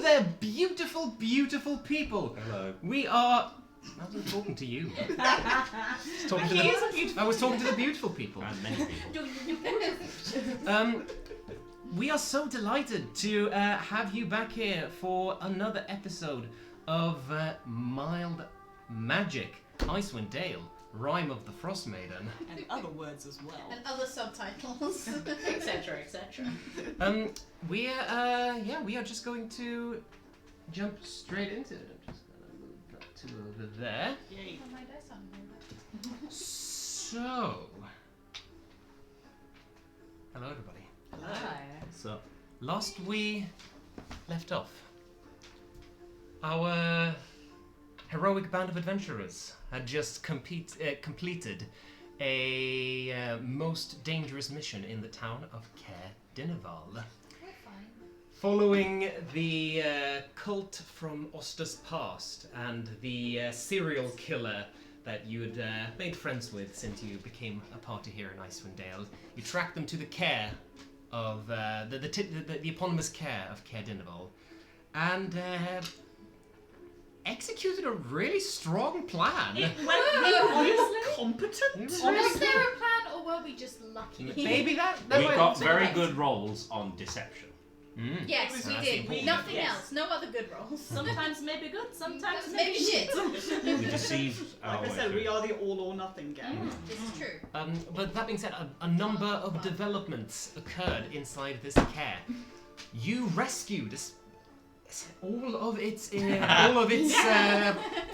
there, beautiful, beautiful people. Hello. We are... I wasn't talking to you. I was talking to the beautiful people. And many people. We are so delighted to have you back here for another episode of Mild Magic, Icewind Dale, Rime of the Frostmaiden. And other words as well. And other subtitles. Etc, etc. We are just going to jump straight into it. I'm just going to move that to over there. Yay. Oh, my dice aren't moving. So... Hello, everybody. Hi. So, Last we left off, our heroic band of adventurers had just completed a most dangerous mission in the town of Canavan. Following the cult from Osta's past and the serial killer that you had made friends with since you became a party here in Icewind Dale, you tracked them to the care of the eponymous care of Canavan, and executed a really strong plan. Was competent? Was there a plan, or were we just lucky? Maybe that we might got be very right. good rolls on deception. Yes, we That's did. important. Nothing Yes. else. No other good rolls. Sometimes maybe good, sometimes Maybe maybe shit. We deceived our Like I way said, through. we are the all or nothing game. This is true. But that being said, a number of developments occurred inside this care. You rescued all of its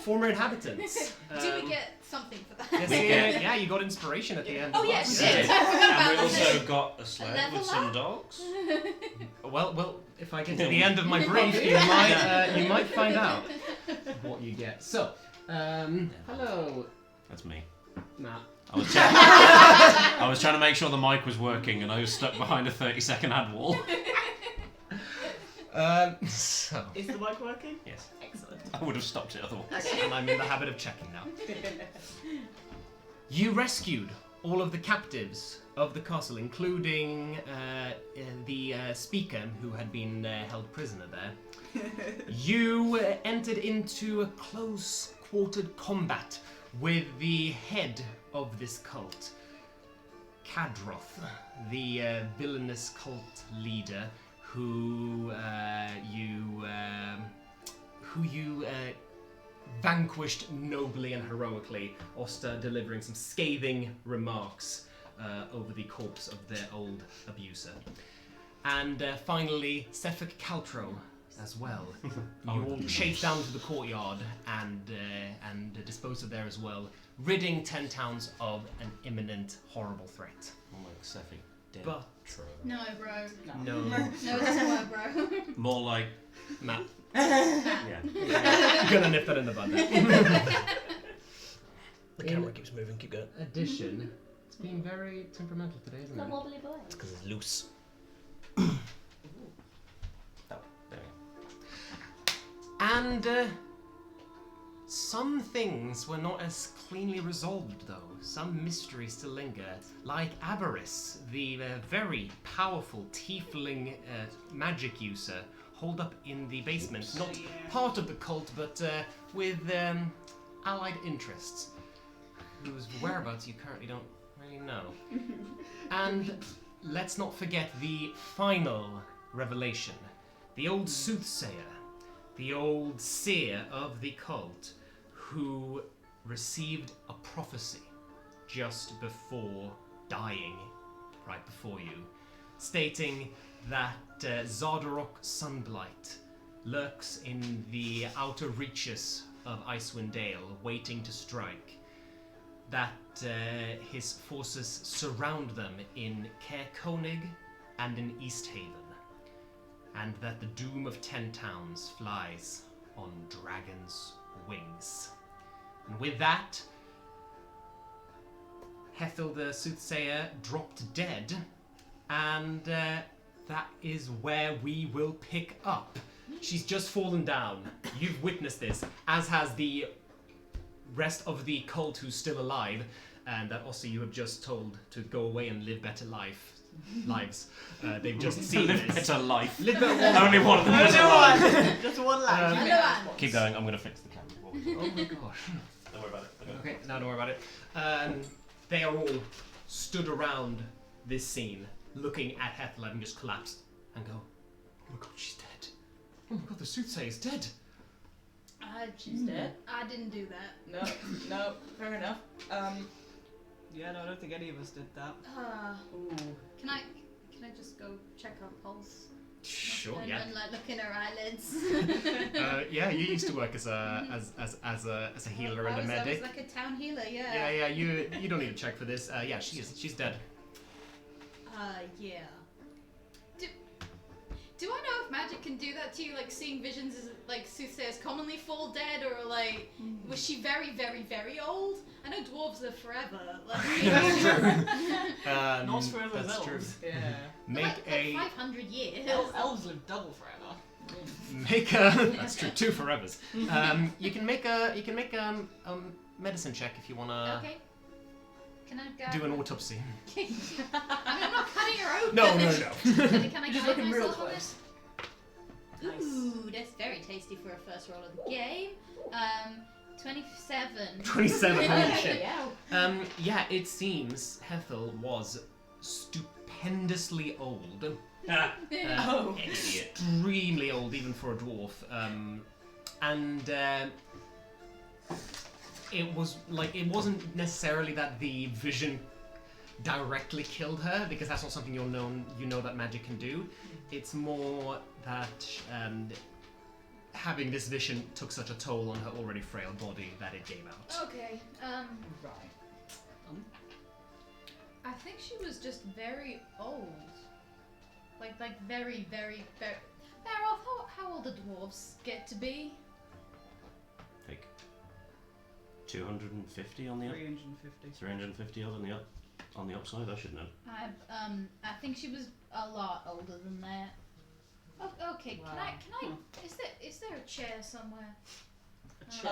former inhabitants. Do we get something for that? Yes, yeah, you got inspiration at the end. Oh of yeah, last shit. year. I forgot And about we that. also got a sled Level with some up? dogs. Well, if I get to the end of my brief, you might find out what you get. So, hello, That's me. Matt. I was trying to make sure the mic was working, and I was stuck behind a 30-second ad wall. So, Is the mic working? Yes, Excellent. I would have stopped it otherwise. and I'm in the habit of checking now. You rescued all of the captives of the castle, including the speaker who had been held prisoner there. You entered into a close-quartered combat with the head of this cult, Kadroth, the villainous cult leader who you vanquished nobly and heroically, Osta delivering some scathing remarks over the corpse of their old abuser. And finally, Sefik Caltro as well. You all chased down to the courtyard and disposed of there as well, ridding 10 towns of an imminent, horrible threat. More like Seffi. But No, bro. no, No, it doesn't work, bro. More like Matt, yeah. gonna nip that in the bud. The camera keeps moving, keep going. Addition, it's been very temperamental today, isn't The it? wobbly boy. It's because it's loose. Oh, there we And some things were not as cleanly resolved, though. Some mysteries still linger, like Avarice, the very powerful tiefling magic user, holed up in the basement. Not part of the cult, but with allied interests, whose whereabouts you currently don't really know. And let's not forget the final revelation. The Old Soothsayer, the old seer of the cult, who received a prophecy just before dying, right before you, stating that Zardarok Sunblight lurks in the outer reaches of Icewind Dale, waiting to strike. That his forces surround them in Caer Konig and in East Haven, and that the doom of 10 towns flies on dragon's wings. And with that, Hethel the Soothsayer dropped dead, and that is where we will pick up. She's just fallen down. You've witnessed this, as has the rest of the cult who's still alive, and that also you have just told to go away and live better life, lives. They've just seen Live this. better life. Live better Only one of them was alive. Just one line. Um, You I may know have that. one. Keep going. I'm gonna fix the camera. Oh my gosh. Don't worry about it. Okay, no, don't worry about it. They are all stood around this scene, looking at Hethel having just collapsed, and go, "Oh my god, she's dead! Oh my god, the Soothsayer's dead!" She's dead. I didn't do that. No, fair enough. Yeah, no, I don't think any of us did that. Ooh. Can I just go check her pulse? Sure, and, yeah. And like look in her eyelids. Yeah, you used to work as a healer and a I was medic. like a town healer, yeah. Yeah, you don't need to check for this. Yeah, she's dead. Yeah. Do I know if magic can do that to you? Like seeing visions is like soothsayers commonly fall dead, or like was she very, very, very old? I know dwarves live forever. Like, That's true. Not forever as That's true. elves. Yeah. Make like a 500 years. Elves live double forever. that's true. 2 forevers. You can make a medicine check if you wanna Okay. Can I do an autopsy. I mean, I'm not cutting her open. No. Can I Just guide looking real myself on close. it? Ooh, that's very tasty for a first roll of the game. 27. 27. Holy shit. Yeah. Yeah, it seems Hethel was stupendously old. Oh. Extremely old, even for a dwarf. And it wasn't necessarily that the vision directly killed her, because that's not something you know that magic can do. It's more that having this vision took such a toll on her already frail body that it gave out. Okay. Right. I think she was just very old. Like very, very, very. Baroth, how old do dwarves get to be? Like 250 on the up. 350. 350 odd on the upside. I should know. I think she was a lot older than that. Oh, okay, Wow. can I? Is there a chair somewhere? A chair.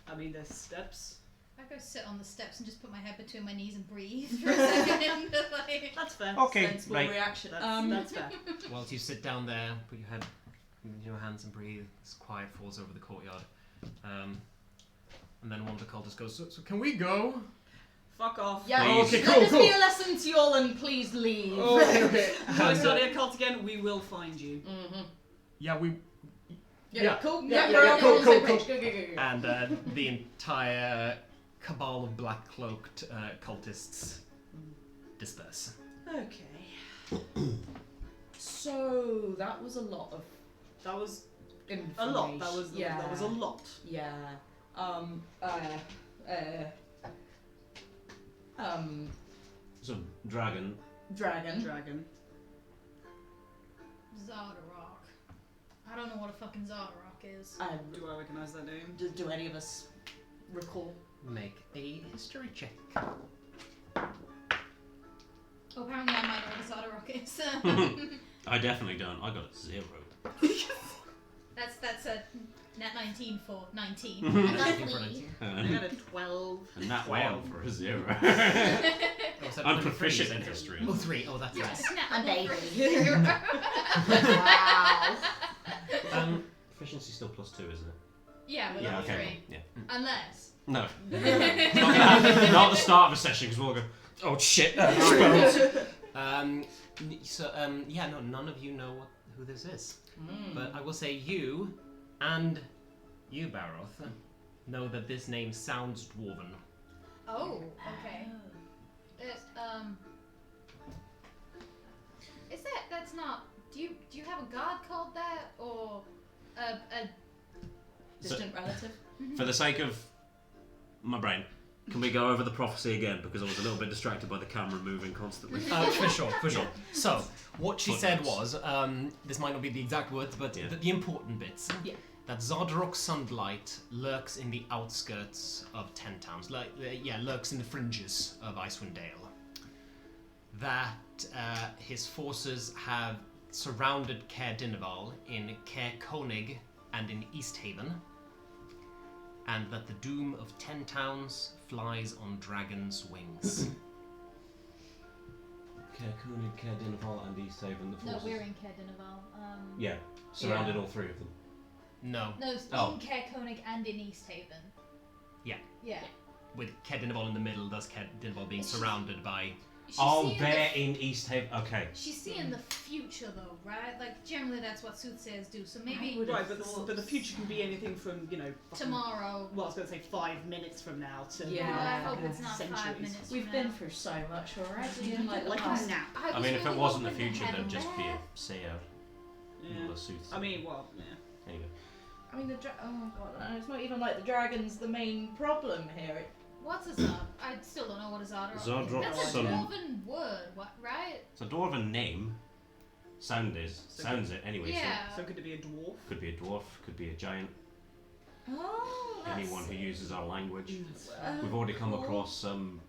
I mean, there's steps. I go sit on the steps and just put my head between my knees and breathe for a second. Like, That's fair. Okay, Sensible right. reaction. That's fair. Whilst you sit down there, put your head in your hands and breathe, this quiet falls over the courtyard. And then one of the cultists goes, so can we go? Fuck off. Yeah. Please. Okay, Let cool, this cool. be a lesson to you all, and please leave. Okay. If I study a cult again, we will find you. Mm-hmm. Yeah, we... Yeah. Cool. Yeah, we're yeah, on cool, the cool, same cool. page. Go. And the entire cabal of black-cloaked cultists disperse. Okay. So that was a lot of That was information. a lot. That was a lot. Yeah. So dragon. Dragon. Dragon. Zardarok. I don't know what a fucking Zardarok is. Do I recognise that name? Do any of us recall? Make a history check. Oh, apparently I might know what a Zardarok is. I definitely don't. I got a 0. That's a nat 19 for 19. Looking for Lovely. 19. I got a 12. And that 12 for a 0. Oh, is that I'm 23, proficient is in it? history. Oh, 3. Oh, that's nice. I'm baby. Wow. Proficiency still +2, isn't it? Yeah, with Yeah, level okay. 3. Yeah. Unless. No. Not the start of a session, because we'll all go, oh shit, spells. Yeah, no, none of you know who this is. Mm. But I will say you and you, Baroth, know that this name sounds dwarven. Oh, okay. Is that's not. Do you have a god called that, or a Distant relative. For the sake of my brain, can we go over the prophecy again? Because I was a little bit distracted by the camera moving constantly. For sure. So, what she said Footnotes. was, this might not be the exact words, but Yeah. the important bits. Yeah. That Zardarok Sunlight lurks in the outskirts of 10 towns. Lurks in the fringes of Icewind Dale. That his forces have surrounded Caer Dineval in Caer Konig and in East Haven. And that the doom of 10 towns flies on dragon's wings. Kunig, Dinval, and East Haven. The No, forces. we're in Kedinaval. Yeah, surrounded all three of them. No, No, it's Oh. in Koenig and in East Haven. Yeah. Yeah. with Kedinaval in the middle, thus Kedinaval being surrounded by. She's Oh, seeing they're in East Haven. Okay. She's seeing the future though, right? Like generally that's what soothsayers do. So maybe Right, but the future can be anything from, you know, fucking- tomorrow. Well, I was going to say 5 minutes from now to Yeah. Oh, I fucking hope it's not centuries. 5 minutes. We've from been now. through so much already in like the Like a past. nap. I was mean, if it really wasn't the hoping to future, have there'd a just be a bath. Sayer. Yeah. Not a Soothsayer. I mean, well, yeah. Anyway. I mean, oh god, and it's not even like the dragon's the main problem here. What's a Zod? I still don't know what a Zod is. Zod That's a some- dwarven word, what? Right? It's a dwarven name. Sounds it anyway. Yeah. So could it be a dwarf? So could be a dwarf, could be a giant. Oh, Anyone who uses our language. Uh, We've already come cool. across some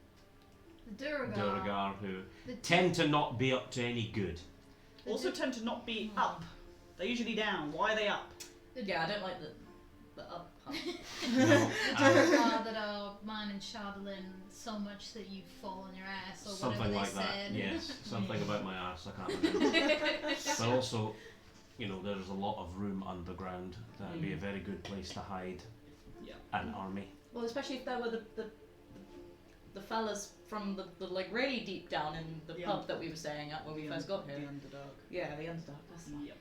The Durgar. Duragar who The tend to not be up to any good. Also tend to not be up. They're usually down. Why are they up? Yeah, I don't like the up part. No, The Durgar that are mine and Shardolin so much that you fall on your ass or something whatever like they that. said. Yes, something about my ass. I can't remember. But also, you know, there's a lot of room underground. That'd be a very good place to hide Yeah. an army. Well, especially if there were the fellas from the like really deep down in the Yeah. pub that we were staying at when we first got The here. Underdark. Yeah, the Underdark. That's the Yep.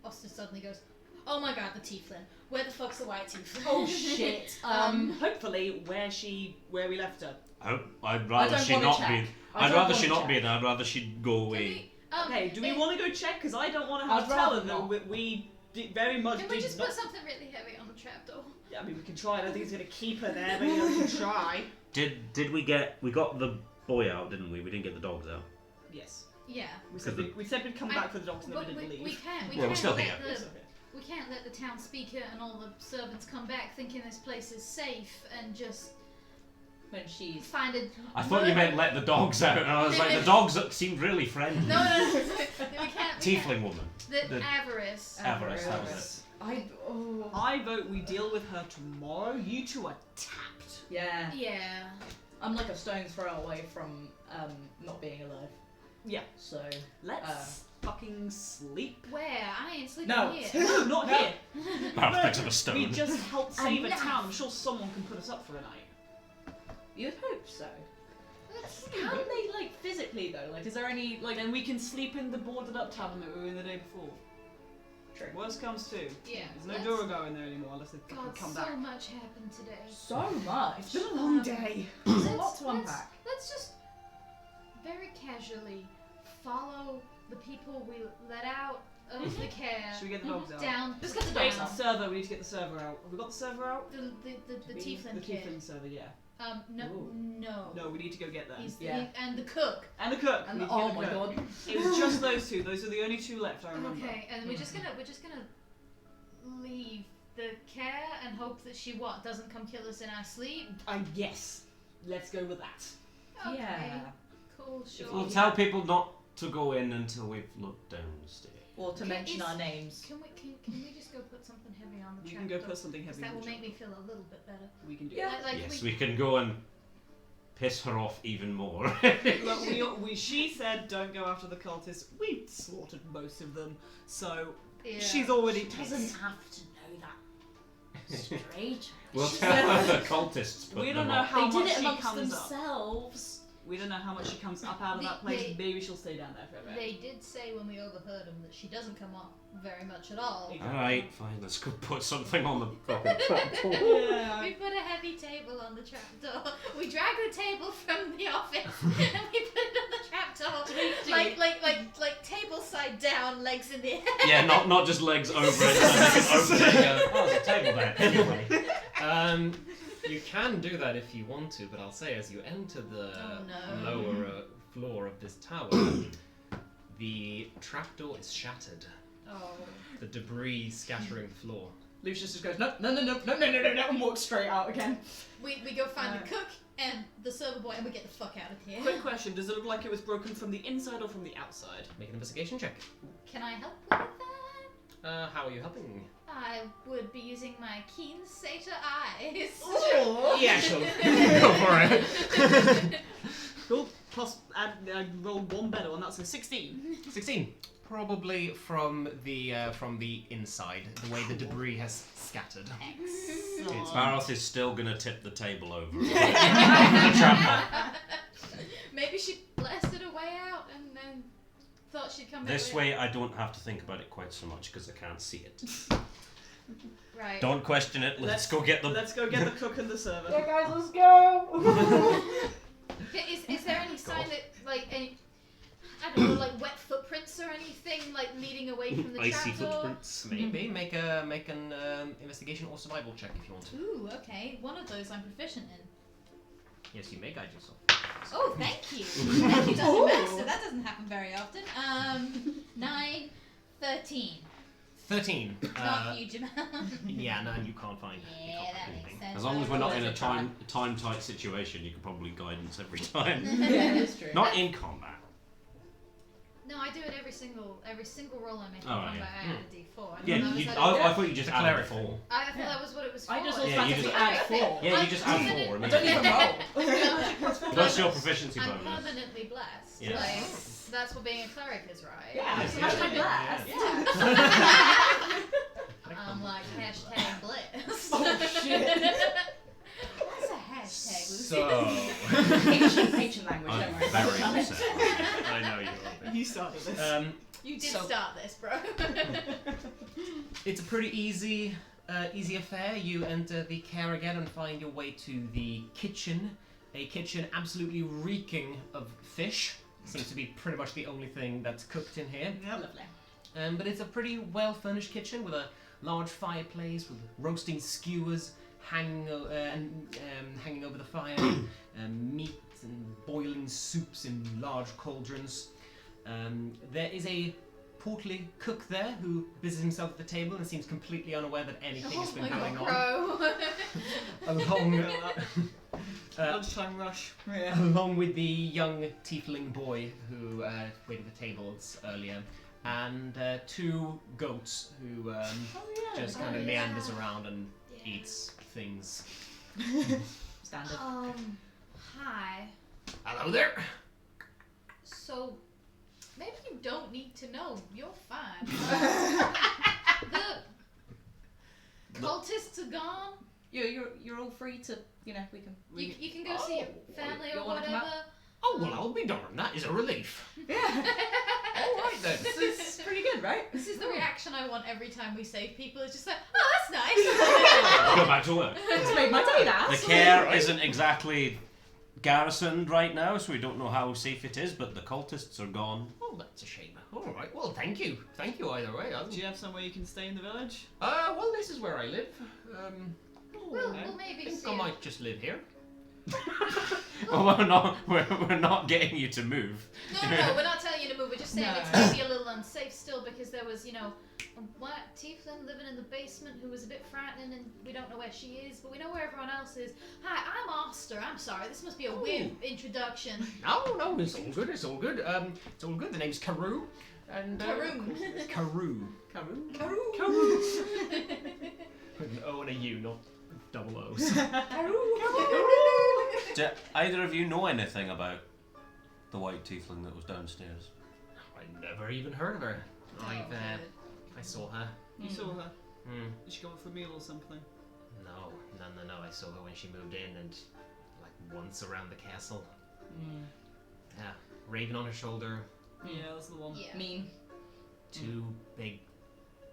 Oster suddenly goes, "Oh my god, the Tieflin. Where the fuck's the white Tieflin?" Oh shit. Hopefully, where we left her. I'd rather don't she wanna not check. be. I I'd don't rather wanna she not check. be there. I'd rather she'd go Can away. we, Okay, do we it- want to go check? Because I don't want to have I'd to tell rather her that not. we very much Can did we just not. put something really heavy on the trapdoor? Yeah, I mean, we can try. I don't think it's going to keep her there, but you know, we can try. Did we got the boy out, didn't we? We didn't get the dogs out. Yes. Yeah. We said we said we'd come back for the dogs and then But we didn't we leave. can't. We Well, we're can't still let here. It's the okay. we can't let the town speaker and all the servants come back thinking this place is safe and just when she's find a. I thought you meant let the dogs out, and I was like, the dogs seemed really friendly. No, we can't. Tiefling woman. The avarice. Avarice, that was it. I vote we deal with her tomorrow. You two are tapped. Yeah. Yeah. I'm like a stone's throw away from not being alive. Yeah. So Let's fucking sleep. Where? I ain't sleeping No. here. No, not here. Half bit of a We stone. just helped save a knife. town. I'm sure someone can put us up for a night. you'd hope so. Let's Can they like physically though? Like, is there any like? Then we can sleep in the boarded up tavern that we were in the day before. True. Worst comes to. Yeah. There's no Duragar in there anymore unless they fucking God, come so back. much happened today. So much. It's been a long day. There's a lot to unpack. Let's just very casually follow the people we let out of the care Should we get the dogs out? down. Let's get the Wait, dogs the out. server. We need to get the server out. Have we got the server out? The The Tieflin kid. Tieflin server, yeah. No, Ooh. no. No, we need to go get them. He's Yeah. and the cook. And the cook. And we need to oh get my the cook. god. It was just those two. Those are the only two left. I remember. Okay, and we're just gonna leave the care and hope that she doesn't come kill us in our sleep. Yes. Let's go with that. Okay. Yeah. Cool, sure. We'll tell people not to go in until we've looked downstairs. Or to Okay, mention is- our names. Can we just go put something heavy on the We trap? can go put something heavy. That in will the make trap. me feel a little bit better. We can do Yeah. that. Like Yes, we can go and piss her off even more. Look, she said don't go after the cultists. We slaughtered most of them, so Yeah. she's already Doesn't pissed. have to know that. Straight. We'll tell her the cultists put We them don't know up. how They did much it she amongst comes up. themselves. We don't know how much she comes up out of that place. They- Maybe she'll stay down there forever. They did say when we overheard them that she doesn't come up very much at all. Alright, fine, let's go put something on the fucking trapdoor. Yeah. We put a heavy table on the trapdoor. We dragged the table from the office and we put it on the trapdoor. Like table side down, legs in the air. Yeah, not just legs over it, so you can open it and go, oh, there's a table there. Anyway. You can do that if you want to, but I'll say as you enter the Oh, no. lower floor of this tower, the trapdoor is shattered. Oh. The debris scattering the floor. Lucius just goes no, and walks straight out again. We go find No. the cook and the server boy and we get the fuck out of here. Quick question: does it look like it was broken from the inside or from the outside? Make an investigation check. Can I help with that? How are you helping? I would be using my keen satyr eyes. Yeah, sure. Go for it. Cool. Plus, I rolled one better one. That's a 16. 16. Probably from the inside, the way the debris has scattered. Baroth is still gonna tip the table over. Maybe she blasted her way out and then thought she'd come This in way, I don't have to think about it quite so much because I can't see it. Right. Don't question it. Let's go get them. Let's go get the cook and the servant. Yeah, guys, let's go. Is there any sign that, like, any, I don't know, like wet footprints or anything, like leading away from the Icy trapdoor? footprints. Maybe make an investigation or survival check if you want. Ooh, okay. One of those I'm proficient in. Yes, you may guide yourself. Oh, thank you. Thank you, Dungeon Master. That doesn't happen very often. 9, 13. 13. Not huge amount. Yeah, no, you can't find. Yeah, that makes sense. As long as we're not in a time tight situation, you can probably guidance every time. Yeah, that's true. Not in combat. No, I do it every single roll I make. Oh, I yeah. add a D4. Yeah, I thought you just added cleric. 4. I thought that was what it was for. I just Yeah, you automatically just- add 4. Yeah, you just add 4. I don't even roll. That's your proficiency I'm bonus. permanently blessed. Yeah. Like, that's what being a cleric is, right? Yeah, Yes, that's yes, my yes, blast. yes. I'm like hashtag blessed. Oh, shit. What's a hashtag, Lucy? So, Ancient language, don't I'm worry. very upset. I know you will You started this. be. You did So- start this, bro. It's a pretty easy affair. You enter the Carrigan and find your way to the kitchen. A kitchen absolutely reeking of fish. Seems to be pretty much the only thing that's cooked in here. Yep. Lovely. But it's a pretty well-furnished kitchen with a large fireplace with roasting skewers hanging over the fire, meat and boiling soups in large cauldrons. There is a portly cook there who busies himself at the table and seems completely unaware that anything has been going on. bro. Along, Lunchtime rush. Yeah. along with the young tiefling boy who waited at the tables earlier, and 2 goats who just kind of meanders around and eats things. Standard. Hi. Hello there. So, maybe you don't need to know. You're fine. The cultists are gone. You're all free to, we can. You can go see your family you or wanna come whatever. Oh, well, I'll be darned. That is a relief. Yeah. All right, then. This is pretty good, right? This is the reaction I want every time we save people. It's just like, oh, that's nice. Go back to work. It's made my day, now. The care isn't exactly garrisoned right now, so we don't know how safe it is, but the cultists are gone. Oh, that's a shame. All right. Well, thank you. Thank you either way. Do you have somewhere you can stay in the village? Well, this is where I live. We'll maybe I think see. I might just live here. Well, we're not getting you to move. No, we're not telling you to move. We're just saying No. it's maybe a little unsafe still because there was, a white tiefling living in the basement who was a bit frightening, and we don't know where she is, but we know where everyone else is. Hi, I'm Oster. I'm sorry, this must be a weird introduction. No, it's all good. It's all good. It's all good. The name's Carew. And Carew. Carew. Carew. With an O and a U, not double O's. Do either of you know anything about the white tiefling that was downstairs? I never even heard of her. I saw her. You saw her. Hmm. Did she go out for a meal or something? No. I saw her when she moved in and once around the castle. Yeah, raven on her shoulder, Yeah, that's the one. Yeah. Mean. 2 big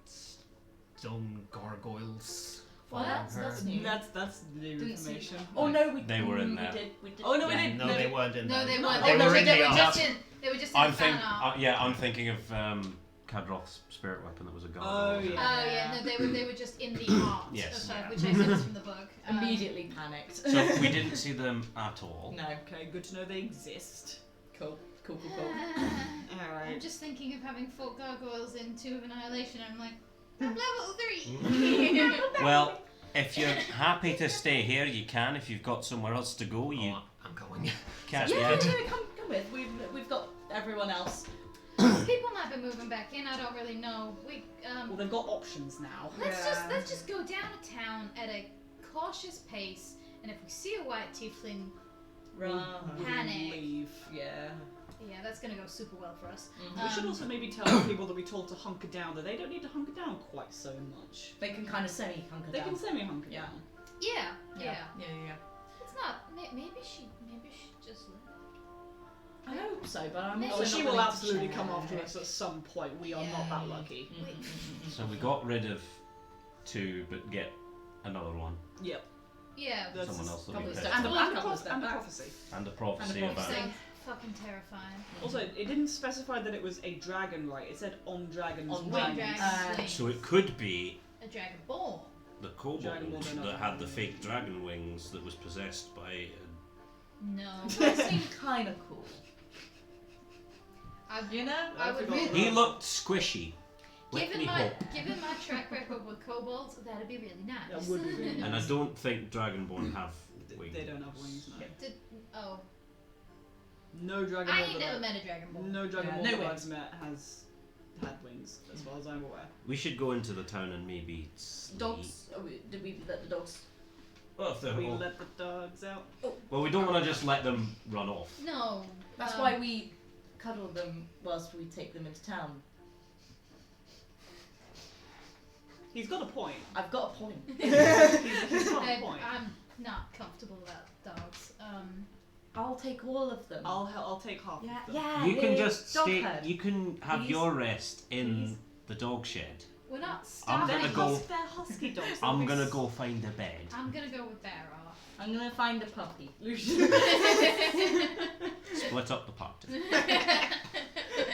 stone gargoyles Well, following her. that's new. That's new Didn't see- information. Oh no, They were in there. We did. Oh, no, we yeah. didn't. No, they weren't in No, there. they weren't. They were in They the were art. just in. They were just in I'm the fan thinking. art. I'm thinking of Kadroth's spirit weapon that was a guard. Oh, yeah. Oh yeah, no, they were just in the art Yes. of stuff, which makes sense from the book. Immediately panicked. So we didn't see them at all. No. Okay, good to know they exist. Cool. Cool. I'm Alright. just thinking of having fought gargoyles in 2 of Annihilation, and I'm like, I'm level 3. Well, if you're happy to stay here, you can. If you've got somewhere else to go, you Oh, I'm going. can't. Yeah, Yeah. come with. We've got everyone else. People might be moving back in. I don't really know. Well, they've got options now. Let's just go down to town at a cautious pace, and if we see a white tiefling, Right. Panic. leave. Yeah. Yeah, that's gonna go super well for us. We should also maybe tell people that we told to hunker down that they don't need to hunker down quite so much. They can kind of semi-hunker They down. can semi-hunker Yeah. down. Yeah. Yeah. It's not. Maybe she just left. I hope so, but I'm Maybe. also Oh, she not will willing to absolutely check. come after us at some point. We are not that lucky. So we got rid of 2, but get another one. Yep. Yeah. That's Someone else that couple we of picked. steps. And, Couple of steps and a back. prophecy. And a prophecy And a about. prophecy. Fucking terrifying. Also, it didn't specify that it was a dragon, right? It said on dragon's On wings. dragon's wings. So it could be A dragonborn. the Dragon kobold will do that not had the have fake dragon wings that was possessed by. No. That seemed kind of cool. You know? I I would forgot really. He looked squishy. Let me hope. Given my track record with kobolds, that'd be really nice. That would be really And I don't think dragonborn have wings. They don't have wings, no. Oh, No dragon I ball ain't that never met a dragonborn. No dragon Yeah, ball no that wings. I've met has had wings, as far as I'm aware. We should go into the town and maybe sleep. Dogs. Did we let the dogs? Well, if they're We all- let the dogs out. well, we don't want to just let them run off. No. That's why we cuddle them whilst we take them into town. He's got a point. I've got a point. He's got a point. I'm not comfortable about dogs. I'll take all of them. I'll take half Yeah, of them. yeah. You can yeah, just dog stay. herd. You can have Please. your rest in Please. the dog shed. We're not I'm starving. gonna go- They're husky dogs. I'm gonna go find a bed. I'm gonna go with Baroth. I'm gonna find a puppy. Split up the party.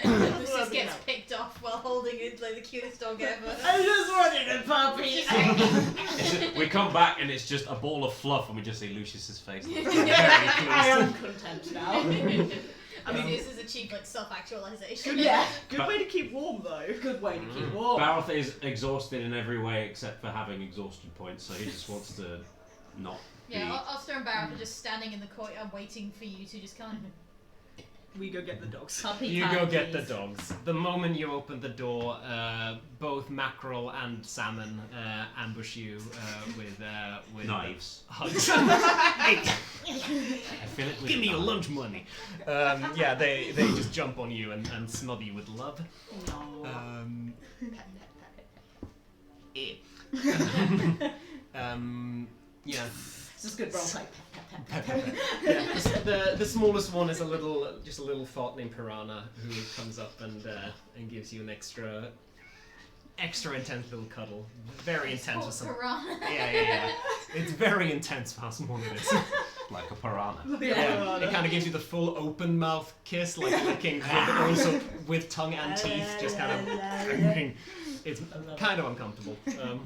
This just gets picked off while holding it like the cutest dog ever. I just wanted a puppy. We come back and it's just a ball of fluff, and we just see Lucius's face. I am content now. I mean, this is a cheap like self-actualization. Yeah. Good But- way to keep warm, though. Good way to keep warm. Baroth is exhausted in every way except for having exhaustion points, so he just wants to not Yeah, be. Ulster and Baroth are just standing in the courtyard waiting for you to just kind of. We go get the dogs. Puppy You time, go get the please. dogs. The moment you open the door, both mackerel and salmon ambush you with Knives. hugs. I feel it with Give me your knives. lunch money. Yeah, they just jump on you and snub you with love. No. Yeah. It's just good role play. Yeah, the smallest one is just a little thought named Piranha who comes up and gives you an extra intense little cuddle. Very intense for some. Piranha. Yeah. It's very intense for how small it is. Like a piranha. Yeah, it kind of gives you the full open mouth kiss, like licking, but also with tongue and teeth, just kind of. It's kind of uncomfortable.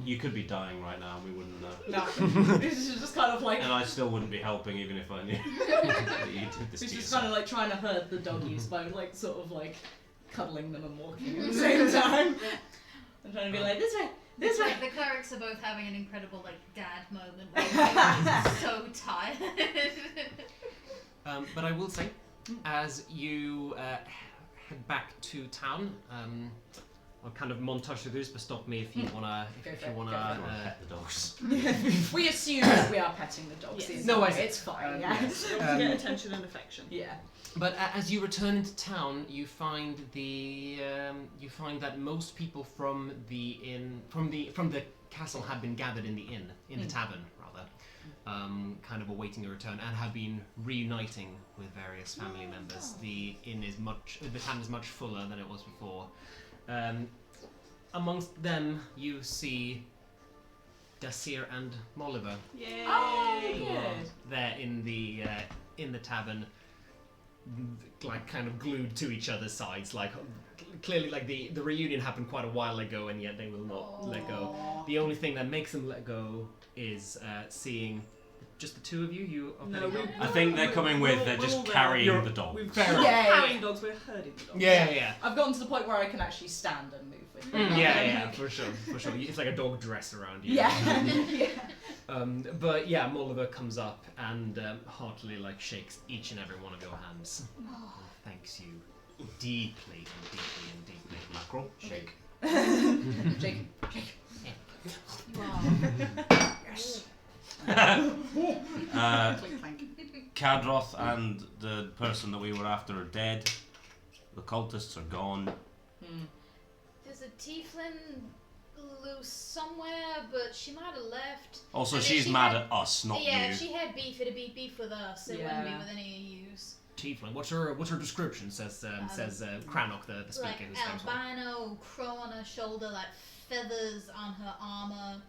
You could be dying right now, and we wouldn't know. No. This is just kind of like. And I still wouldn't be helping even if I knew that you did this It's to just yourself. kind of like trying to herd the doggies by like sort of like cuddling them and walking at the same time. I'm trying to be like, this way, this way. The clerics are both having an incredible like dad moment where they're so tired. But I will say, as you head back to town, I'll kind of montage through this, but stop me if you wanna. Go If for you it, wanna. go for Or pet the dogs. We assume that we are petting the dogs. Yes. No, I see. It's fine. Yeah. Yes. Dogs get attention and affection. Yeah. But as you return into town, you find that most people from the castle have been gathered in the inn, in the tavern rather, kind of awaiting your return, and have been reuniting with various family members. The town is much fuller than it was before. Amongst them, you see Dasir and Molliver. Yay! Oh, who are good. there in the tavern, like kind of glued to each other's sides. Like clearly, like the reunion happened quite a while ago, and yet they will not let go. The only thing that makes them let go is seeing just the two of you. You are No, petting we- dogs? I think they're coming with. They're we're just all there. carrying You're- the dog. We've Fair we're enough. not Yeah, yeah. carrying dogs, we're herding the dogs. Yeah. I've gotten to the point where I can actually stand and move with them. Yeah, for sure. It's like a dog dress around you. Yeah. Yeah. But yeah, Molliver comes up and heartily like shakes each and every one of your hands. And thanks you deeply and deeply and deeply. Mackerel, shake. Jake. You are. Yes. Uh, Clink, clank. Kadroth and the person that we were after are dead. The cultists are gone. There's a tiefling loose somewhere, but she might have left. Also, And if she's she mad had- at us, not Yeah, you. if she had beef, it'd be beef with us. It wouldn't be Yeah. with any use. Tiefling. What's her description? Says Crannock, the speaker. Like who's there as well. albino, crow on her shoulder, like feathers on her armor.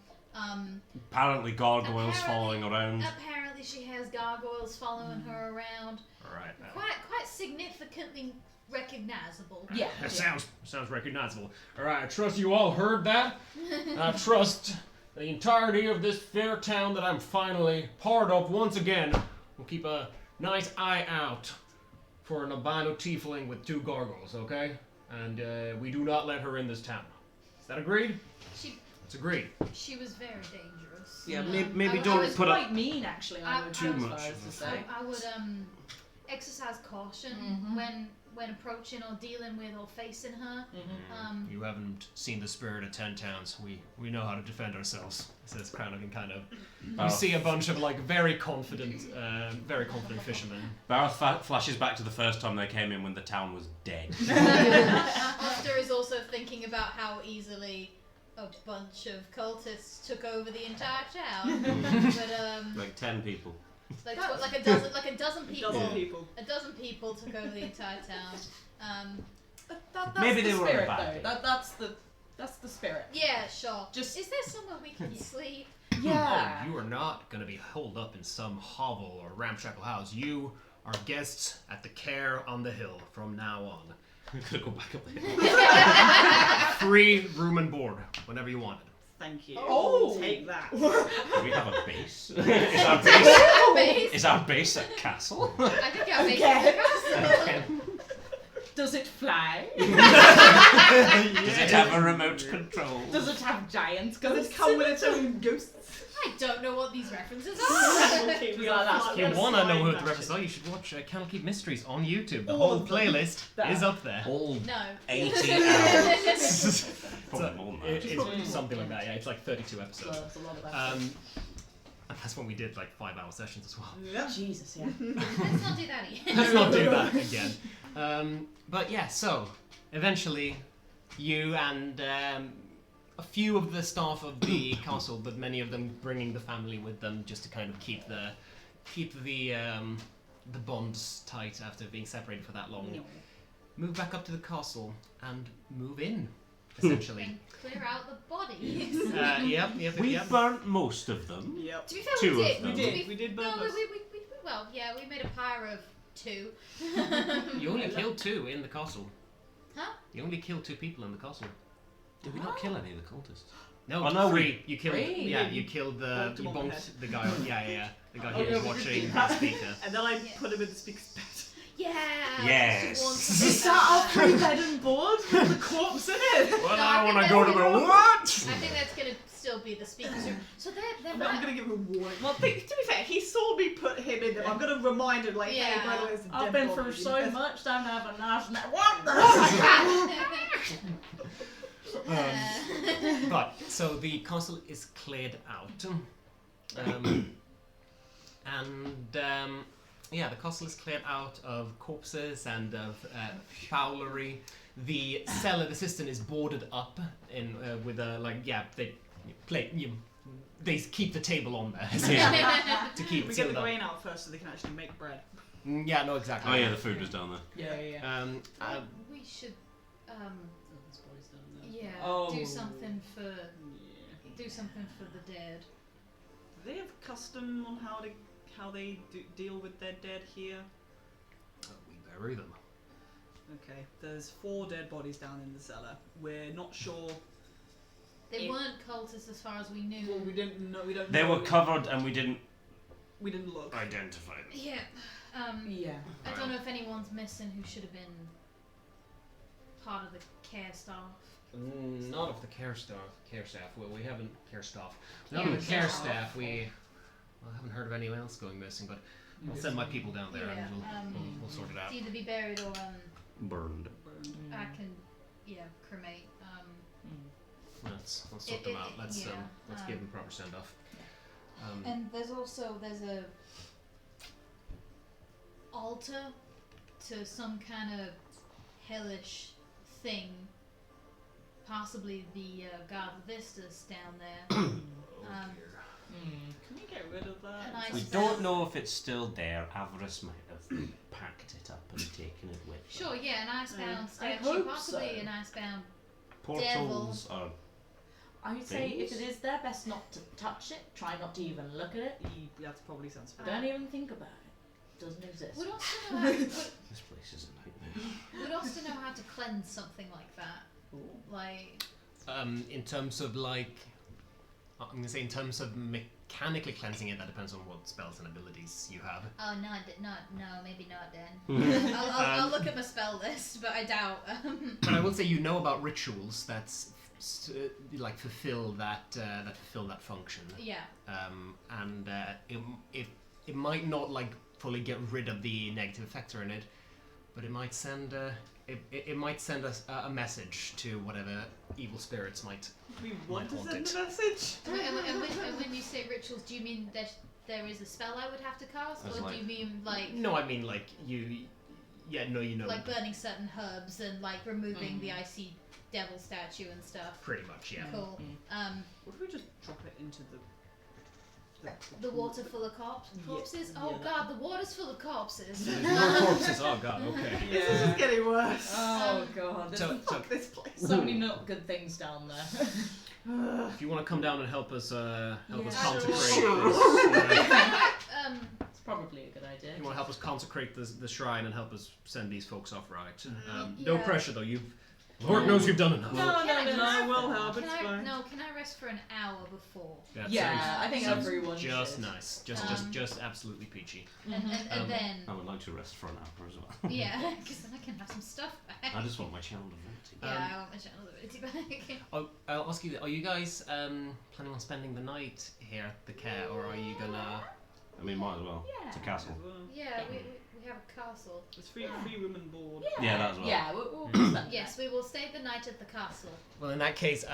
Apparently gargoyles Apparently- following around. Apparently, she has gargoyles following her around. Alright. Quite significantly recognizable. Yeah. That sounds recognizable. Alright, I trust you all heard that. I trust the entirety of this fair town that I'm finally part of once again will keep a nice eye out for an albino tiefling with 2 gargoyles, okay? And we do not let her in this town. Is that agreed? It's agreed. She was very dangerous. Yeah, Um, maybe I don't was put up Quite mean, actually. I would too go as much. far as to say. I would exercise caution when approaching or dealing with or facing her. You haven't seen the spirit of 10 towns. We know how to defend ourselves, says Crannock, and kind of. You see a bunch of like very confident fishermen. Baroth flashes back to the first time they came in when the town was dead. Oster is also thinking about how easily a bunch of cultists took over the entire town. But Like 10 people. like a dozen people. Dozen people. A dozen people took over the entire town. That's Maybe the they were spirit, a bad though. That's the spirit. Yeah, sure. Just- Is there somewhere we can sleep? Yeah. Oh, you are not going to be holed up in some hovel or ramshackle house. You are guests at the Care on the Hill from now on. I'm gonna go back up there. Free room and board whenever you want it. Thank you. Oh. Take that. Do we have a base? Is our base a castle? I think our base is a castle. Does it fly? Does it have a remote control? Does it have giants? Does it come with its own ghosts? I don't know what these references are. Okay, We are last. If you want to know what the Slide references are, you should watch Candlekeep Mysteries on YouTube. The All whole of them. playlist That. is up there. All No. 80 hours. So, Probably more than that. it's something like that, yeah. It's like 32 episodes. That's a lot of episodes. And that's when we did like 5-hour sessions as well. Yeah. Jesus, yeah. Let's not do that again. Let's not do that again. But yeah, so eventually you and a few of the staff of the castle, but many of them bringing the family with them just to kind of keep the bonds tight after being separated for that long. Move back up to the castle and move in, essentially. And clear out the bodies. Yep. We burnt most of them. Yep. To be fair, Two we of did. them. We did burn No, those. well, yeah, we made a pyre of 2. You only killed 2 in the castle. Huh? You only killed 2 people in the castle. Did we not kill any of the cultists? No, Oh, no, 3. You killed. Three? Yeah, you killed the. Bonked You him on the bonked the guy. Yeah. The guy Oh, who yeah, was we did watching do the that. speaker. And then I Yeah. put him in the speaker's bed. Yeah. Yes. just Is that our pre-bed and board with the corpse in it? Well, No, I I want to think go that's to the gonna- what? I think that's gonna still be the speaker's room. So they're I'm back. gonna give him a warning. Well, to be fair, he saw me put him in there. I'm gonna remind him, like, hey, by the way, there's a I've dead been body through in so there. much, don't have a nice night. What the? But so the castle is cleared out, yeah, the castle is cleared out of corpses and of fowlery. The cellar, the cistern, is boarded up in with a they keep the table on there to keep We it get sealed the up. grain out first so they can actually make bread. Yeah, no, exactly. Oh yeah, the food was down there. Yeah. We should yeah, Oh. do something for the dead. Do they have custom on how they deal with their dead here? We bury them. Okay, there's 4 dead bodies down in the cellar. We're not sure. They weren't cultists as far as we knew. Well, we didn't know. We don't. They know. were covered and we didn't We didn't look. identify them. Yeah. Yeah. I don't know if anyone's missing who should have been part of the care staff. Not of the care staff. Well, we haven't care staff. Care Not of the care staff. staff. I haven't heard of anyone else going missing, but I'll send my people down there Yeah, and we'll sort it out. It's either be buried or Burned. I can cremate. Let's sort them out. Let's yeah, give them proper send off. And there's a altar to some kind of hellish thing. Possibly the God Vistas down there. Can we get rid of that? And I We don't know if it's still there. Avarice might have packed it up and taken it with Sure, them. yeah, an icebound I statue, hope possibly so. an icebound. Portals are. I would say if Things? it is there, best not to touch it. Try not to even look at it. That's probably sensible. Don't even think about it. Doesn't exist. Would also know how, This place is a nightmare. would also know how to cleanse something like that. Ooh. Like, In terms of like, I'm gonna say in terms of mechanically cleansing it, that depends on what spells and abilities you have. oh, no, maybe not then. I'll look at my spell list, but I doubt. But I will say you know about rituals that like fulfill that function. Yeah. And it might not like fully get rid of the negative effects in it, but it might send it might send us a message to whatever evil spirits might. We want to want send it. a message. And when you say rituals, do you mean that there is a spell I would have to cast, That's or like- do you mean like No, I mean like you. Yeah, no, you know. like burning certain herbs and like removing the icy devil statue and stuff? Pretty much, yeah. Cool. What if we just drop it into The water full of corpses. Yeah, Oh that- god, the water's full of corpses. There's more corpses. Oh god. Okay. This is just getting worse. Oh god, there's So, Fuck this place. so many not good things down there. if you want to come down and help us Yeah. consecrate Sure. this, It's probably a good idea. you want to help us consecrate the shrine and help us send these folks off right. Mm-hmm. No Yeah. pressure though. Lord knows you've done enough. No, we'll help. Can It's I fine. can I rest for an hour before? That Yeah, sounds- I think sounds everyone just should. nice. Just absolutely peachy. And then I would like to rest for an hour as well. yeah, because then I can have some stuff back. I just want my channel divinity. Yeah, I want my channel ability back. I'll ask you: are you guys planning on spending the night here at the care, or are you gonna? I mean, might as well. It's a castle. Yeah, we have a castle. It's free room and board. Yeah, that as well. Yeah, we'll spend Yes, we will stay the night at the castle. Well, in that case,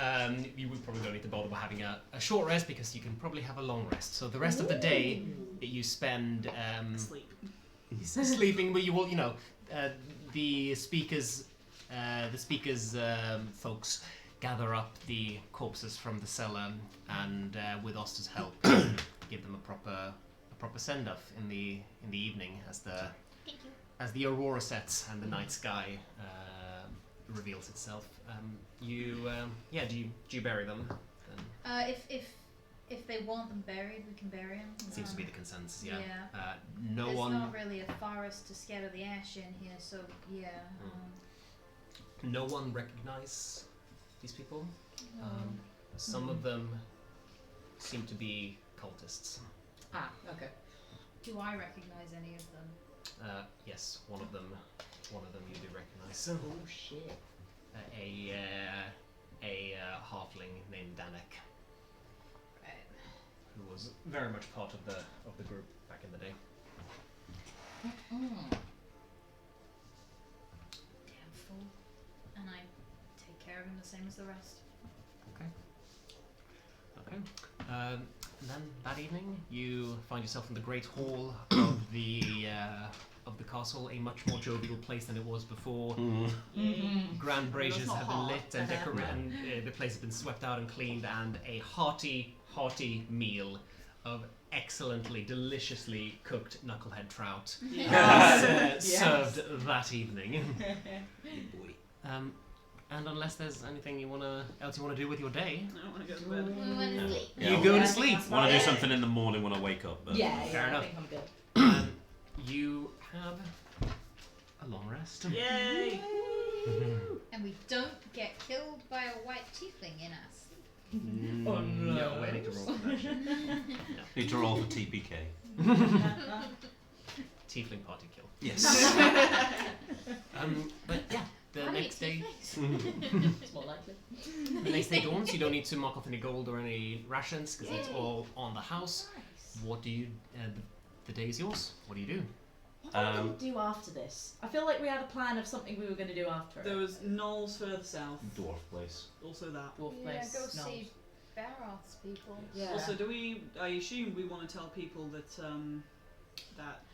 you would probably don't need to bother with having a short rest because you can probably have a long rest. So the rest of the day you spend Sleep. sleeping, but you will, the speakers folks gather up the corpses from the cellar and with Oster's help give them a proper send off in the evening as the aurora sets and the night sky reveals itself. Do you bury them? Then If they want them buried, we can bury them. seems to be the consensus. Yeah. Yeah. No There's one. not really a forest to scatter the ash in here, so yeah. No one recognize these people. Some of them seem to be cultists. Ah, okay. Do I recognize any of them? Yes, one of them you do recognize. Oh shit. A halfling named Danek, Right. who was very much part of the group back in the day. Damn fool. And I take care of him the same as the rest. Okay. Then that evening, you find yourself in the great hall of the castle, a much more jovial place than it was before. Grand braziers not have been hot. lit and decorated, and the place has been swept out and cleaned, and a hearty meal of excellently, deliciously cooked knucklehead trout served that evening. And unless there's anything else you want to do with your day, I don't want to go to bed. We went to sleep. Yeah, you go to I sleep. think want to do something in the morning when I wake up. But Yeah, Fair I enough. think I'm good. You have a long rest. Yay! And we don't get killed by a white tiefling in us. Oh, no. No, I need to roll for that shit. need to roll for TPK. Tiefling party kill. Yes. But yeah, the How many next day, tieflings? It's more likely. the next day dawns. You don't need to mark off any gold or any rations because it's all on the house. Nice. What do you? The day is yours. What do you do? What are we going to do after this? I feel like we had a plan of something we were going to do after it. There was Knolls further south. Dwarf place. Also that. Dwarf Yeah, place. go No. see Baroth's people. Yeah. Also, I assume we want to tell people that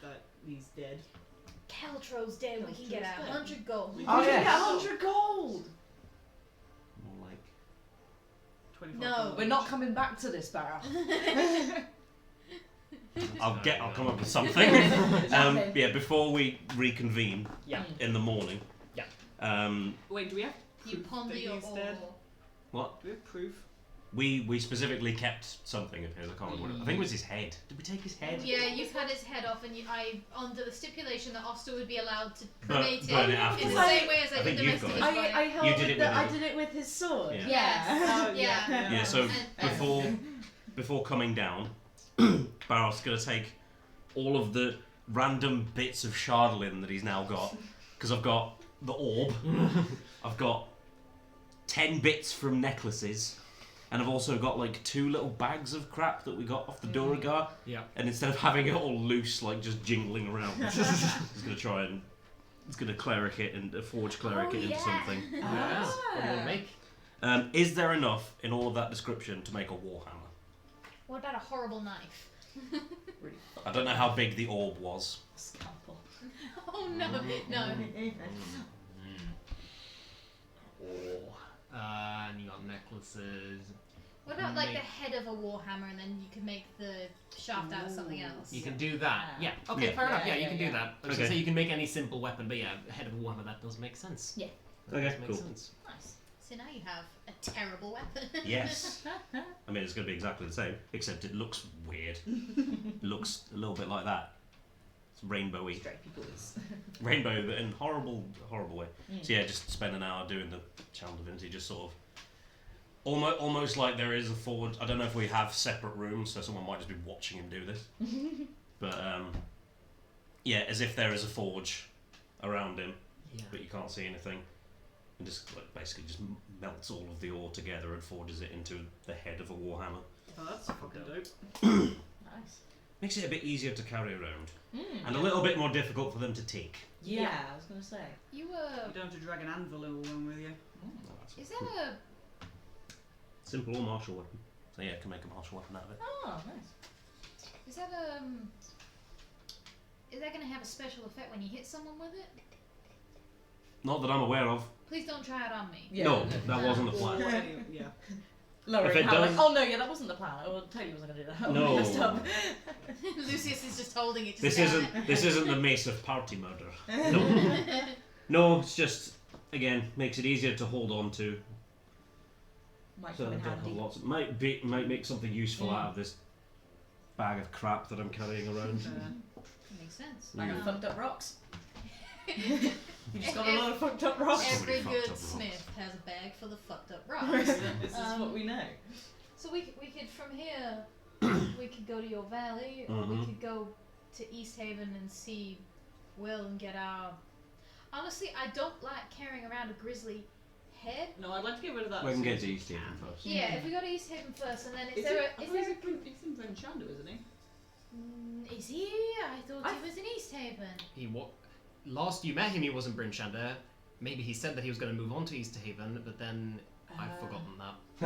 that he's dead. Caltro's dead. We can get Caltro's dead. 100 gold. We Oh, can yeah, get 100 gold! More like 25 No. gold. We're not coming back to this, Baroth. I'll come up with something. Exactly. Yeah, before we reconvene Yeah. in the morning. Yeah. Wait, do we have You proof ponder that your he's dead? What? Do we have proof? We specifically kept something of his. I can't remember what it. I think it was his head. Did we take his head? Yeah, you've had his head off, and I under the stipulation that Oster would be allowed to Burn cremate it him in afterwards. the same way as I I did think the you've rest of got his it. body. I held You did it with I his- did it with his sword. Yeah. Yes. Oh, Yeah. Yeah, so And- before coming down, Baroth's gonna take all of the random bits of Shardlin that he's now got, because I've got the orb, I've got 10 bits from necklaces, and I've also got like 2 little bags of crap that we got off the Duragar. Yeah. And instead of having it all loose, like just jingling around, he's gonna try and he's gonna cleric it and forge cleric it into something. Yes. What do you want to make? Is there enough in all of that description to make a warhammer? What about a horrible knife? I don't know how big the orb was. Scalpel. Oh no, no. And you got necklaces. What about like Make- the head of a warhammer, and then you could make the shaft out of something else? You can do that. Yeah. Okay, Yeah. fair enough. Yeah, Yeah, you yeah, can yeah. do that. I was Okay. gonna say you can make any simple weapon, but yeah, head of a warhammer, that does make sense. Yeah. That Okay, does make cool. sense. Nice. So now you have a terrible weapon. Yes. I mean, it's going to be exactly the same, except it looks weird. It looks a little bit like that. It's rainbowy. Stripey boys. Rainbow, but in horrible way. So yeah, just spend an hour doing the Channel Divinity, just sort of almost like there is a forge. I don't know if we have separate rooms, so someone might just be watching him do this. But yeah, as if there is a forge around him, Yeah. but you can't see anything. And just like basically just melts all of the ore together and forges it into the head of a warhammer. Oh, that's fucking dope. Nice. Makes it a bit easier to carry around, Mm. and a little bit more difficult for them to take. Yeah, I was gonna say. You You don't have to drag an anvil along with you. is that a Simple or martial weapon. So yeah, can make a martial weapon out of it. Oh, nice. is that gonna have a special effect when you hit someone with it? Not that I'm aware of. Please don't try it on me. Yeah, No, that wasn't the Or plan. any- yeah. Lowering If it how, like, does- oh no, yeah, that wasn't the plan. I totally wasn't gonna do that. No. I messed up. Lucius is just holding it. To This stare. isn't the mace of party murder. No. No, it's just again makes it easier to hold on to. Might So come I in don't have handy. lots. Might make something useful Yeah. out of this bag of crap that I'm carrying around. Makes sense. Like Yeah. fucked up rocks. You just got a lot of fucked up rocks. So many Every fucked up good rocks. smith has a bag full of fucked up rocks. This is what we know. So we could from here, we could go to your valley, or we Mhm. could go to East Haven and see Will and get our. Honestly, I don't like carrying around a grizzly head. No, I'd like to get rid of that. We can as soon get as to we East Haven can. first. Yeah, if we go to East Haven first, and then is Is there he- a He's in Brenchando, isn't he? is he? I thought he was in East Haven. Last you met him, he was in Bryn Shander. Maybe he said that he was going to move on to East Haven, but then I've forgotten that. I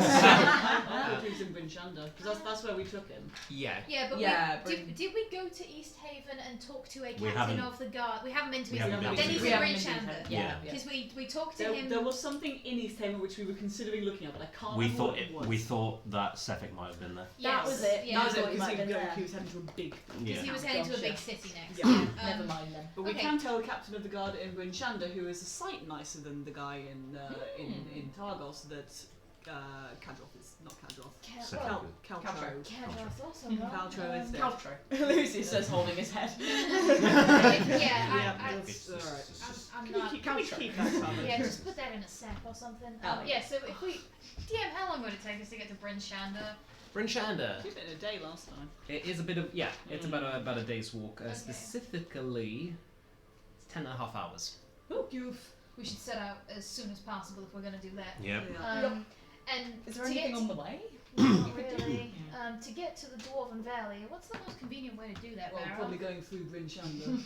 thought he was in Brenchando, because that's where we took him. Yeah. Yeah, but Yeah, did we go to East Haven and talk to a We captain haven't. of the guard? We haven't been to We East haven't Haven. been Then to he's East in Haven. Bridgehander. Yeah. Because we talked to him. There was something in East Haven which we were considering looking at, but I can't We remember thought what it was. we thought that Sefik might have been there. That was it. Yeah. That was I it, thought he because might he, have been he there. was heading to a big... Because he Yeah. was heading to a big Yeah. city next. Yeah. Never mind then. But we Okay. can tell the captain of the guard in Brenchanda, who is a sight nicer than the guy in Targos, that Kadroth is not Kadroth. Second. Caltro. Cadroth also. Caltro is there. Caltro. Lucy says holding his head. Yeah, That's alright. I'm Can we not. keep that comment? Yeah, just put that in a sack or something. Oh, Yeah, so if we. DM, how long would it take us to get to Bryn Shander? Bryn Shander. Did it in a day last time. It is a bit of it's about a day's walk. Okay. Specifically, it's 10.5 hours. We should set out as soon as possible if we're going to do that. Yeah. And Is there to anything get on the way? Not really. To get to the Dwarven Valley, what's the most convenient way to do that, Well, Barrow? probably going through Brenchanda.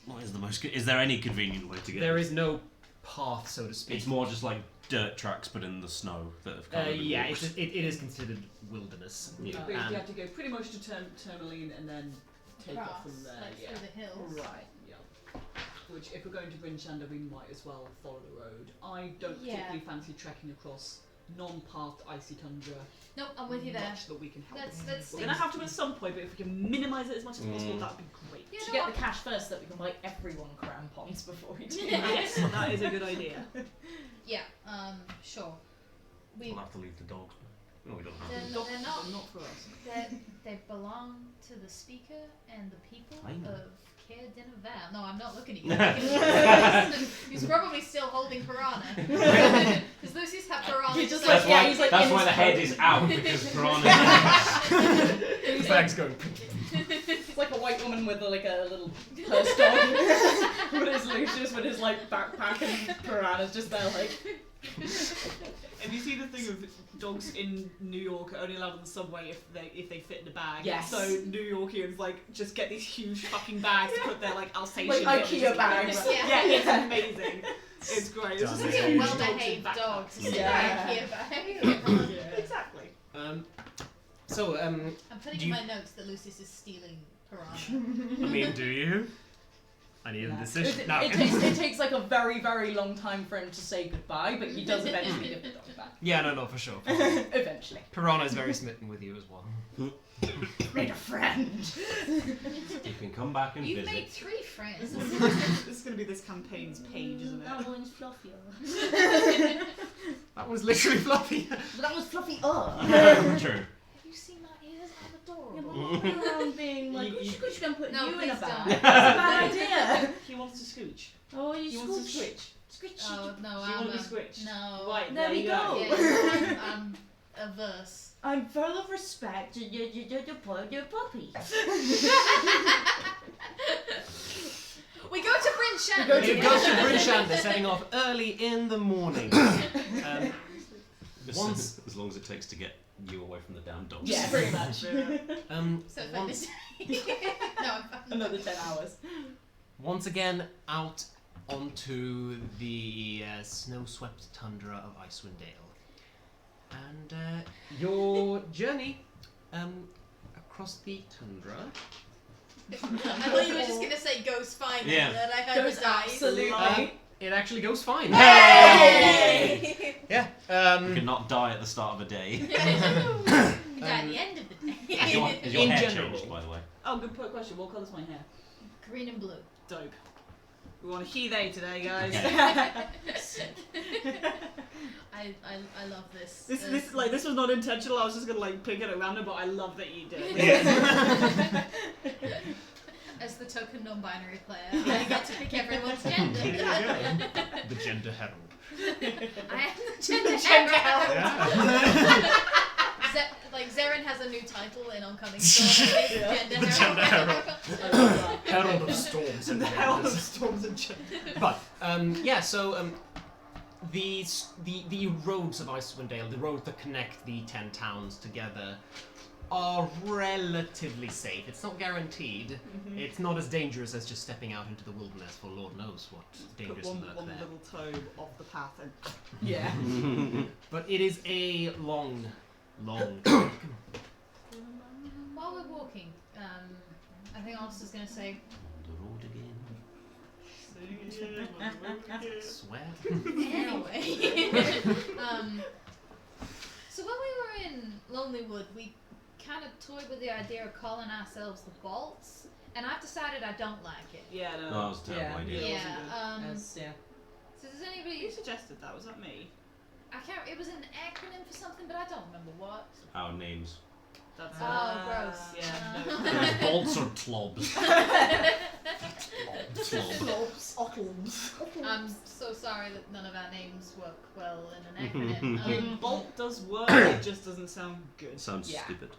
What is the most? Is there any convenient way to get? There is no path, so to speak. It's more just like dirt tracks, but in the snow that have kind of been Yeah, walked. it is considered wilderness. Yeah. But you And have to go pretty much to Tourmaline and then take off Cross, from there. like Yeah. through the hills. Right. Yeah. Which, if we're going to Bryn Shander, we might as well follow the road. I don't particularly fancy trekking across non-pathed icy tundra. Nope, I'm with you there. Much that we can help. Let's We're gonna have to at some point, but if we can minimise it as much as possible, that'd be great. You We know should get what? the cash first so that we can buy everyone crampons before we do Yes, that. that is a good idea. Yeah, sure. We'll have to leave the dogs. No, we don't have to. They're not. Not for us. They belong to the speaker and the people I know. of Canavan. No, I'm not looking at you. I'm looking at you. He's probably still holding Piranha. Because Lucius had Piranha. He's just That's like, why, he's like that's in why his the head boat. is out, because Piranha. His bag's going. It's like a white woman with like a little purse dog. But it's Lucius with his like backpack and Piranha's just there like. Have you seen the thing of dogs in New York are only allowed on the subway if they fit in a bag? Yes. So New Yorkians like just get these huge fucking bags to put their like Alsatian Like in and IKEA just bags. carry them. Yeah. Yeah, it's amazing. It's great. It's Done. just Look Yeah. at a huge well-behaved dogs in dog. backpacks. Just Yeah. IKEA bag. Yeah, exactly. So, I'm putting Do in you- my notes that Lucius is stealing Piranha. I mean, do you? I need a Yeah. decision. No. It takes like a very, very long time for him to say goodbye, but he does eventually give the dog back. Yeah, no, for sure. Eventually. Piranha is very smitten with you as well. Made a friend. You can come back and You've visit. made 3 friends. This is going to be this campaign's page, isn't it? That one's fluffier. That was literally fluffy. That was fluffy. True. Have you seen my ears? I'm Yeah, adorable. but walking around being like, You- we should go put No, you in a please bag. don't. That's a bad idea. He wants to scooch. Oh, He you wants to scooch. switch. Scooch. Oh no, Do you I'm want to be switched? no. Right, There we you go. Yeah, I'm averse. I'm full of respect. You're puppy. We go to Bryn Shander. go You go to Bryn Shander, setting off early in the morning. Once, As long as it takes to get you away from the damn dogs. Yeah, pretty much. So if I once, miss no, I'm fine. Another 10 hours. once again out onto the snow-swept tundra of Icewind Dale, and your journey across the tundra. I thought you were just gonna say goes fine. Yeah. And then I heard Goes the dice. absolutely. It actually goes fine. Hey! Yeah. You cannot die at the start of a day. You die at the end of the day. Is your In hair general. changed, by the way? Oh, good question. What colour's my hair? Green and blue. Dope. We want a he-they today, guys. I love this. This was not intentional. I was just gonna pick it at random, but I love that you did. As the token non-binary player, I get to pick everyone's gender. The gender herald. I am the gender herald. Yeah. Zeren has a new title in Oncoming Storm. Yeah. Gender The gender herald. I love that. Herald of storms and The hell of genders. storms and gender. But yeah, so the roads of Icewind Dale, the roads that connect the 10 towns together, are relatively safe. It's not guaranteed. It's not as dangerous as just stepping out into the wilderness, for Lord knows what dangers Put lurk one there. little toe off the path and Yeah. But it is a long trek. While we're walking, I think Alistair's going to say, The road again. Swear. anyway. So when we were in Lonelywood, we kind of toyed with the idea of calling ourselves the Bolts, and I've decided I don't like it. yeah, no. That was a terrible Yeah. idea. Yeah. Yes, yeah. So does Who anybody? suggested that? Was that me? I can't. It was an acronym for something, but I don't remember what. Our names. That's Oh, gross. Yeah, There's bolts or tlobs? Tlobs. Globs, ottles. I'm so sorry that none of our names work well in an acronym. Bolt does work, it just doesn't sound good. Sounds Yeah. stupid.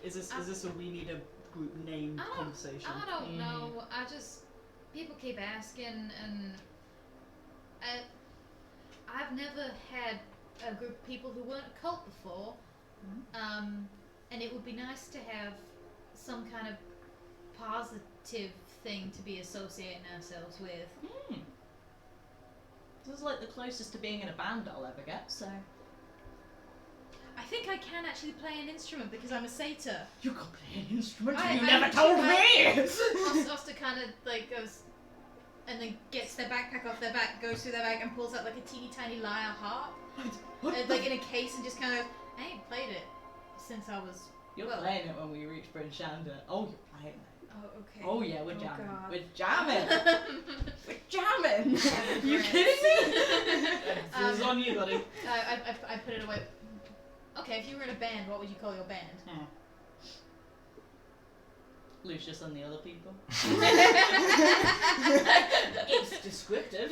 Is this a we need a group name I don't- conversation? I don't know. I just people keep asking, and I've never had a group of people who weren't a cult before, and it would be nice to have some kind of positive thing to be associating ourselves with. This is like the closest to being in a band I'll ever get, so. I think I can actually play an instrument because I'm a satyr. You can play an instrument I- you I- never told I- me! Oster kind of like goes, and then gets their backpack off their back, goes through their bag, and pulls out like a teeny tiny lyre harp, like in a case, and just kind of, I ain't played it since I was. You're well, playing it when we reach Bryn Shanda. Oh, you're playing it. Oh, okay. Oh yeah, we're Oh, jamming. God. We're jamming. We're jamming. You kidding me? This is on you, buddy. I put it away. Okay, if you were in a band, what would you call your band? Lucius and the other people. It's descriptive.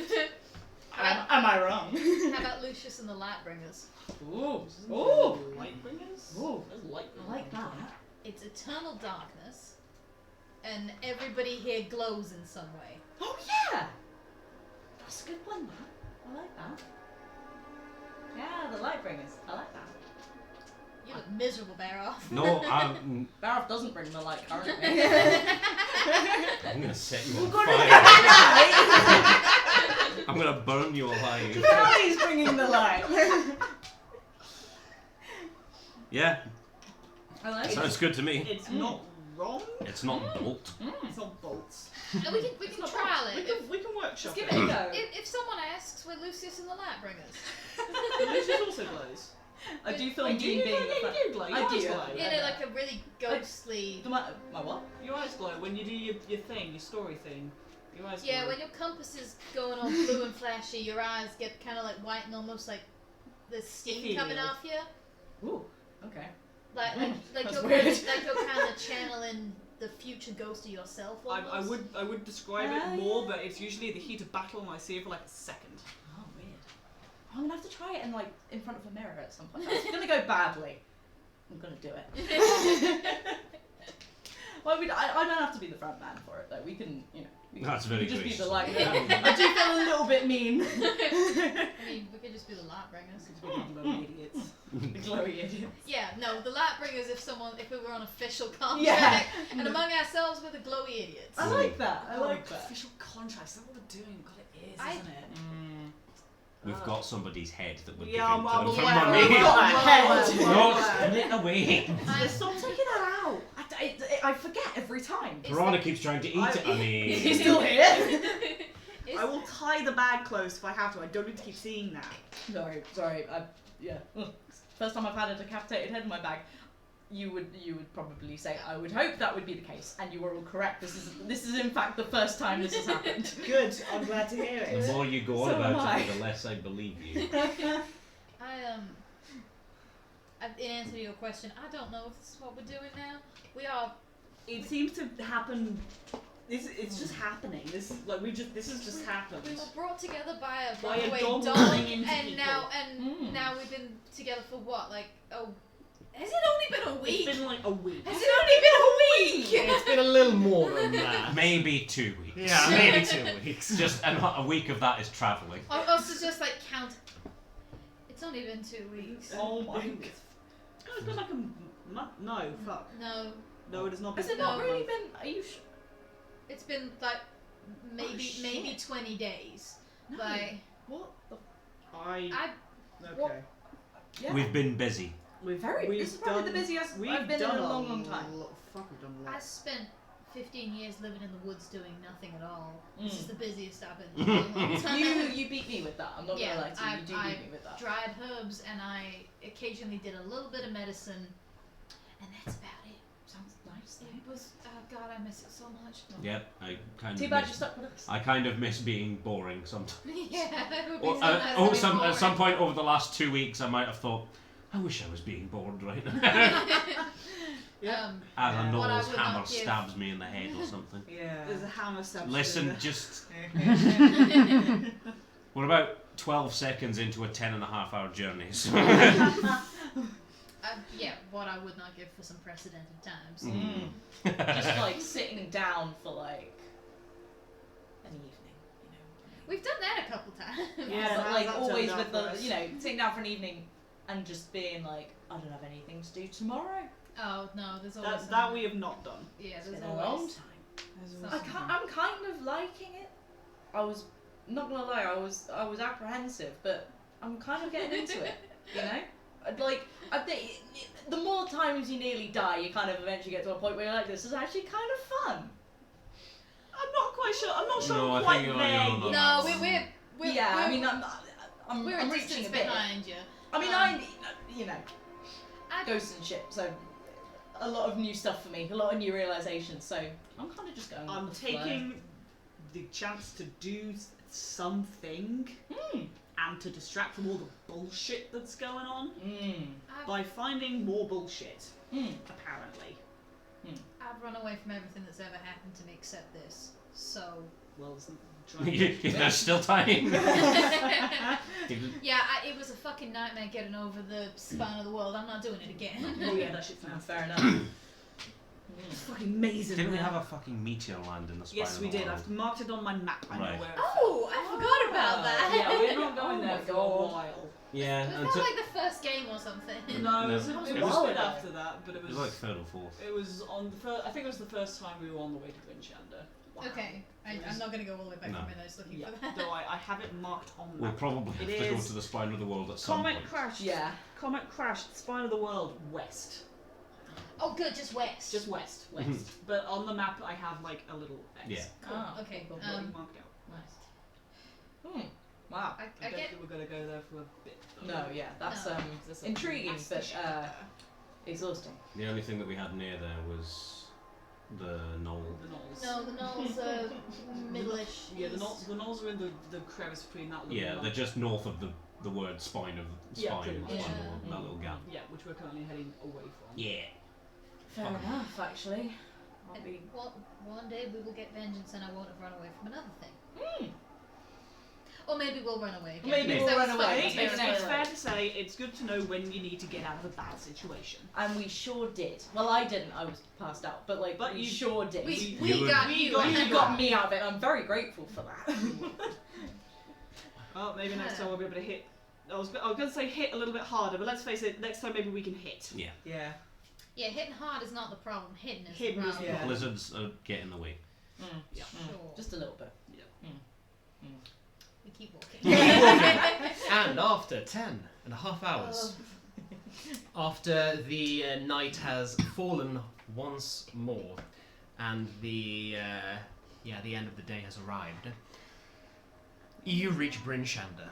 Am I wrong? How about Lucius and the Lightbringers? Ooh. Ooh. Lightbringers? Ooh. There's lightning. I like that. It's eternal darkness, and everybody here glows in some way. Oh yeah. That's a good one, that. I like that. Yeah, the Lightbringers. I like that. You look miserable, Baroth. No, Baroth doesn't bring the light currently. I'm gonna set you on We're gonna fire. get I'm gonna burn you alive. Now he's bringing the light. Yeah, I like sounds good to me. It's not wrong. It's not bolt. It's not bolts. And we can trial it. We can workshop Just give it. it a go. If someone asks, we're Lucius and the Lightbringers. Lucius also glows. I do feel Wait, do mean you? being Yeah, you do glow. I Your eyes do. glow. In a, like a really ghostly. My what? Your eyes glow when you do your thing, your story thing. Your eyes Yeah, glow. when your compass is going all blue and flashy, your eyes get kind of like white and almost like there's steam coming Ethereal. off you. Ooh. Okay. Like That's you're weird. kind of channeling the future ghost of yourself. I Almost. would describe it more, but it's usually the heat of battle, and I see it for like a second. Oh, weird. I'm gonna have to try it in in front of a mirror at some point. It's gonna go badly. I'm gonna do it. Well, I don't have to be the front man for it though. We can, That's we very can just be gracious. the light. I do feel a little bit mean. I mean, we could just be the Lightbringers. Bloody idiots. The glowy idiots. Yeah, no, the Lightbringers. If we were on official contract, Yeah. and among ourselves, we're the glowy idiots. I like that. I like that. Official contracts. That's what we're doing. God, it is, I- isn't it? We've got somebody's head that we're Yeah, giving well, to them well, for well, money. well, No, split it away. Stop taking that out. I forget every time. Piranha keeps trying to eat it. I mean, He's still here. I will tie the bag closed if I have to. I don't need to keep seeing that. Sorry. First time I've had a decapitated head in my bag. You would probably say I would hope that would be the case, and you were all correct. This is in fact the first time this has happened. Good. I'm glad to hear the it. more you go on So am about I. it, the less I believe you. In answer to your question, I don't know if this is what we're doing now. We are. It seems to happen. It's just happening. This has just happened. We were brought together by a By a runaway dog dog, running into and people. now we've been together for what? Like, has it only been a week? It's been like a week. Has it only been a week? It's been a little more than that. Maybe 2 weeks. Yeah, maybe 2 weeks. Just a week of that is travelling. Also, just like count. It's only been 2 weeks. Oh my god. It's been like a month. No, fuck. No, No, it has not been. Has it not really been? Are you sure? it's been like maybe shit. 20 days. No. Like What the? Okay. Yeah. We've been busy. We've This is probably the busiest I've been in a long time. Fuck, we've done a I lot. spent 15 years living in the woods doing nothing at all. This is Mm. the busiest I've been in a long time. You beat me with that. I'm not Yeah, gonna lie to you. You do I beat me with that. dried herbs, and I occasionally did a little bit of medicine, and that's about it. Sounds nice. It was, oh god, I miss it so much. Yep, I kind Too of bad you miss. stuck with us. I kind of miss being boring sometimes. Yeah, it would be Or, so nice to be at some boring. point over the last 2 weeks, I might have thought, I wish I was being bored right now. Yeah. As a What I Knowles would hammer not give- stabs me in the head or something. Yeah. There's a hammer stab. Listen, just we're about 12 seconds into a 10.5-hour journey. So. Yeah, what I would not give for some precedented times. Just like sitting down for like an evening, We've done that a couple times. Yeah, but how's like that always turned with out the for us? sitting down for an evening and just being like, I don't have anything to do tomorrow. Oh no, there's always That we have not done. yeah, It's there's been a long always time. I'm kind of liking it. I was not gonna lie, I was apprehensive, but I'm kind of getting into it. Like I think the more times you nearly die, you kind of eventually get to a point where you're like, this is actually kind of fun. I'm not quite sure. I'm not sure No, I I'm quite think you're there not. No, yet. we're yeah, I we're, mean, I'm we're a reaching distance a bit. behind you. I mean, you know, I- ghosts and shit, so a lot of new stuff for me, a lot of new realizations, so I'm kind of just going I'm with the flow. taking the chance to do something and to distract from all the bullshit that's going on by finding more bullshit, apparently. I've run away from everything that's ever happened to me except this. So. Well, There's still time. Yeah, it was a fucking nightmare getting over the spine of the world. I'm not doing it again. Oh yeah, that shit's nasty. Fair enough. It's fucking amazing. Didn't we man. have a fucking meteor land in the spine Yes, of we the did. world? I've marked it on my map. I know Right. where. Oh, I forgot about that. Yeah, we're not going Oh there my for a God. while. Yeah, Was that until, like the first game or something? No, No. it was It a was bit a while ago. after that, but it it was. was like third or fourth. It was on the first. I think it was the first time we were on the way to Gwynchanda. Wow. Okay, I'm not going to go all the way back No. from my notes looking Yeah, for that. though I have it marked on We'll map. probably have It to go is- to the spine of the world at some Comet point. crashed. Yeah. Comet crashed. Spine of the world west. Oh, good, just west. Just west. Mhm. But on the map I have like a little X. Yeah. Oh, Okay, cool. Already marked out. Nice. Wow. I I get. don't think we're gonna go there for a bit. though. No, yeah, that's No. There's a intriguing, nasty but shit there. exhausting. The only thing that we had near there was the knoll. The knolls. No, the knolls are middle-ish. Yeah, the knolls are in the crevice between that little. Yeah, they're just north of the word spine of Yeah, spine, pretty of much. the spine of the Yeah. world, that little gap. Yeah, which we're currently heading away from. Yeah. Fair enough, actually. I'll be. One day we will get vengeance and I won't have run away from another thing. Or maybe we'll run away again. Maybe because we'll that run was away. fun. It's, Maybe it's, next it's time. fair to say it's good to know when you need to get out of a bad situation. And we sure did. Well, I didn't. I was passed out, but like, But we you- sure did. We You got we you. got- You got me out of it. I'm very grateful for that. Well, maybe next time we'll be able to hit. I was going to say hit a little bit harder, but let's face it, next time maybe we can hit. Yeah. Yeah. Yeah, hitting hard is not the problem. Hitting is Hitting the is- problem. Yeah. Blizzards get in the way. Yeah. Sure. Just a little bit. We keep walking. And after 10.5 hours, after the night has fallen once more, and the end of the day has arrived, you reach Brynshanda.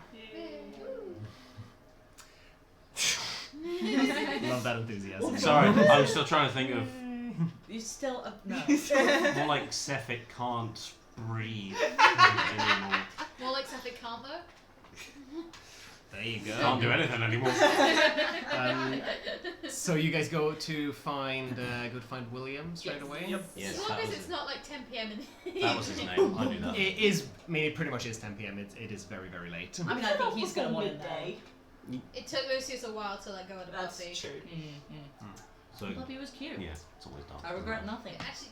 Love that enthusiasm. Sorry, I'm still trying to think of You still no. more like Sefik can't breathe anymore. More like something can't though. There you go. Can't do anything anymore. So you guys go to find William straight Yes. away. Yep. Yes, As long that as was it's it. not like 10 p.m. in the That was his name. I knew that. It is. I mean, it pretty much is 10 p.m. It is very, very late. I mean, I think he's gonna want it midday. It took Lucius a while to let go of the That's puppy. true. So Puppy was cute. yeah, it's always dark. I regret nothing. Actually,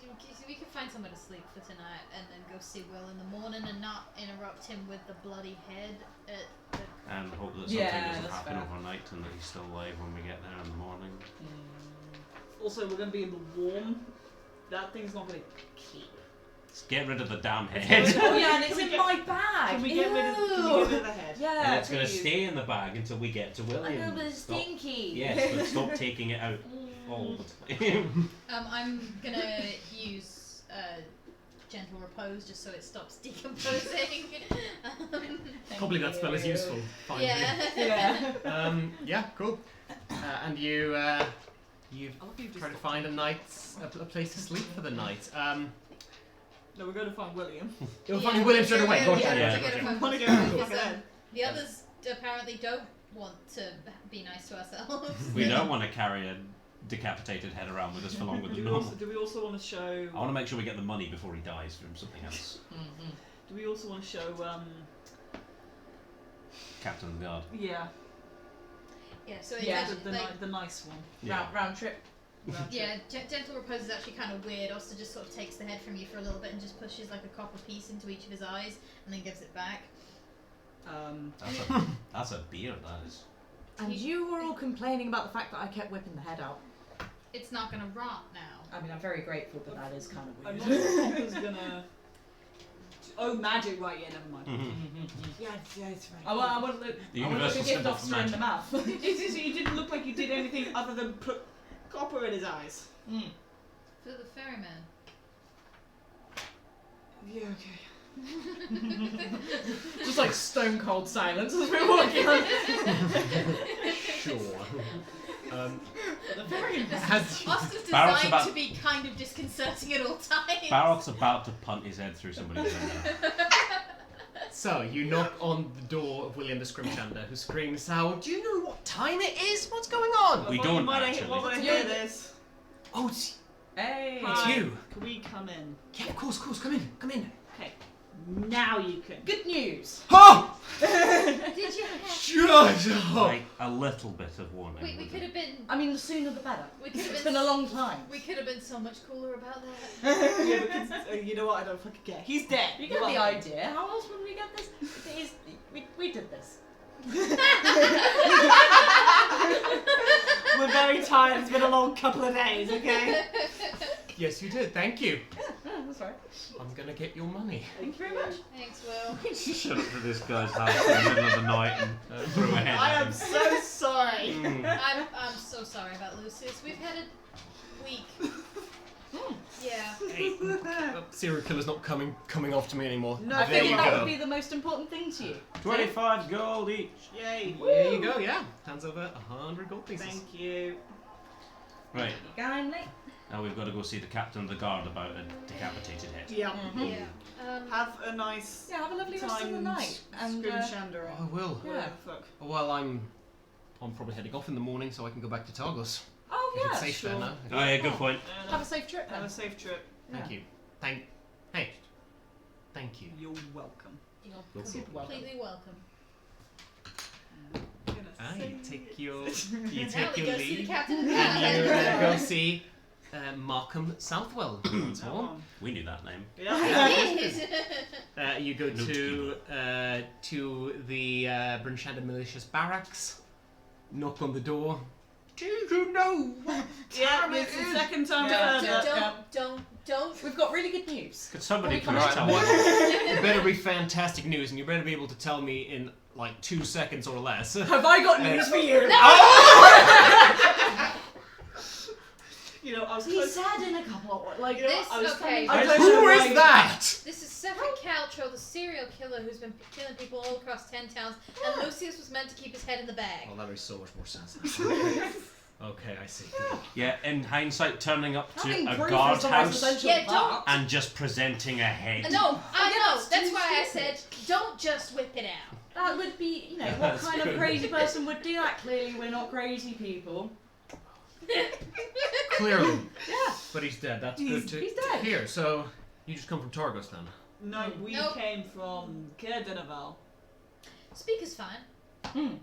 we could find somewhere to sleep for tonight and then go see Will in the morning and not interrupt him with the bloody head at the... And hope that something Yeah, doesn't that's happen fair. overnight and that he's still alive when we get there in the morning. Also, we're going to be in the warm. That thing's not going to keep. Let's get rid of the damn It's head. gonna- Oh yeah, and it's Can we in get- my bag. Can we get rid of the head? Yeah. And it's going to please. stay in the bag until we get to I William. know, but it's Stop- stinky. Yes, but stop taking it out all the time. I'm gonna use gentle repose just so it stops decomposing. Probably that spell is useful. Finally. Yeah. Yeah. Cool. And you I love you just try to find a place to sleep for the night. No, we're going to find William. You'll find William straight away. Gotcha, Yeah. gotcha, gotcha. I want to go to the Because, fucking head. the others apparently don't want to be nice to ourselves. We don't want to carry a decapitated head around with us for longer than normal. Do we also want to show? I want to make sure we get the money before he dies from something else. Do we also want to show? Captain of the Guard. Yeah, Yeah, so Yeah. it's the, actually, like, the nice one. Round trip. yeah, gentle repose is actually kind of weird. Also, just sort of takes the head from you for a little bit and just pushes like a copper piece into each of his eyes and then gives it back. That's a beard, that is. And you were all complaining about the fact that I kept whipping the head out. It's not gonna rot now. I mean, I'm very grateful, but that is kind of I'm weird. not sure Copper's gonna. Oh, magic! Right, yeah, never mind. Yeah, it's right. I want to look. The I want to look universal a gift symbol for officer in the mouth. You didn't look like you did anything other than put copper in his eyes. For the ferryman. Yeah, okay. Just like stone cold silence as we're walking on. Sure. The very Has Oscar's Baroth's designed about- to be kind of disconcerting at all times. Baroth's about to punt his head through somebody's window. So, you knock on the door of William the Scrimshander, who screams out, "Do you know what time it is? What's going on?" We Well, don't you might actually. want to hear this. Oh, it's Hey. Hi. you. Can we come in? Yeah, of course, come in. Okay. Now you can. Good news. Oh! Did you have... Shut up! Like a little bit of warning. We with could it. have been... I mean, the sooner the better. We could have It's been... been a long time. We could have been so much cooler about that. Yeah, because you know what? I don't fucking care. He's dead. You get the idea. How else would we get this? We did this. We're very tired. It's been a long couple of days. Okay. Yes, you did. Thank you. Yeah, that's right. I'm gonna get your money. Thank you very much. Thanks, Will. She showed up to this guy's house in the middle of the night and threw a head I at am him. so sorry. I'm so sorry about Lucius. We've had a week. Yeah. Hey, serial killer's not coming after me anymore. No, I there think you that go. would be the most important thing to you. 25 gold each. Yay. There you go. Yeah, hands over 100 gold pieces. Thank you. Right, You kindly. now we've got to go see the captain of the guard about a decapitated head. Yeah. Yeah. Have a nice Yeah, have a lovely rest of the time. night. And Scrimshander. I will. Yeah. Whatever the fuck. Well, I'm probably heading off in the morning, so I can go back to Targos. oh If it's yeah, safe sure. there now. Oh yeah, good point. Have a safe trip then. Have a safe trip. Thank you. Thank you. You're welcome. You're Super welcome. completely welcome. You take your Now take we your go see the leave. captain of the And you guard. go see Markham Southwell once more. We knew that name. Yeah. You go Note to the Brinshander Militia's barracks. Knock on the door. Do you know what Yeah, time it it's the is? second time Yeah. I've heard that. Don't. We've got really good news. Could somebody Well, please Right, tell me? it better be fantastic news, and you better be able to tell me in like 2 seconds or less. Have I got news for you? You know, I was He close. said in a couple of like. This- I was okay. I don't Who know is why- that? This is Sefric Caltro, the serial killer who's been killing people all across 10 towns, and Lucius was meant to keep his head in the bag. Oh, that makes so much more sense. Okay, I see. Yeah, in hindsight, turning up to Having a proof is guardhouse the most essential Yeah, part. and just presenting a head. No, I know. that's That's too why I stupid. said, don't just whip it out. That would be, you know, what That's kind good. of crazy person would do that? Clearly, we're not crazy people. Clearly. Yeah. But he's dead. That's He's- good to he's dead. hear. So, you just come from Targos then? No, we Nope. came from Dwarven. Speaker's fine.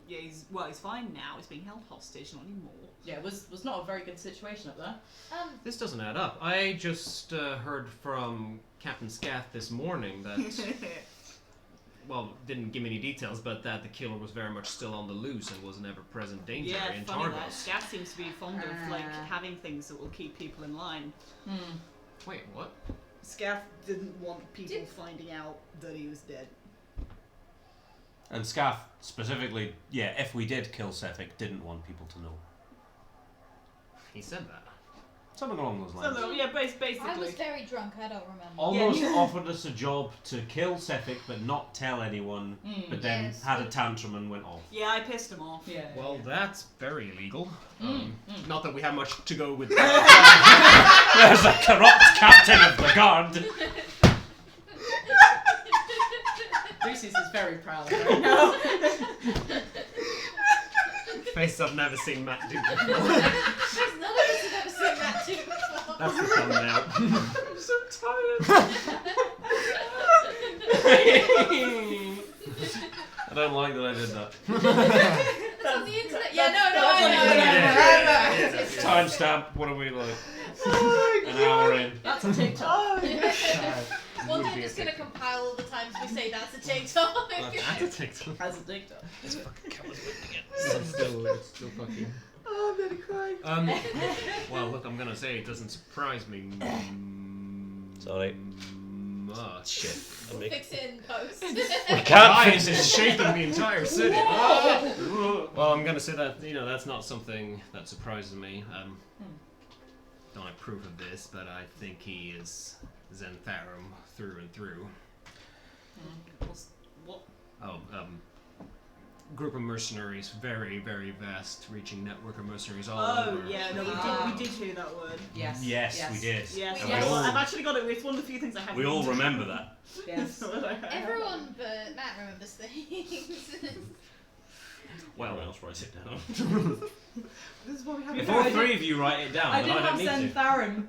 Yeah, he's fine now. He's being held hostage, not anymore. Yeah, it was not a very good situation up there. This doesn't add up. I just heard from Captain Scath this morning that, well, didn't give me any details, but that the killer was very much still on the loose and was an ever-present danger Yeah, in funny that. Targos. Scath seems to be fond of like having things that will keep people in line. Wait, what? Scath didn't want people finding out that he was dead. And Scaff, specifically, yeah, if we did kill Sefik, didn't want people to know. He said that. Something along those So, lines. no, yeah, basically. I was very drunk, I don't remember. Almost Yeah. offered us a job to kill Sefik but not tell anyone, but then Yes. had a tantrum and went off. Yeah, I pissed him off. Yeah. Well, that's very illegal. Not that we have much to go with. There's a corrupt captain of the guard! Lucius is very proud right now. Face I've never seen Matt do before. None of us have ever seen that too before. That's the thumbnail. I'm so tired. I don't like that I did that. That's on the internet. Yeah, no, that's on the I know. internet. Timestamp, what are we like? Oh An hour in. That's a TikTok. One day I'm just gonna compile all the times we say that's a TikTok. That's a TikTok. As a TikTok. It's still fucking. Oh, I'm gonna cry. Well, look, I'm gonna say it doesn't surprise me. Sorry. Much. We'll fix it in post. Lions is shaking the entire city. Well, I'm gonna say that that's not something that surprises me. Don't have proof of this, but I think he is Zentharum through and through. What? Oh, group of mercenaries, very, very vast, reaching network of mercenaries all over. Oh, yeah, no, we did hear that word. Yes. Yes, we did. Yes, And Yes. we all, I've actually got it. It's one of the few things I have. we all remember that. Yes. Everyone but Matt remembers things. Well, else write it down. This is what we have. If all three of you write it down, I then did I have don't need to. Zentharum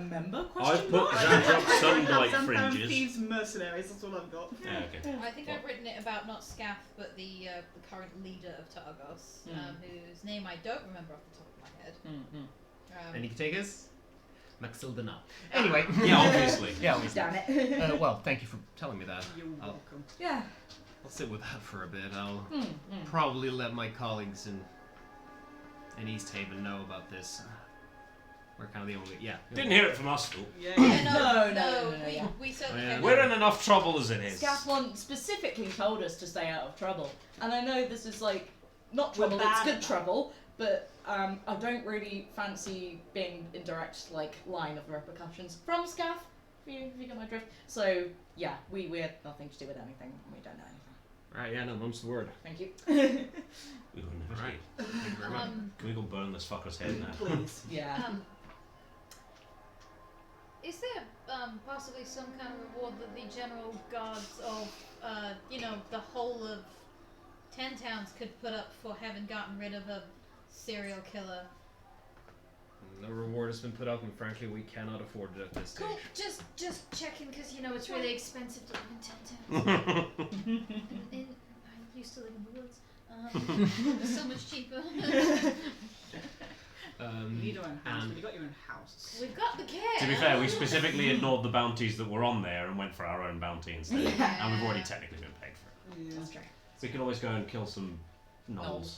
member question I've put mark? Xandrop Sunblight Xanthan fringes. Thieves Mercenaries, that's what I've got. Yeah, okay. I think I've written it about not Scath, but the current leader of Targos, whose name I don't remember off the top of my head. Any takers? Maxildana. Anyway. Yeah, obviously. Yeah, obviously. Damn it. Well, thank you for telling me that. You're welcome. Yeah. I'll sit with that for a bit. I'll probably let my colleagues in East Haven know about this. We're kind of the only... Yeah. Didn't hear it from us, though. Yeah. No, yeah. We certainly Oh, yeah. have We're in enough trouble as it is. Scathlon specifically told us to stay out of trouble. And I know this is like, not We're trouble, it's bad good at that. trouble, but I don't really fancy being in direct like line of repercussions from Scath, if you get my drift. So yeah, we had nothing to do with anything, we don't know anything. Right, yeah, no, mum's the word. Thank you. We will never Right. see. Thank you very much. Can we go burn this fucker's head now? Please. Yeah. Is there possibly some kind of reward that the general guards of, the whole of 10 towns could put up for having gotten rid of a serial killer? No reward has been put up, and frankly, we cannot afford it at this stage. Cool. Just checking, because it's really expensive to live in 10 towns. I used to live in the woods. It was so much cheaper. You need your own house, and- but you got your own house. We've got the care. To be fair, we specifically ignored the bounties that were on there and went for our own bounty instead. Yeah. And we've already technically been paid for it. That's true. So we could always go and kill some gnolls.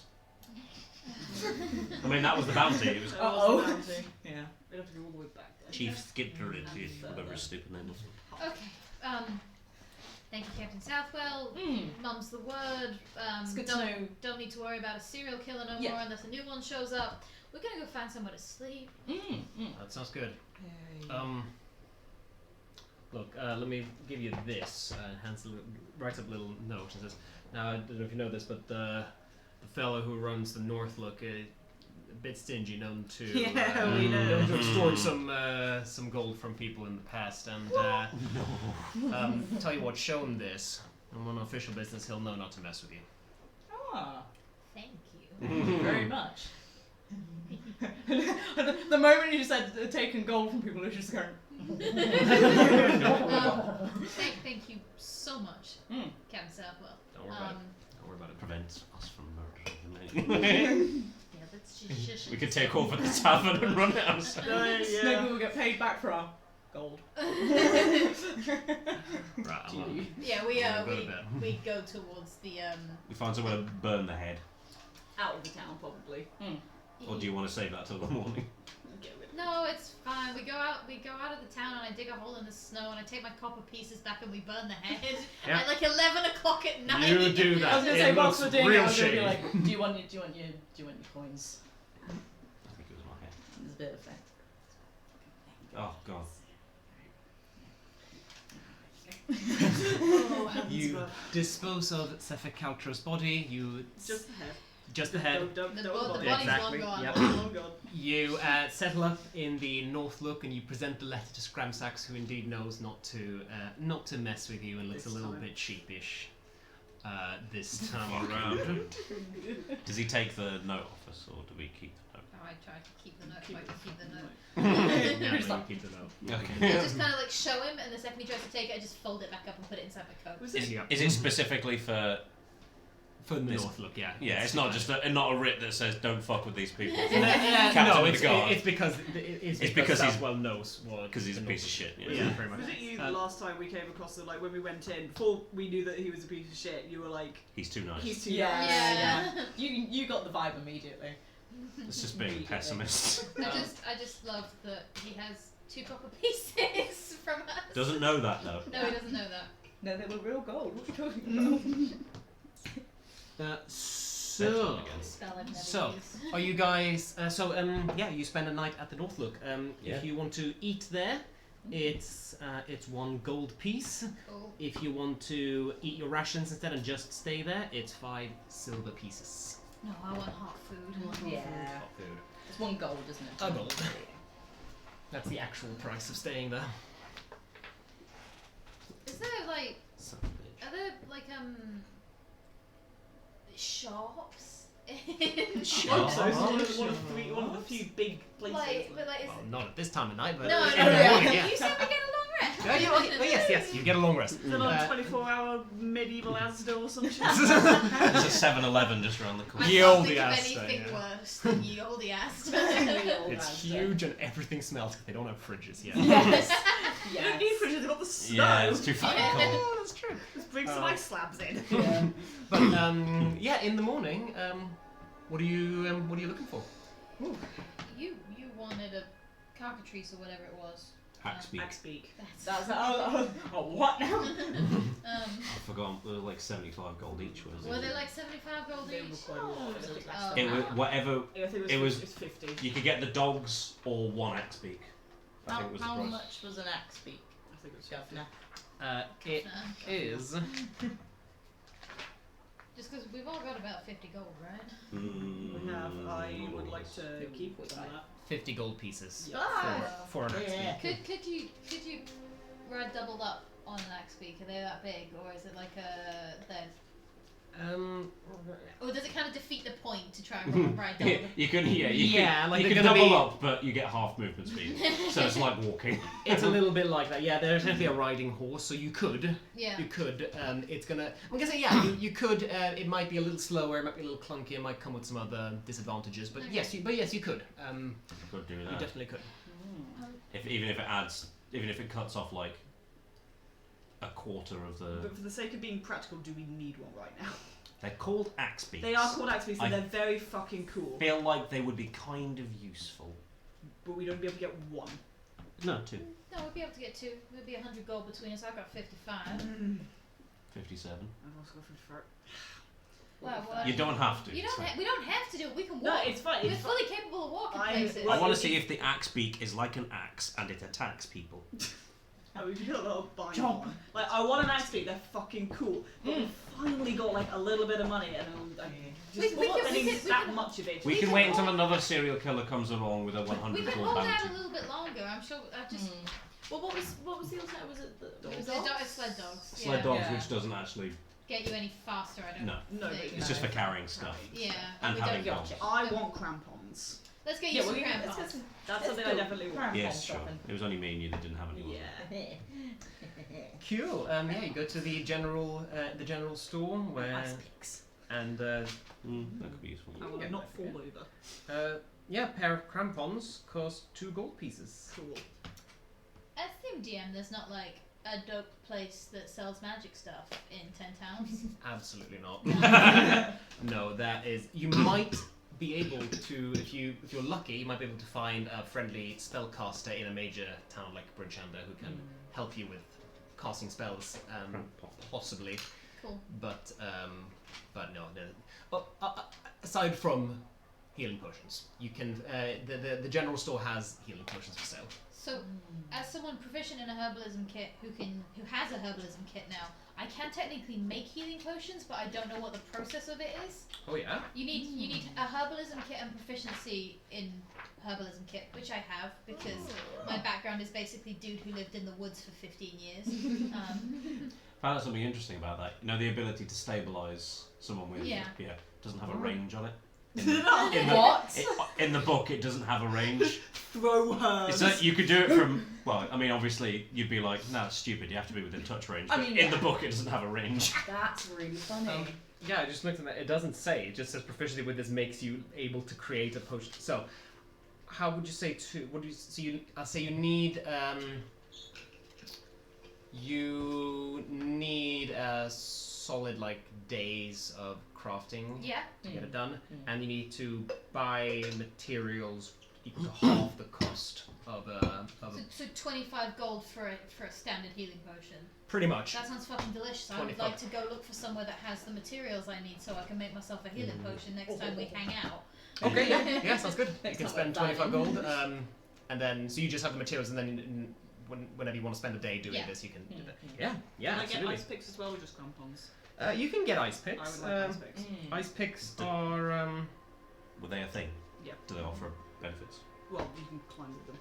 I mean, that was the bounty. It was That was Uh-oh. the bounty. Yeah. We'd have to go all the way back there. Chief Skitteridge, whatever his stupid name was. Okay. Thank you, Captain Southwell. Mum's the word. It's good to know. Don't need to worry about a serial killer no Yeah. more unless a new one shows up. We're gonna go find somewhere to sleep. That sounds good. Look, let me give you this. Hans writes up a little note and says, now, I don't know if you know this, but the fellow who runs the Northlook, a bit stingy, known to Yeah, we know. known to have stored some gold from people in the past, and tell you what, show him this, and on official business, he'll know not to mess with you. Ah, Thank you. thank you very much. The moment you said taking gold from people, it was just going. Thank you so much, Captain Southwell. Don't worry about it. Don't worry about it. Prevents us from murdering Yeah, that's just We could take over the tavern and run it ourselves. Maybe we'll get paid back for our gold. Right, Yeah, We'll go to bed. we go towards the We find somewhere to burn the head. Out of the town, probably. Or do you want to save that till the morning? Get rid of it. No, it's fine. We go out of the town and I dig a hole in the snow and I take my copper pieces back and we burn the head Yeah. at like 11 o'clock at night. You do that. I was gonna It say whilst looks we're doing it, real I was gonna be shady. like, do you want your coins? I think it was my head. There's a bit of that. Oh, God. Oh, heavens You above. dispose of Sephikaltro's body. You Just the head. just the head. Don't The the body's body. Exactly, long gone. yep. Oh god. You settle up in the Northlook, and you present the letter to Scramsax, who indeed knows not to mess with you, and looks This a little time. bit sheepish this time around. Does he take the note off us, or do we keep the note? Oh, I tried to keep the note. Keep I it. can keep the note. Yeah, Just no, like- you keep the note. Okay. I just kind of like show him, and the second he tries to take it, I just fold it back up and put it inside my coat. Was this Yeah. Is it specifically for... For the It's- Northlook, yeah. Yeah, it's not just not a writ that says don't fuck with these people. No, Captain of it's, the guard. it's because because he's- Southwell knows what Because he's a the piece of Northlook- shit. Yeah, pretty much. Was it you Uh, last time we came across it, like when we went in, before we knew that he was a piece of shit, you were like, He's too nice. he's too Yeah. nice. Yeah. You got the vibe immediately. It's just being a pessimist. I just love that he has 2 copper pieces from us. Doesn't know that though. No, he doesn't know that. No, they were real gold. What are you talking about? So, Spell I've never So, used. are you guys? Yeah, you spend a night at the Northlook. Yeah. If you want to eat there, It's 1 gold piece. Cool. If you want to eat your rations instead and just stay there, it's 5 silver pieces. No, I want hot food. Yeah. Hot food. It's 1 gold, isn't it? A gold. That's the actual price of staying there. Is there like, Son of a bitch. are there like shops in So this is one of the few big places. like is Well, not at this time of night, but no, in no, the no. morning, yeah. You said we get a long rest. Yes, you get a long rest. Is it on 24-hour medieval Asda or some shit? There's a 7-Eleven just around the corner. I Ye can't olde think of Asda, anything yeah. worse than ye olde Asda. It's huge and everything smells because they don't have fridges yet. Yes. You don't need fridges, they've got the snow. Yeah, it's too fucking Yeah. cold. Oh, that's true. Just bring some ice slabs in. Yeah. But yeah, in the morning, what are you looking for? You wanted a cockatrice or whatever it was. Axbeak. Axbeak. That's what now? I forgot. There was like 75 gold each. Was Were it? they like 75 gold They were each? quite a lot. It was less Oh. than It was that. whatever. I think it was- it's 50. You could get the dogs or 1 Axbeak. I think was the How price. much was an axe beak? I think it was Governor. It Nah. is. Just because we've all got about 50 gold, right? We have. I would like to keep some of that. 50 gold pieces Ah. for an axe Yeah. beak. Could you ride doubled up on an axe beak? Are they that big, or is it like a or does it kind of defeat the point to try and ride double? You can Yeah, like you they're can gonna double be- up, but you get half movement speed. So it's like walking. It's a little bit like that. Yeah, there's definitely a riding horse, so you could. Yeah. You could. It's gonna. I'm gonna say yeah. You could. It might be a little slower. It might be a little clunky. It might come with some other disadvantages. But Okay. yes, you could. Could do You that. definitely could. Even if it cuts off like a quarter of the. But for the sake of being practical, do we need one right now? They're called Axbeaks. They are called Axbeaks, I and they're very fucking cool. Feel like they would be kind of useful. But we don't be able to get one. No, 2. No, we'd be able to get 2. There'd be 100 gold between us. I've got 55. 57. I've also got 54. Well, well, You don't have to. we it's fine. don't have to do it. We can walk. No, it's fine. We're It's fine. fully capable of walking I- places. I want to see if the Axbeak is like an axe and it attacks people. Oh, we've got a little bind Jump. on. Like, I want an Axbeak, they're fucking cool. But we've finally got, like, a little bit of money, and just We not can- spending we can- that much of it. We We can can wait until hold- another serial killer comes along with a we 100 can gold hold out a bounty. little bit longer. I'm sure. I just. Well, what was the alternative? Was it the It was dogs? it's sled dogs. Sled yeah. dogs, Yeah. which doesn't actually. Get you any faster? I don't. No. No, think. It's just for carrying stuff. Yeah. And we having don't. dogs. I want crampons. Let's get you Yeah, some well, let's crampons. get some. That's something I definitely want. Yes, sure. It was only me and you that didn't have any. Yeah. Cool. Yeah, you go to the general store where Axbeaks. and That could be useful. I will Yeah. not fall over. yeah, a pair of crampons cost 2 gold pieces. Cool. At Theme DM, there's not like a dope place that sells magic stuff in 10 towns. Absolutely not. No, that is. You might be able to, if you're lucky, you might be able to find a friendly spellcaster in a major town like Bridgender who can help you with casting spells, possibly. Cool. But no. Aside from healing potions, you can. The general store has healing potions for sale. So, as someone proficient in a herbalism kit who has a herbalism kit now, I can technically make healing potions, but I don't know what the process of it is. Oh yeah. You need a herbalism kit and proficiency in herbalism kit, which I have because my background is basically dude who lived in the woods for 15 years. Found out something interesting about that. You know, the ability to stabilize someone with. Yeah. Doesn't have a range on it. What? In the book, it doesn't have a range. Throw her. It's like you could do it from. Well, I mean, obviously, you'd be like, no, it's stupid. You have to be within touch range. I But mean, in yeah. the book, it doesn't have a range. That's really funny. Yeah, I just looked at that. It doesn't say. It just says proficiency with this makes you able to create a potion. So, how would you say to? What do you? So I'll say you need. You need a solid days of crafting Yeah. to get it done, and you need to buy materials equal to half the cost of a. So 25 gold for a standard healing potion. Pretty much. That sounds fucking delicious. I would 25. like to go look for somewhere that has the materials I need so I can make myself a healing potion next time we hang out. Okay, yeah, sounds good. You Next can time spend I'm 25 gold, and then so you just have the materials, and then whenever you want to spend a day doing Yeah. this, you can do that. Mhm. Yeah, yeah, Can I absolutely. get ice picks as well, or just crampons? You can get ice I picks. would like ice picks. Ice picks are Were they a thing? Yeah. Do they offer benefits? Well, you can climb with them.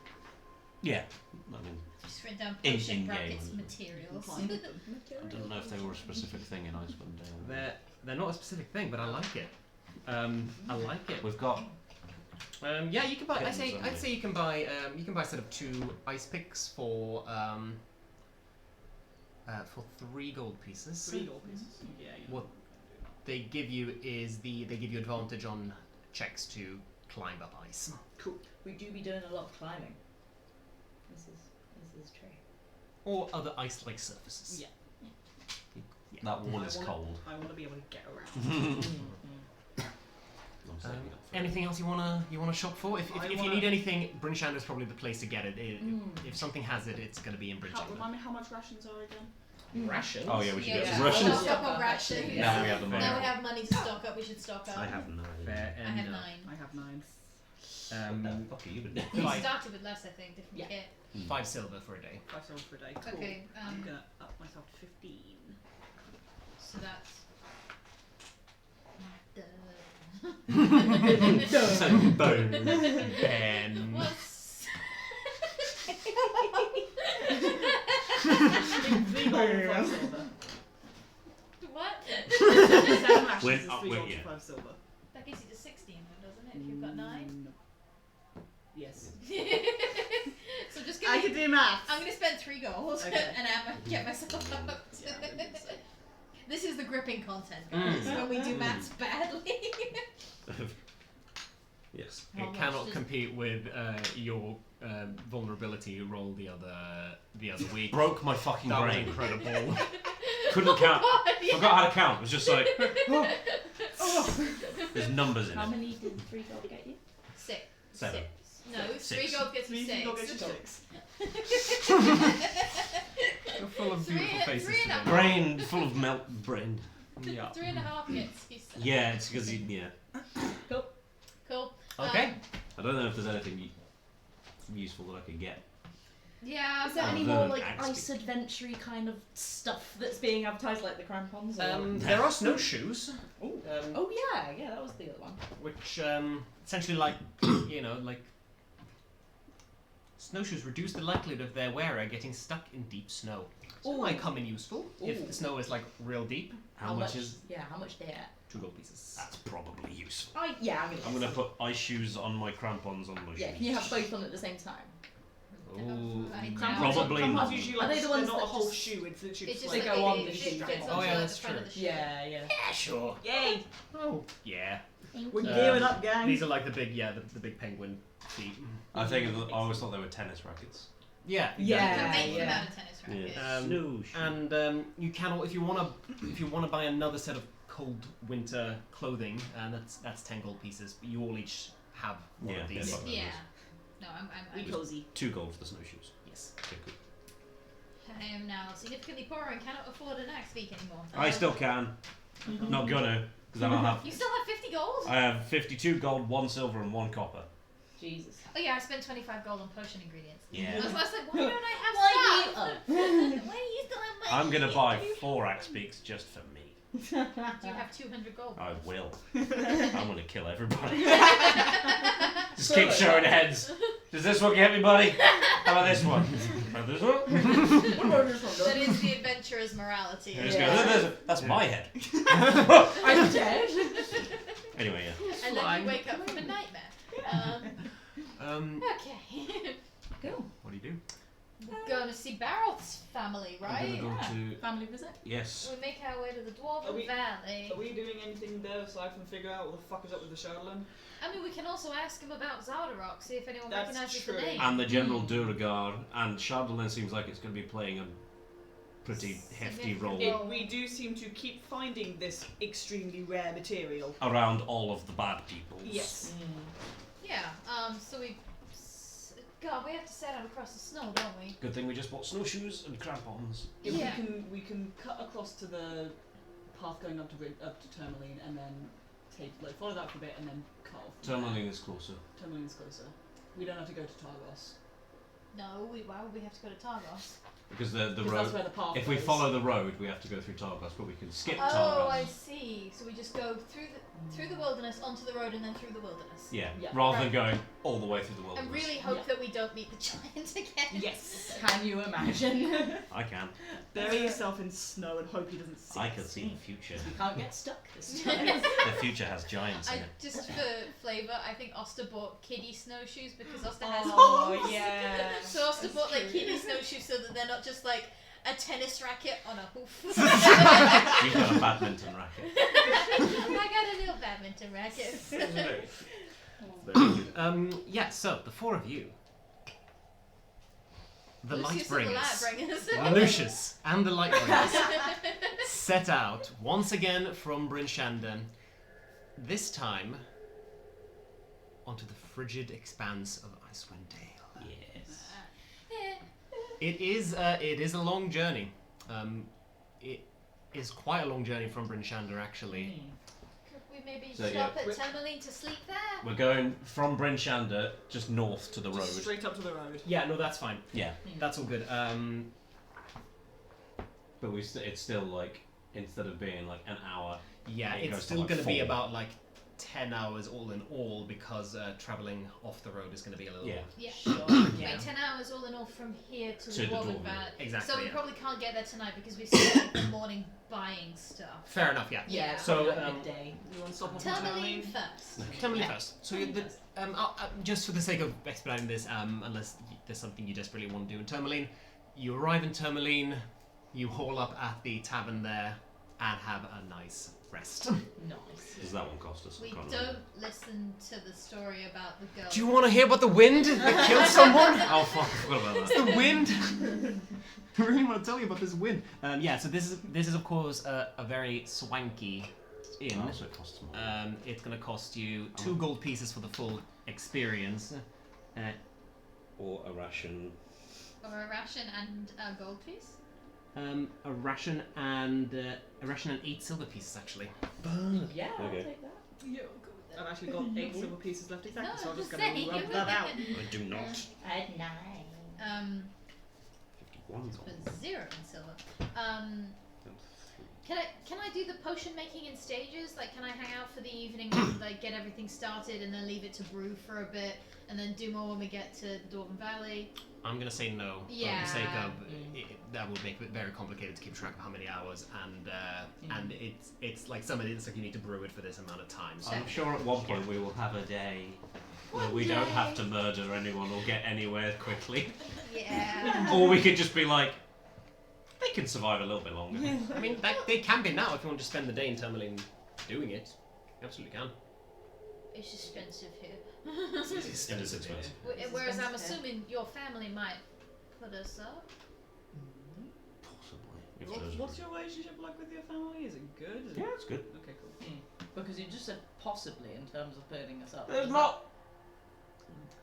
Yeah. I mean, Just written down In- potion in-game, brackets isn't it? You can materials. climb with them. I don't know if they were a specific thing in Icewind. they're not a specific thing, but I like it. I like it. We've got Yeah, you can buy. Guns, I'd haven't say you can buy sort of 2 ice picks for 3 gold pieces. 3 gold pieces. Yeah. What they give you is they give you advantage on checks to climb up ice. Cool. We do be doing a lot of climbing. This is true. Or other ice-like surfaces. Yeah. that wall I is wanna- cold. I want to be able to get around. I'm saving up for it. Anything else you wanna shop for? If I you wanna- need anything, Brynshand is probably the place to get it. If something has it, it's gonna be in Brynshand. Remind me how much rations are again? Rations. Oh yeah, we should Yeah, get yeah. some Russians. Stock up on rations. Yeah. Now we have the money. Now we have money to stock up. We should stock up. I have 9. Fair I have enough. 9. I have 9. What the fuck are you doing? We Five. started with less, I think. Different Yeah. kit. 5 silver for a day. 5 silver per day. Cool. Okay. I'm gonna up myself to 15. So that's. Boom. Ben. What's 3 gold and 5 silver. what? 7 rations Wait, is 3 wait, gold yeah. and 5 silver. That gives you to 16, then, doesn't it? If you've got 9. No. Yes. So just I give can me. do maths. I'm gonna spend 3 gold Okay. and get myself up. Yeah, I think so. This is the gripping content, guys. When we do maths badly. Yes. How It much cannot does- compete with your vulnerability roll the other week. Broke my fucking That was brain. incredible. Couldn't count. God, yeah. Forgot how to count. It was just like there's numbers in How it. many did 3 gold get you? 6. 7. 6. No, 3 6. gold gets 3 you 6. gold gets you 6. You're full of Three- beautiful faces three and a today. Brain full of melt brain. Yeah. 3.5 gets you 6. Yeah, it's because yeah. Cool. Okay. I don't know if there's anything useful that I could get. Yeah. Is there any Other more than like axe ice adventure kind of stuff that's being advertised, like the crampons? Or... There are snowshoes. Oh yeah, that was the other one. Which essentially like like snowshoes reduce the likelihood of their wearer getting stuck in deep snow. So it might come in useful if Ooh. the snow is like real deep. How much is? Yeah, how much they at? 2 gold pieces. That's probably useful. I'm I'm gonna put ice shoes on my crampons on my shoes. Yeah, can you have both on at the same time? Ooh. Probably Crampons not. usually Are like they the they're ones not a that whole just- shoe. It's literally It's just They like go it- on it the fits shoe. onto Oh, yeah, the that's front true. of the shoe. Yeah. Yeah, sure. Yay! Oh, yeah. We're gearing up, gang. These are like the big, the big penguin feet. I think I always thought they were tennis rackets. Yeah. You Yeah. can make them yeah. out of tennis rackets. And you can, if you wanna buy another set of cold winter clothing, and that's 10 gold pieces. But you all each have one Yeah, of these. yeah. Yeah. No, We I'm cozy. 2 gold for the snowshoes. Yes. Okay, cool. I am now significantly poorer and cannot afford an axe beak anymore. I still can. Not gonna, because I don't have. You still have 50 gold? I have 52 gold, 1 silver, and 1 copper. Jesus. Oh yeah, I spent 25 gold on potion ingredients. Yeah. I was like, why don't I have Why stuff? you? Why do you still have money? I'm gonna buy 4 axe beaks just for me. Do you have 200 gold? I will. I'm gonna kill everybody. Just keep showing heads. Does this one get me, buddy? How about this one? How about this one? What about this one? That is the adventurer's morality. Just Yeah. go, that's my head. I'm dead. Anyway, yeah. And then you wake up from a nightmare. Okay. Cool. What do you do? We're going to see Baroth's family, I'm right? gonna go to. Family visit. Yes. We make our way to the Are Dwarven we- Valley. Are we doing anything there aside from figure out what the fuck is up with the Shadowland? I mean, we can also ask him about Zaldarok, see if anyone That's recognizes true. the name. And the General Duragar, and Chardonnay seems like it's going to be playing a pretty hefty role We do seem to keep finding this extremely rare material. around all of the bad people. Yes. Yeah, so we... God, we have to set out across the snow, don't we? Good thing we just bought snowshoes and crampons. If Yeah. we can cut across to the path going up to Tourmaline and then follow that for a bit and then cut off. Tourmaline is closer. Tourmaline's closer. We don't have to go to Targos. No, why would we have to go to Targos? Because the Because road. that's where the path If we goes. follow the road, we have to go through Targos, but we can skip Oh, Targos. I see. So we just go through the wilderness, onto the road, and then through the wilderness. Yeah, Yeah. rather than Right. going all the way through the wilderness. And really hope Yeah. that we don't meet the giant again. Yes. Can you imagine? I can. Bury yourself in snow and hope he doesn't see I us. can see the future. You can't get stuck this time. The future has giants in it. Just for flavour, I think Oster bought kiddie snowshoes because Oster has Oh yeah. So Oster That's bought like true. kiddie snowshoes so that they're not just like a tennis racket on a hoof. You've got a badminton racket. I got a little badminton racket. Yeah, so the four of you, the Lucius and the Lightbringers, Lightbringers. Lucius and the Lightbringers, set out once again from Bryn Shander, this time onto the frigid expanse of Icewind Dale. Yes. It is a long journey. It is quite a long journey from Bryn Shander, actually. Could we maybe So, stop yeah. at Tourmaline to sleep there? We're going from Bryn Shander just north to the road. Just straight up to the road. Yeah, no, that's fine. Yeah, That's all good. but it's still like, instead of being like an hour. Yeah, It it's goes to, still like, going to be 4. about like 10 hours all in all because traveling off the road is going to be a little. Yeah. Yeah. Sure. Yeah. Wait, 10 hours all in all from here to To the the Dwarven Dwarven Valley. Exactly, So we yeah. probably can't get there tonight because we spent the morning buying stuff. Fair enough. Yeah. Yeah. So, like um, midday. You want to stop on Tourmaline first. Tell me Yeah. first. So just for the sake of expediting this, unless there's something you desperately want to do in Tourmaline, you arrive in Tourmaline, you haul up at the tavern there, and have a nice rest. Nice. Does that one cost us? We Can't don't remember. listen to the story about the girl. Do you want to hear about the wind that killed someone? Oh fuck! I forgot about It's that. the wind. I really want to tell you about this wind. Yeah. So this is of course a very swanky inn. Oh, so it costs more. It's going to cost you 2 gold pieces for the full experience. Or a ration. Or a ration and a gold piece? A ration and 8 silver pieces actually. Yeah, I'll Okay. take that. Yeah, we'll go with I've actually got 8 silver pieces left exactly, No, so I'm just just going saying. to rub that out. I do not. At 9. 51 For gold. 0 in silver. Can I do the potion making in stages? Like, can I hang out for the evening and like get everything started and then leave it to brew for a bit and then do more when we get to Dwarven Valley? I'm going to say no. For Yeah. the sake of that would make it very complicated to keep track of how many hours and it's like some of it's like you need to brew it for this amount of time. So I'm sure at one point we will have a day where we don't have to murder anyone or get anywhere quickly. Yeah. Or we could just be like, they can survive a little bit longer. I mean, they can be now if you want to spend the day in Tourmaline doing it. You absolutely can. It's expensive here. It is expensive. Whereas I'm expensive. assuming your family might put us up. Possibly. If there's- What's your relationship like with your family? Is it good? Is Yeah, it... it's good. Okay, cool. Because you just said possibly in terms of putting us up. There's not.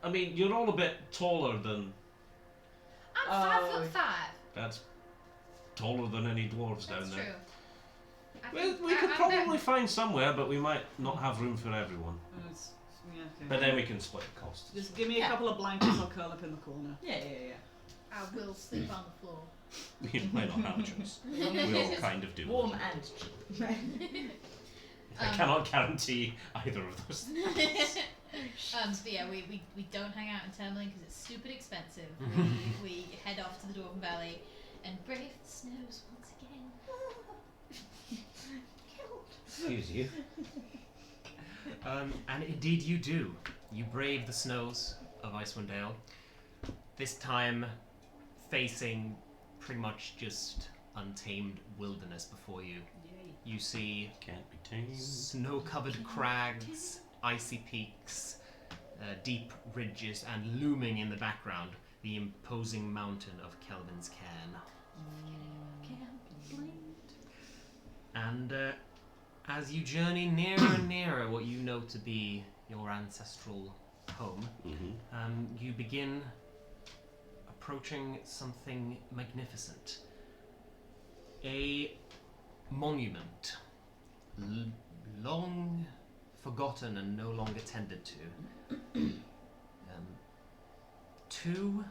I mean, you're all a bit taller than. I'm Oh. 5'5". That's taller than any dwarves That's down true. there. I Well, think we could I'm probably find somewhere, but we might not have room for everyone. Yeah, okay. But then we can split the costs. Just give me a Yeah. couple of blankets, I'll curl up in the corner. Yeah. I will sleep on the floor. We might not have a choice. We all kind of do. Warm and cheap. I cannot guarantee either of those. But yeah, we don't hang out in Tourmaline because it's stupid expensive. we head off to the Dwarven Valley and brave the snows once again. Excuse you. And indeed you do. You brave the snows of Icewind Dale. This time facing pretty much just untamed wilderness before you. Yay. You see Can't be tamed. snow-covered crags, icy peaks, deep ridges, and looming in the background, the imposing mountain of Kelvin's Cairn. And as you journey nearer and nearer what you know to be your ancestral home, you begin approaching something magnificent. A monument, long forgotten and no longer tended to. Two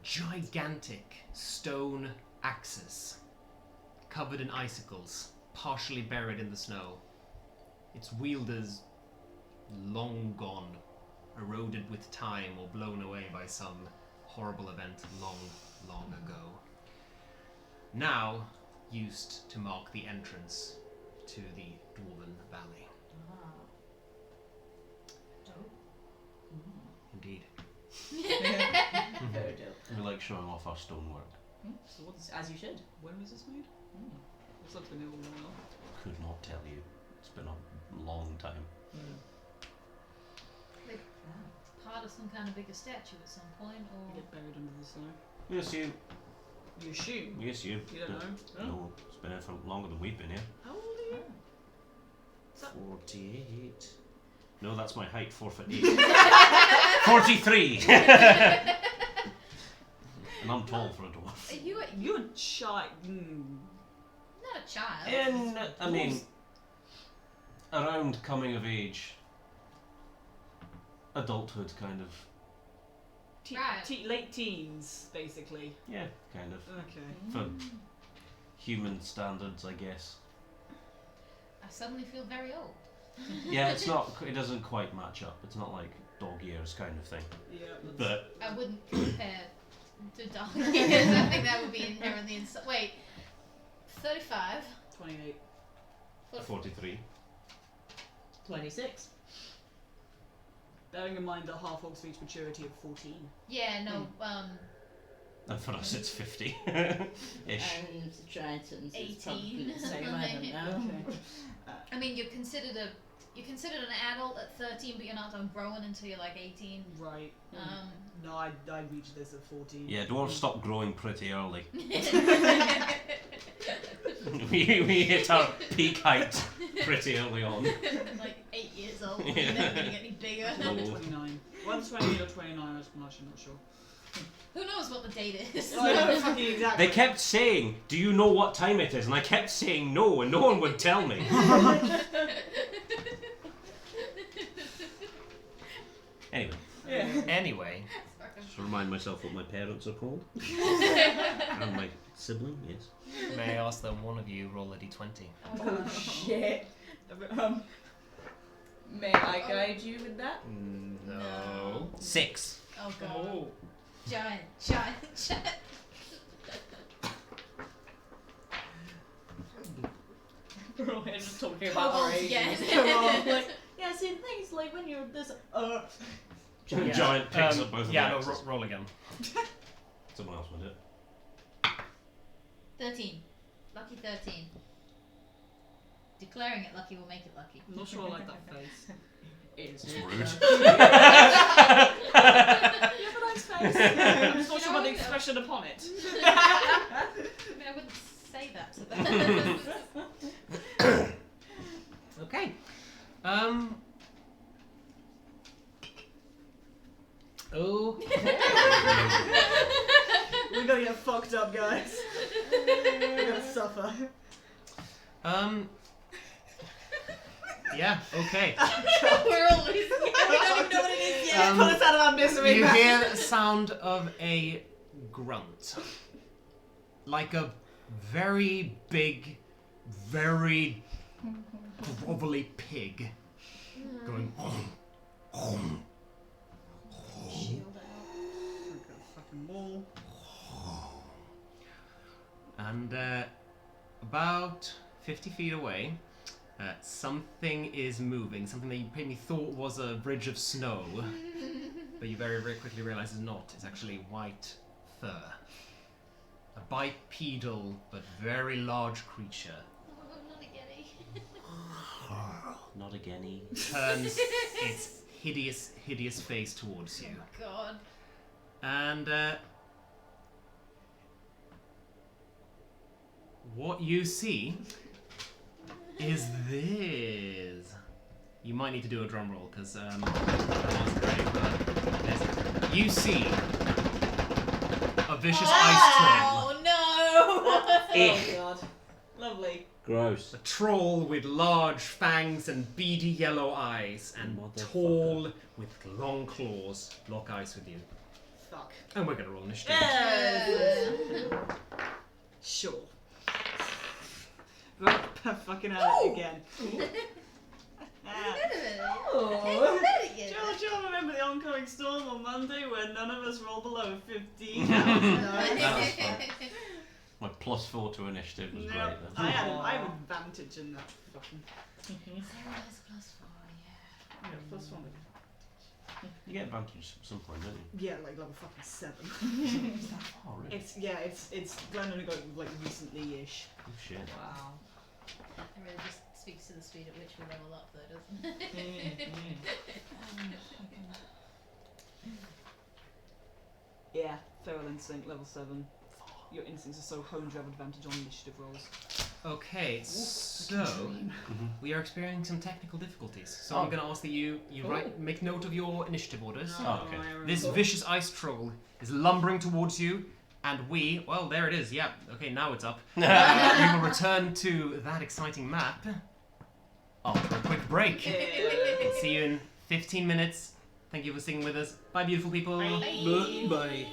gigantic stone axes covered in icicles, partially buried in the snow. Its wielders long gone, eroded with time or blown away by some horrible event long, long ago. Now used to mark the entrance to the Dwarven Valley. Indeed. Very dope. We like showing off our stonework. So what's, As you should. when was this made? What's that been a while? Could not tell you. It's been a long time. Part of some kind of bigger statue at some point, or Get buried under the snow. Yes, you. You assume? Yes, you. You don't know? No, it's been here for longer than we've been here. How old are you? 48. No, that's my height, 4'8". 43! And I'm tall for a dwarf. are you You're a child. not a child? In, I mean, around coming of age, adulthood kind of. Right. Late teens, basically. Yeah, kind of. Okay. For human standards, I guess. I suddenly feel very old. Yeah, it's not. It doesn't quite match up. It's not like dog years kind of thing. Yeah. But I wouldn't compare to dog years. I think that would be inherently insane. Wait, 35. 28. 43. 26. Bearing in mind that half-orcs reach maturity of 14. Yeah, no, And for us, it's 50 ish. And the Tritons is 18. probably the same, I don't know. Okay. I mean, you're considered an adult at 13, but you're not done growing until you're like 18. Right. No, I reached this at 14. Yeah, dwarves stop growing pretty early. we hit our peak height pretty early on. Like 8 years old. You're never gonna get any bigger. No. 29. 128 or 29, I'm actually not sure. Who knows what the date is? I know, fucking exactly. They kept saying, "Do you know what time it is?" And I kept saying no, and no one would tell me. Anyway, Anyway, just to remind myself what my parents are called. And my sibling, yes. may I ask that one of you roll a d20? Oh shit. May I guide you with that? No. 6. Oh god. Giant. We're all here just talking about our Kobolds ages. again. Like, yeah, see, the thing is, like, when you're this, Giant picks up both of Yeah, the no, axes. roll again. Someone else would do it. 13. Lucky 13. Declaring it lucky will make it lucky. I'm not sure I like that face. it's It's rude. You have a nice face. I'm just not sure about the expression upon it. I mean, I wouldn't say that to them. Okay. Oh. We're gonna get fucked up, guys. We're gonna suffer. Yeah. Okay. We're all losing it. We don't even know what it is yet. Pull us out of our misery. You hear the sound of a grunt, like a very big, very grovelly pig, going. Shield out. Fucking wall. And about 50 feet away, something is moving. Something that you maybe thought was a bridge of snow, but you very, very quickly realize it's not. It's actually white fur. A bipedal but very large creature Oh, not again. Not again. turns its hideous face towards you. Oh god. And what you see is this. You might need to do a drum roll because that wasn't great, but this. You see a vicious ice troll. Oh no! Oh god. Lovely. Gross. A troll with large fangs and beady yellow eyes and Motherfucker. tall with long claws lock eyes with you. fuck. And we're gonna roll initiative. Sure. Fucking at it again. Oh. Do you remember the oncoming storm on Monday where none of us rolled below 15? That was fun. My +4 to initiative was great then. I had advantage in that fucking. Sarah has +4, yeah. Yeah, plus 1. You get advantage at some point, don't you? Yeah, like level fucking 7. Is that far, really? It's Glenn only got it like recently-ish. Oh shit. Wow. It really just speaks to the speed at which we level up, though, doesn't it? Yeah, feral instinct level 7. Your instincts are so honed you have advantage on initiative rolls. Okay, so we are experiencing some technical difficulties. So Oh. I'm going to ask that you make note of your initiative orders. Oh, okay. This vicious ice troll is lumbering towards you, and well, there it is. Yeah. Okay, now it's up. We will return to that exciting map after a quick break. We'll see you in 15 minutes. Thank you for sticking with us. Bye, beautiful people. Bye. Bye.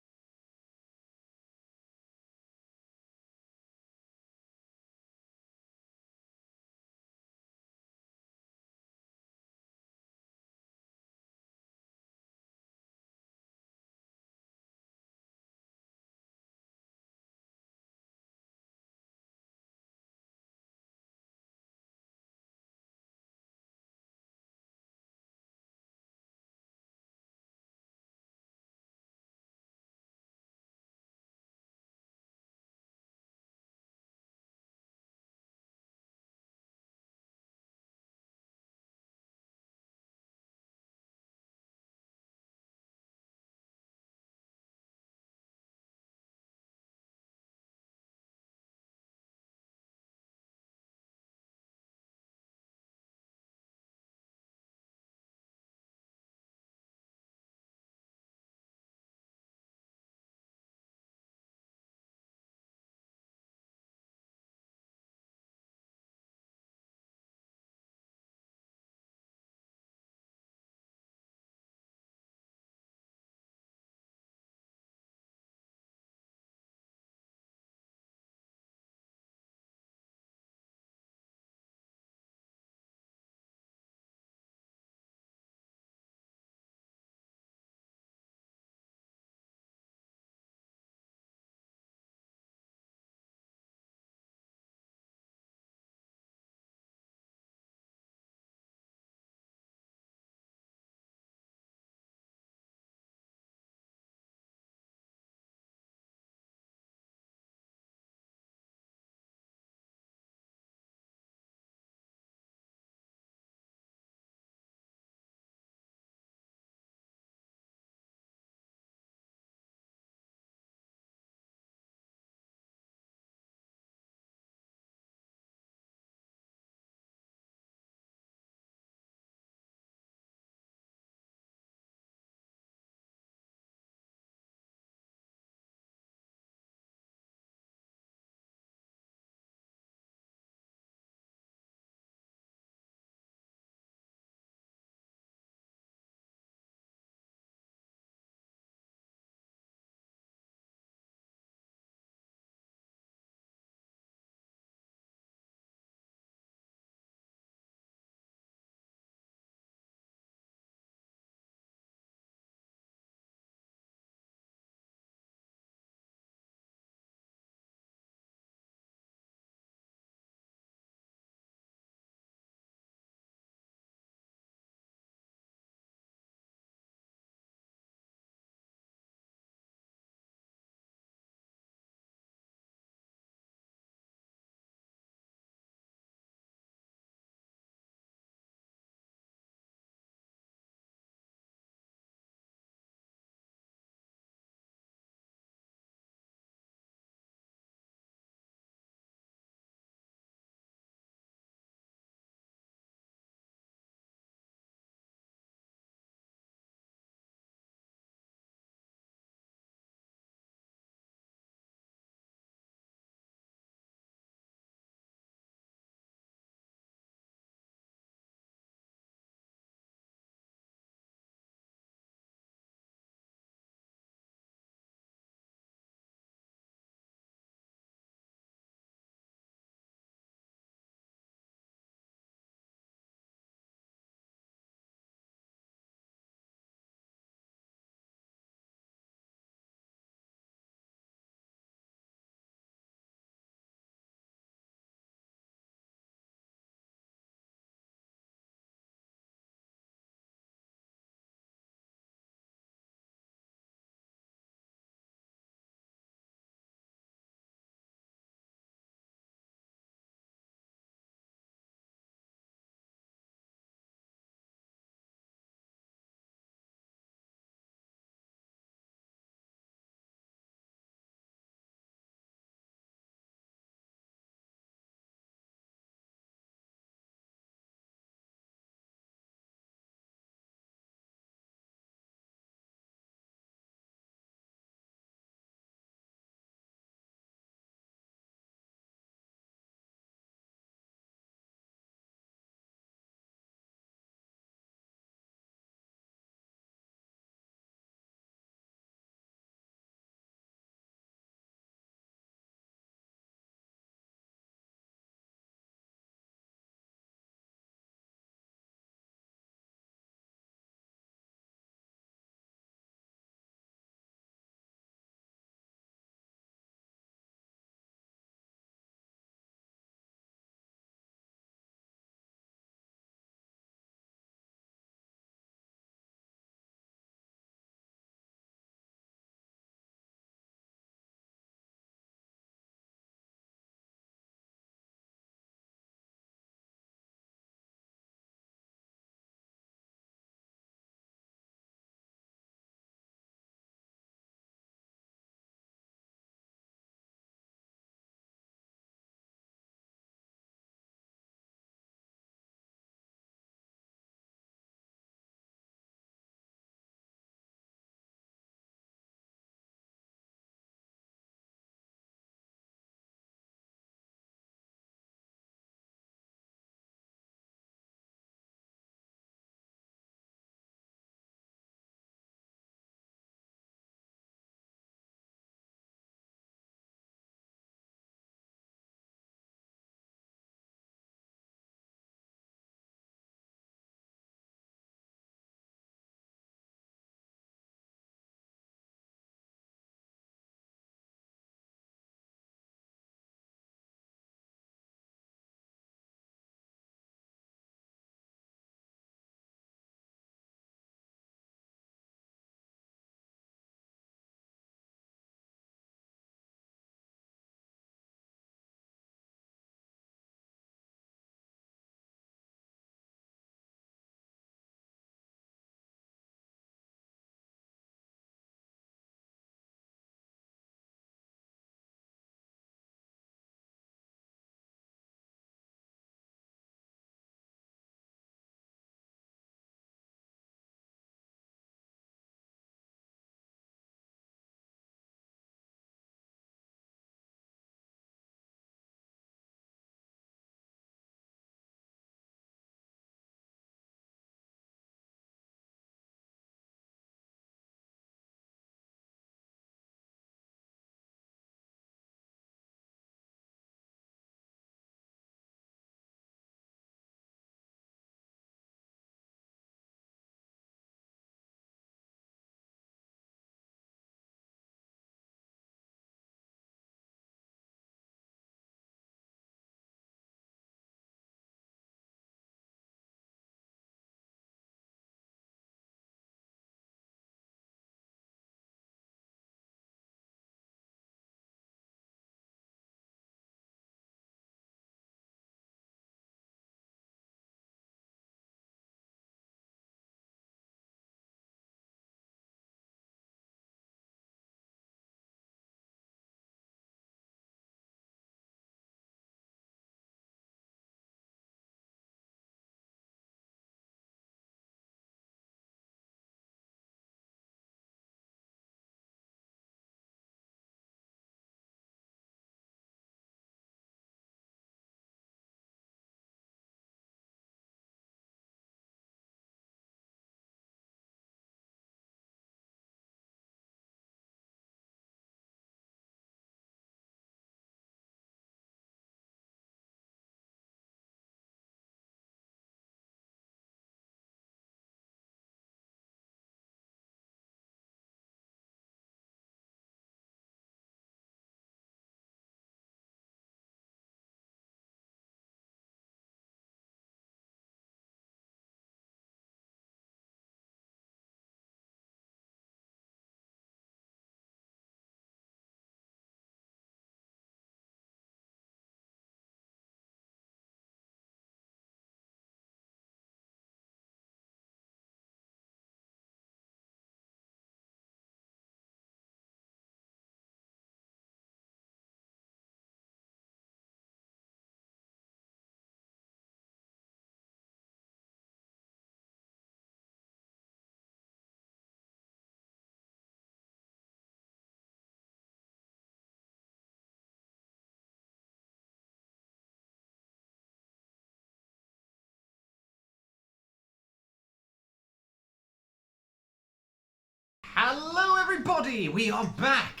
Hello, everybody! We are back!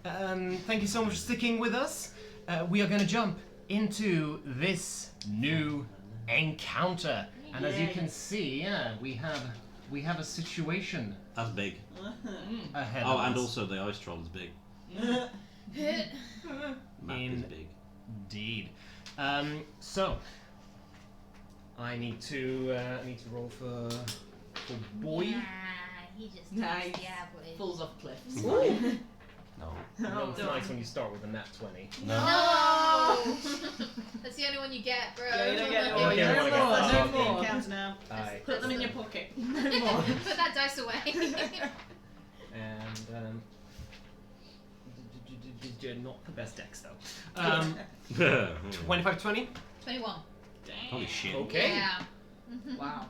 Thank you so much for sticking with us. We are going to jump into this new encounter. And as you can see, we have a situation That's big. ahead Oh, of and us. also the ice troll is big. Map is big. Indeed. So I need to roll for boy. Nah, he just Nice. takes the average. Falls off cliffs. No. You know, it's nice when you start with a nat 20. No! That's the only one you get, bro. Yeah, you don't get Oh, it. yeah, No we more. wanna get No that. more. Counts now. Aye. Put them in your pocket. Put that dice away. And not the best dex though. 25-20. 21. Holy shit. Okay. Yeah. Wow.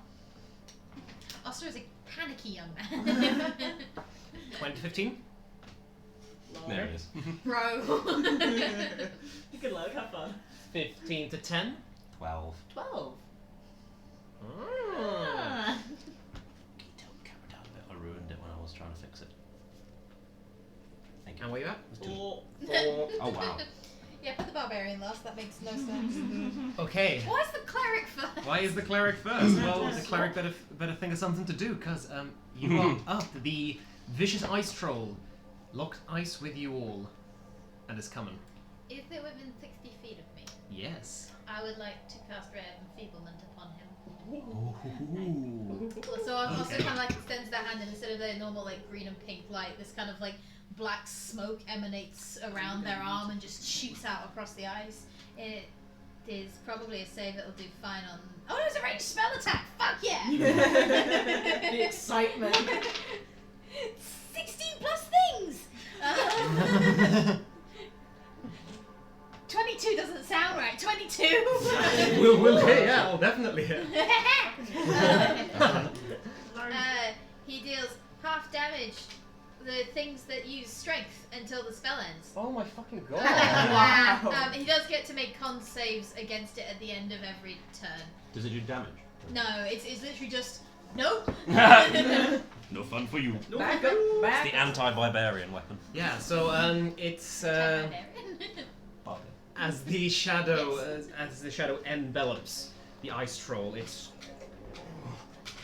Oster is a panicky young man. 20-15. There it is. Bro. Good luck, have fun. 15-10. 12. 12. Ah. Can you tell the camera down a bit? I ruined it when I was trying to fix it. Thank you. And where you at? Or 4. Oh wow. Yeah, put the barbarian last. That makes no sense. Okay. Why is the cleric first? Why is the cleric first? Well, the cleric better think of something to do, because you are up. The vicious ice troll locked ice with you all, and is coming. If they're within 60 feet of me, Yes. I would like to cast Ray of Enfeeblement upon him. Ooh. So also kind of like extends that hand, and instead of the normal like green and pink light, this kind of like black smoke emanates around their arm and just shoots out across the ice. It is probably a save that'll do fine on. Oh no, it's a ranged spell attack! Fuck yeah! The excitement. 16 plus things! 22 doesn't sound right. 22! We'll hit, yeah, I'll definitely hit. He deals half damage the things that use strength until the spell ends. Oh my fucking god. Wow. He does get to make con saves against it at the end of every turn. Does it do damage? No, it's literally just nope. No fun for you. Back up, It's back the anti-barbarian weapon. Yeah, so it's as the shadow envelops the ice troll, its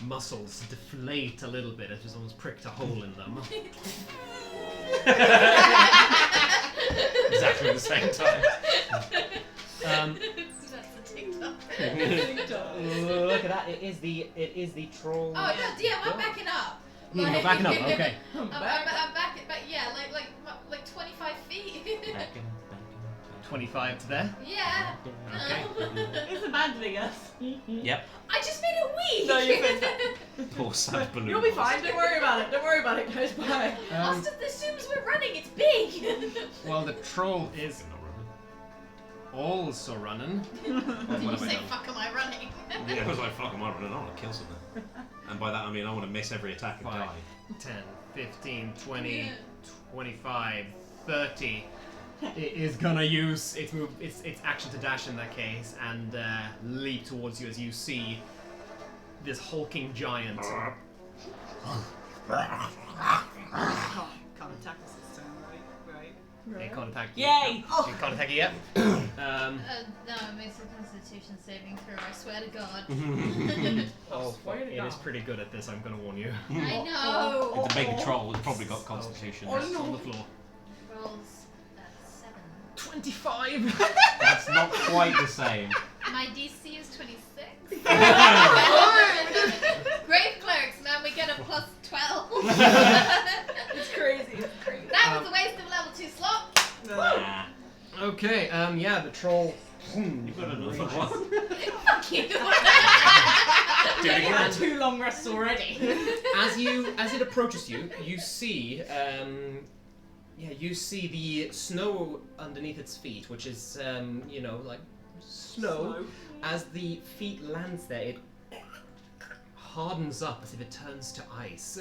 muscles deflate a little bit as if someone's pricked a hole in them. Exactly the same time. That's a TikTok. Look at that! It is the troll. Oh no, DM, I'm backing up. You're backing up. Okay. I'm back, yeah, like 25 feet. 25 to there. Yeah. Okay. it's abandoning us. Yep. I just made a wee. No, you're fine. Poor sad balloon. You'll be fine. Don't worry about it. Don't worry about it. It goes by. Austin assumes we're running. It's big. Well, the troll is also running. Did you What have I say, done? "Fuck, am I running"? Yeah, I was like, fuck, am I running? I want to kill something. And by that I mean I want to miss every attack and 5, die. 10, 15, 20, 25, 30. It is gonna use its move, its action to dash in that case, and leap towards you as you see this hulking giant. Can't attack us this turn, right? It can't attack you. Yay! It can't attack you yet. No, it makes a Constitution saving throw. I swear to God. Oh, Swear to it is God. pretty good at this. I'm gonna warn you. I know. It's a big troll. It's probably got constitution. Oh, It's no. on the floor. Rolls 7. 25. That's not quite the same. My DC is 26. Grave clerics, man, we get a plus 12. It's crazy. It's crazy. That was a waste of level 2 slot. Nah. Okay. Yeah. The troll. You've got another one. Fuck you. We've only had 2 long rests already. As it approaches you, you see, you see the snow underneath its feet, which is, like snow. As the feet lands there, it hardens up as if it turns to ice,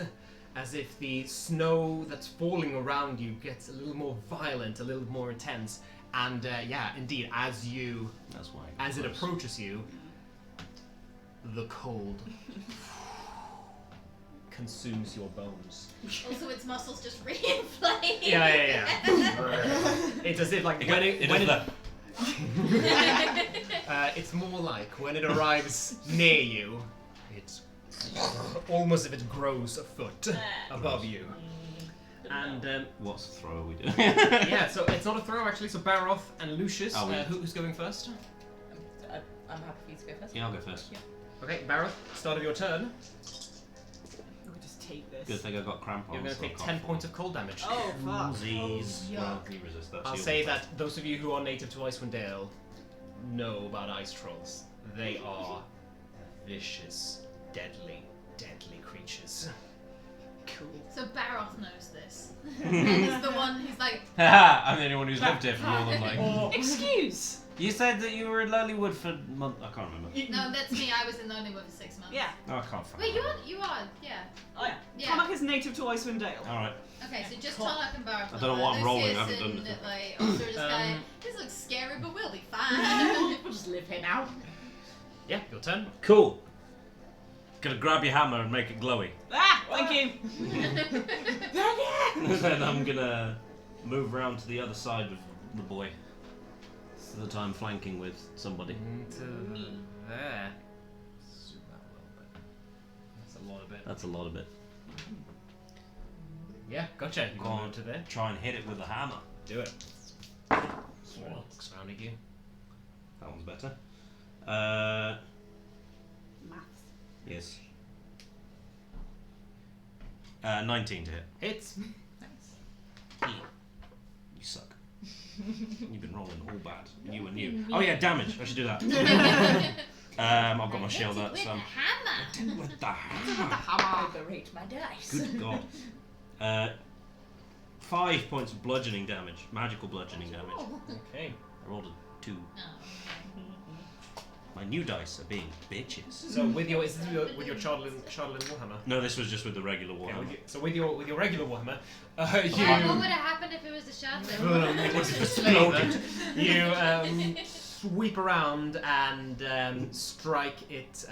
as if the snow that's falling around you gets a little more violent, a little more intense, and indeed, as That's why. it approaches you, the cold consumes your bones. Also, its muscles just re-inflate. Yeah. It's as if like it's more like when it arrives near you, it's almost as if it grows a foot above you. And What's the throw are we doing? yeah, so it's not a throw actually. So Baroth and Lucius, who's going first? I'm happy for you to go first. Yeah, I'll go first. Yeah. Okay, Baroth, start of your turn. We'll just take this. Good thing I got cramp on. You're going to so I take can't 10 fall. points of cold damage. Oh, fuck. Disease. Oh, Well, yuck. you resist that. I'll so say you'll- that those of you who are native to Icewind Dale know about ice trolls. They are vicious, deadly creatures. Cool. So Baroth knows this. And he's the one who's like, Haha, I'm the only one who's lived here for more than like. Excuse. You said that you were in Lurleywood for month. I can't remember. no, that's me. I was in Lonelywood for 6 months. Yeah. Oh, I can't find. Wait, you are, yeah. Oh, yeah. Yeah. Tonaich is native to Icewind Dale. All right. Okay, so just Tonaich and Baroth. I don't know what I'm rolling, I Lucius haven't done and, it. like, Ulster just going, this looks scary, but we'll be fine. We'll just live here now. Yeah, your turn. Cool. Gonna grab your hammer and make it glowy. Ah, thank you. Then I'm gonna move around to the other side of the boy, so that I'm flanking with somebody. Into there. Zoom out a little bit. That's a lot of it. That's a lot of it. Yeah, gotcha. You Go can on. move to there. Try and hit it with the hammer. Do it. Looks around at you. That one's better. Maths. Yes. 19 to hit. Hits. Nice. You suck. You've been rolling all bad. You and you. Oh yeah, damage. I should do that. I've got my shield up, With so a I'm hammer. with the hammer. I berate my dice. Good God. 5 points of bludgeoning damage. Magical bludgeoning damage. Oh. Okay. I rolled a 2. Oh. My new dice are being bitches. So with your is this with your Chardlin Warhammer? No, this was just with the regular Yeah, Warhammer. so with your regular Warhammer, What would have happened if it was the Shadowland? it was exploded. You sweep around and strike it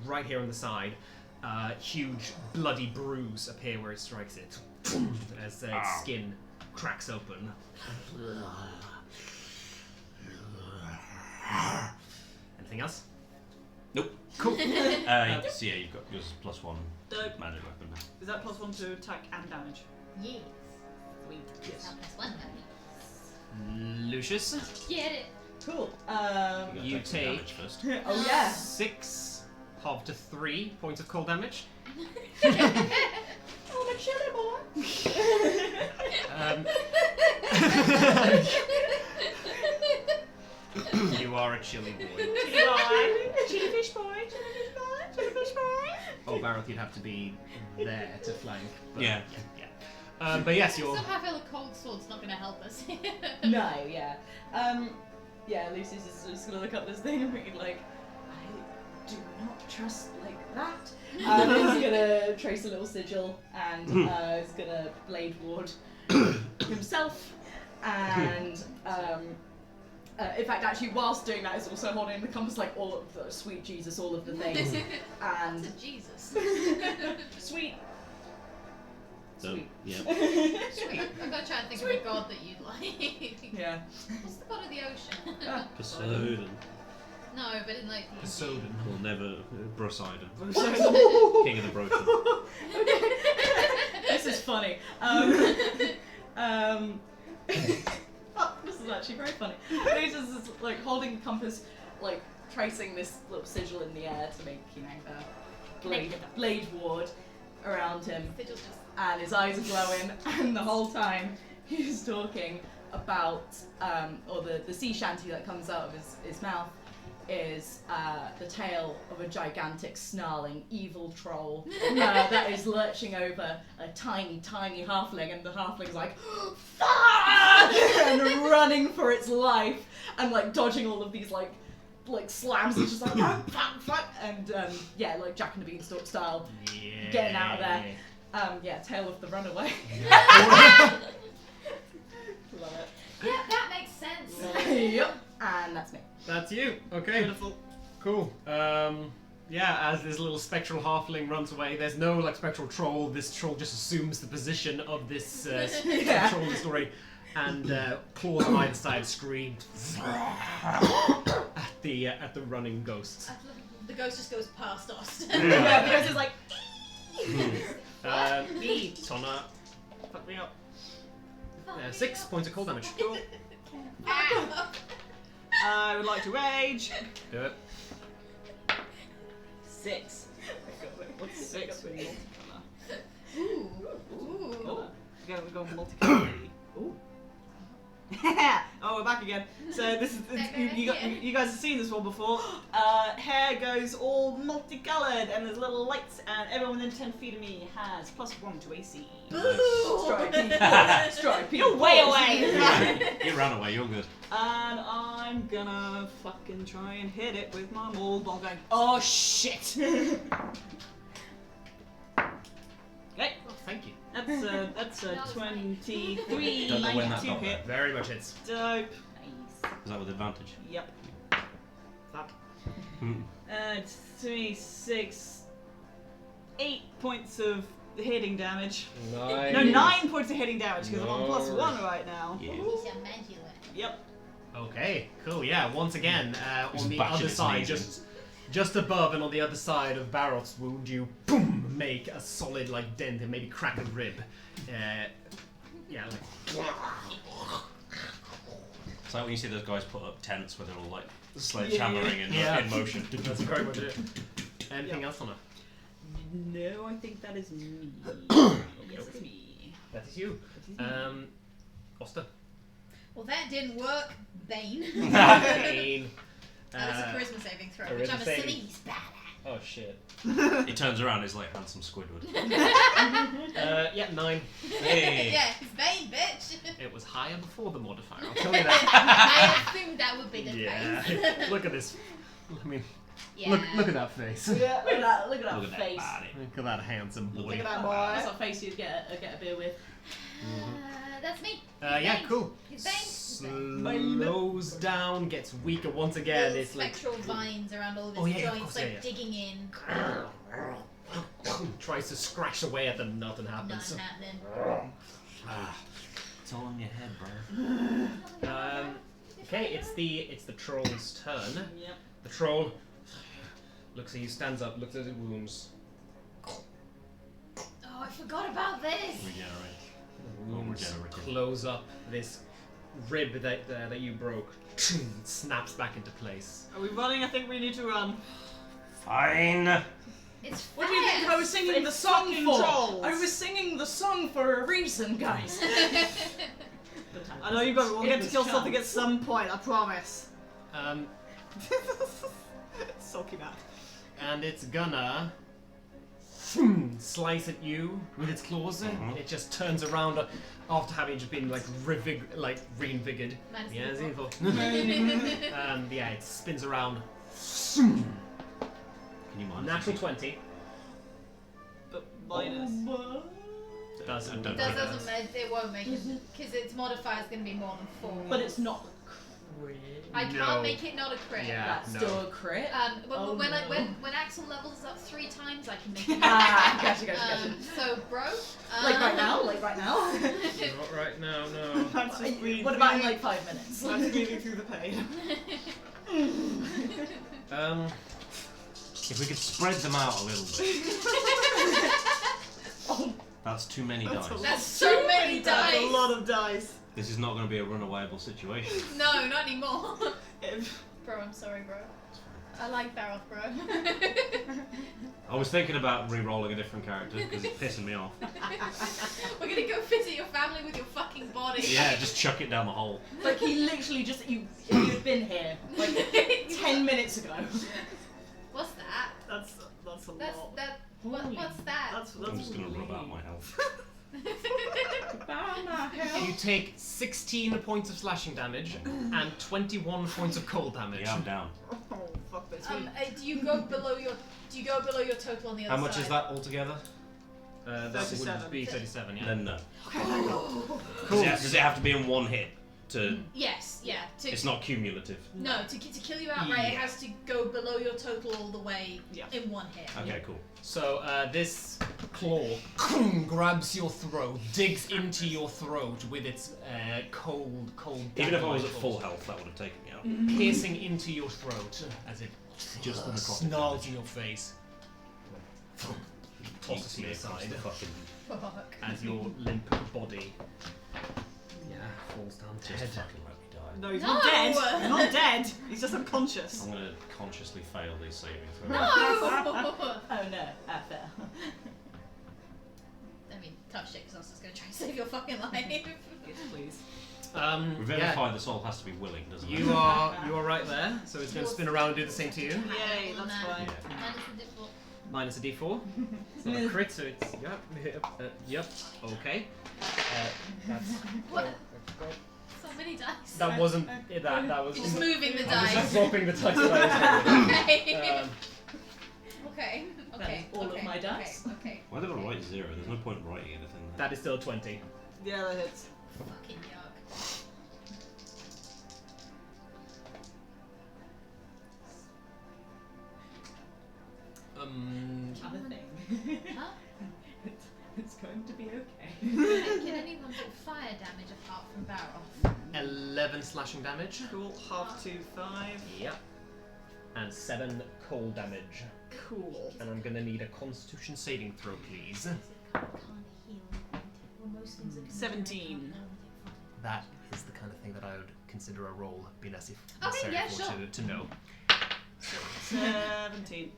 right here on the side. Huge bloody bruise appear where it strikes it as its Ow. skin cracks open. Anything else? Nope. Cool. So yeah, you've got yours +1 Dope. magic weapon now. Is that +1 to attack and damage? Yes. Sweet. Yes. Plus 1. Lucius, Get it. Cool. You Take some take- damage first. Oh yeah. 6 half to 3 points of cold damage. Oh, my chili boy. You are a chilly boy. Chili fish boy. Chili fish boy. Chili fish boy. Oh, Baroth, you'd have to be there to flank. But, Yeah. But yes, you're. Somehow I feel a cold sword's not going to help us. No, yeah. Yeah, Lucy's just gonna look up this thing and be like, I do not trust like that. He's gonna trace a little sigil and he's gonna blade ward himself. And in fact, actually, whilst doing that, he's also holding the compass, like all of the sweet Jesus, all of the things. And To Jesus. sweet. So, Sweet. yeah. Sweet. I'm going to try and think of a god that you'd like. Yeah. What's the god of the ocean? Poseidon. No, but in like the Poseidon. Or never. Brosidon. Poseidon. King of the Broken. This is funny. This is actually very funny. He's just like holding the compass, like tracing this little sigil in the air to make, you know, blade ward around him, sigils just and his eyes are glowing, and the whole time he's talking about, or the sea shanty that comes out of his mouth is the tale of a gigantic, snarling, evil troll that is lurching over a tiny, tiny halfling, and the halfling's like, fuck! And running for its life, and like dodging all of these like slams, and just like, oh, fuck, and yeah, like Jack and the Beanstalk style, Yeah. getting out of there. Yeah, Tale of the Runaway. Love it. yeah, that makes sense. Yep, and that's me. That's you. Okay. Beautiful. Cool. Yeah, as this little spectral halfling runs away, there's no like spectral troll. This troll just assumes the position of this troll in the story, and claws on either side screamed at the running ghosts. The ghost just goes past us. Yeah, because it's like. Me, Tonna, fuck me up. 6 points of cold damage. Cool. I would like to rage. Do it. 6. What's 6 with multicolor? Ooh. Oh, we're going multicolor. Ooh. Oh, we're back again. So this is you guys have seen this one before. Hair goes all multicolored, and there's little lights, and everyone within 10 feet of me has +1 to AC. Strike. You're way away. You ran away, you're good. And I'm gonna fucking try and hit it with my maul ball going, oh shit! Okay, Oh, thank you. that's a 23, Don't know when that 92 got hit. Very much hits. Dope. Nice. Is that with advantage? Yep. Fuck. Hmm. 3, 6, 8 points of hitting damage. Nice. No, 9 points of hitting damage because I'm on Nice. +1 right now. Yeah. He's a magic. Yep. Okay, cool. Yeah, once again, Just on the bashing other its side, knees in. just above and on the other side of Baroth's wound, you boom make a solid like dent and maybe crack a rib. Yeah, like It's like when you see those guys put up tents where they're all like sledgehammering Yeah. in motion. that's very much it. Anything else on it? No, I think that is me. Yes, it's me. That is you. Oster. Well, that didn't work. Bane. Pain. That was a charisma saving throw, charisma which I'm saving. assuming he's bad at. Oh shit. He turns around, he's like handsome Squidward. Yeah, 9. Hey! Yeah, it's Bane, bitch. It was higher before the modifier. I'll tell you that. I assumed that would be the Yeah. case. Look at this. I mean, Yeah. look at that face. Yeah, look at that Look at that face. body. Look at that handsome boy. Look at that boy. That's what face you'd get a beer with. That's me. Yeah, cool. He's Bane. Slows down, gets weaker once again. Little It's like spectral vines around all of his Oh, yeah, of joints, course, like yeah. digging in. tries to scratch away at them. Nothing happens. Nothing happening. It's all in your head, bro. Okay, it's the troll's turn. Yep. The troll looks at you, stands up, looks at his wounds. Oh, I forgot about this. Regenerate. Wounds regenerative. close up this rib that you broke. Snaps back into place. Are we running? I think we need to run. Fine! It's What do you think I was singing the It's song fucking for? trolls. I was singing the song for a reason, guys. I know you guys will It get to was kill chance. something at some point, I promise. Sulky mouth. And it's gonna slice at you with its claws. It just turns around after having just been like reinvigorated. Mine's Yeah, it's evil. evil. And yeah, it spins around. Can you mind? Natural 20. But minus. Doesn't. Don't That make doesn't make it won't make it because its modifier is going to be more than 4. But it's not a crit. I can't No. make it not a crit. Yeah. That's no. still a crit. When Axel levels up 3 times, I can make it. Ah, gotcha. So, bro. Like right now. Not right now, no. That's just breathing. What about in like 5 minutes? That's breathing through the pain. If we could spread them out a little bit. That's too many That's dice. a That's so many That's a dice. lot of dice. This is not going to be a runawayable situation. No, not anymore. If- Bro, I'm sorry, bro. I like Baroth, bro. I was thinking about re-rolling a different character because it's pissing me off. We're gonna go visit your family with your fucking body. Yeah, just chuck it down the hole. Like he literally just you'd been here like 10 minutes ago. What's that? That's a That's lot. that. What's that? That's I'm just going to rub out my health. You take 16 points of slashing damage and 21 points of cold damage. Yeah, I'm down. Oh, fuck this. Do you go below your total on the other How side? much is that altogether? That 37. would be 37, yeah. Then no. Cool. Does it have to be in one hit? To Yes, yeah. it's not cumulative. No, to kill you outright, it Yeah. has to go below your total all the way Yeah. in one hit. Okay, cool. So this claw grabs your throat, digs into your throat with its cold. Even if I was at dagger-like full claws, health, that would have taken me out. piercing into your throat as it Just the necrotic snarls damage. in your face. Tosses Yeets you me across aside the fucking Fuck. as your limp body falls down just dead. fucking let me die. No, he's No! not dead. He's not dead. He's just unconscious. I'm gonna consciously fail these saving throws. No! Oh no, fair. I mean, tough shit, because I was just going to try and save your fucking life. Yes, please. We verified the soul has to be willing, doesn't it? You are right there, so it's going to spin around and do the same to you. Yay, that's fine. Yeah. Minus the default. Minus a d4. It's not a crit, so it's yep. Okay. That's What? So many dice. that wasn't that was. Just moving the I was just dice. dropping the dice that I was holding. Okay. That Okay. is Okay. all of okay, my dice. Okay. Why did I write 0? There's no point in writing anything there. That is still a 20. Yeah, that hits. Fucking yuck. Other thing. Huh? It's going to be okay. Can anyone do fire damage apart from Baroth? 11 slashing damage. Cool. Half 2, 5. Yep. And 7 cold damage. Cool. And I'm gonna need a Constitution saving throw, please. Can't heal. Well, most things that can 17. That is the kind of thing that I would consider a roll be necessary Okay, yeah, for sure. to know. 17.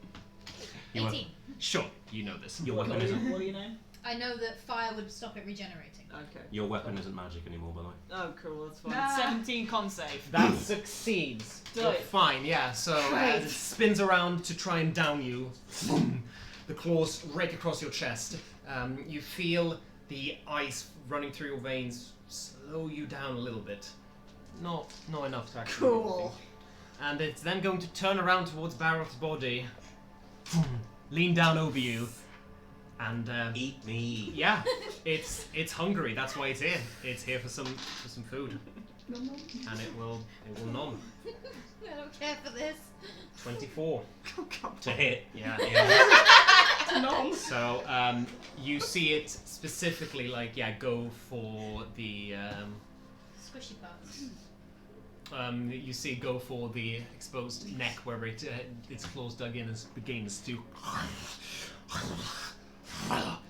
You were- 18. Sure, you know this. Your What weapon do isn't. you, what do you know? I know that fire would stop it regenerating. Okay. Your weapon isn't magic anymore, by the way. Oh, cool. That's fine. Nah. 17 con save. That succeeds. You're Great. fine, yeah. So as it spins around to try and down you, the claws rake across your chest. You feel the ice running through your veins slow you down a little bit. Not enough to actually do Cool. anything. And it's then going to turn around towards Baroth's body, lean down over you, and Eat me. yeah, it's hungry. That's why it's here. It's here for some food, and it will nom. I don't care for this. 24. To hit. Yeah. Nom. So you see it specifically go for the Squishy parts. you see it go for the exposed neck where its claws dug in and begins to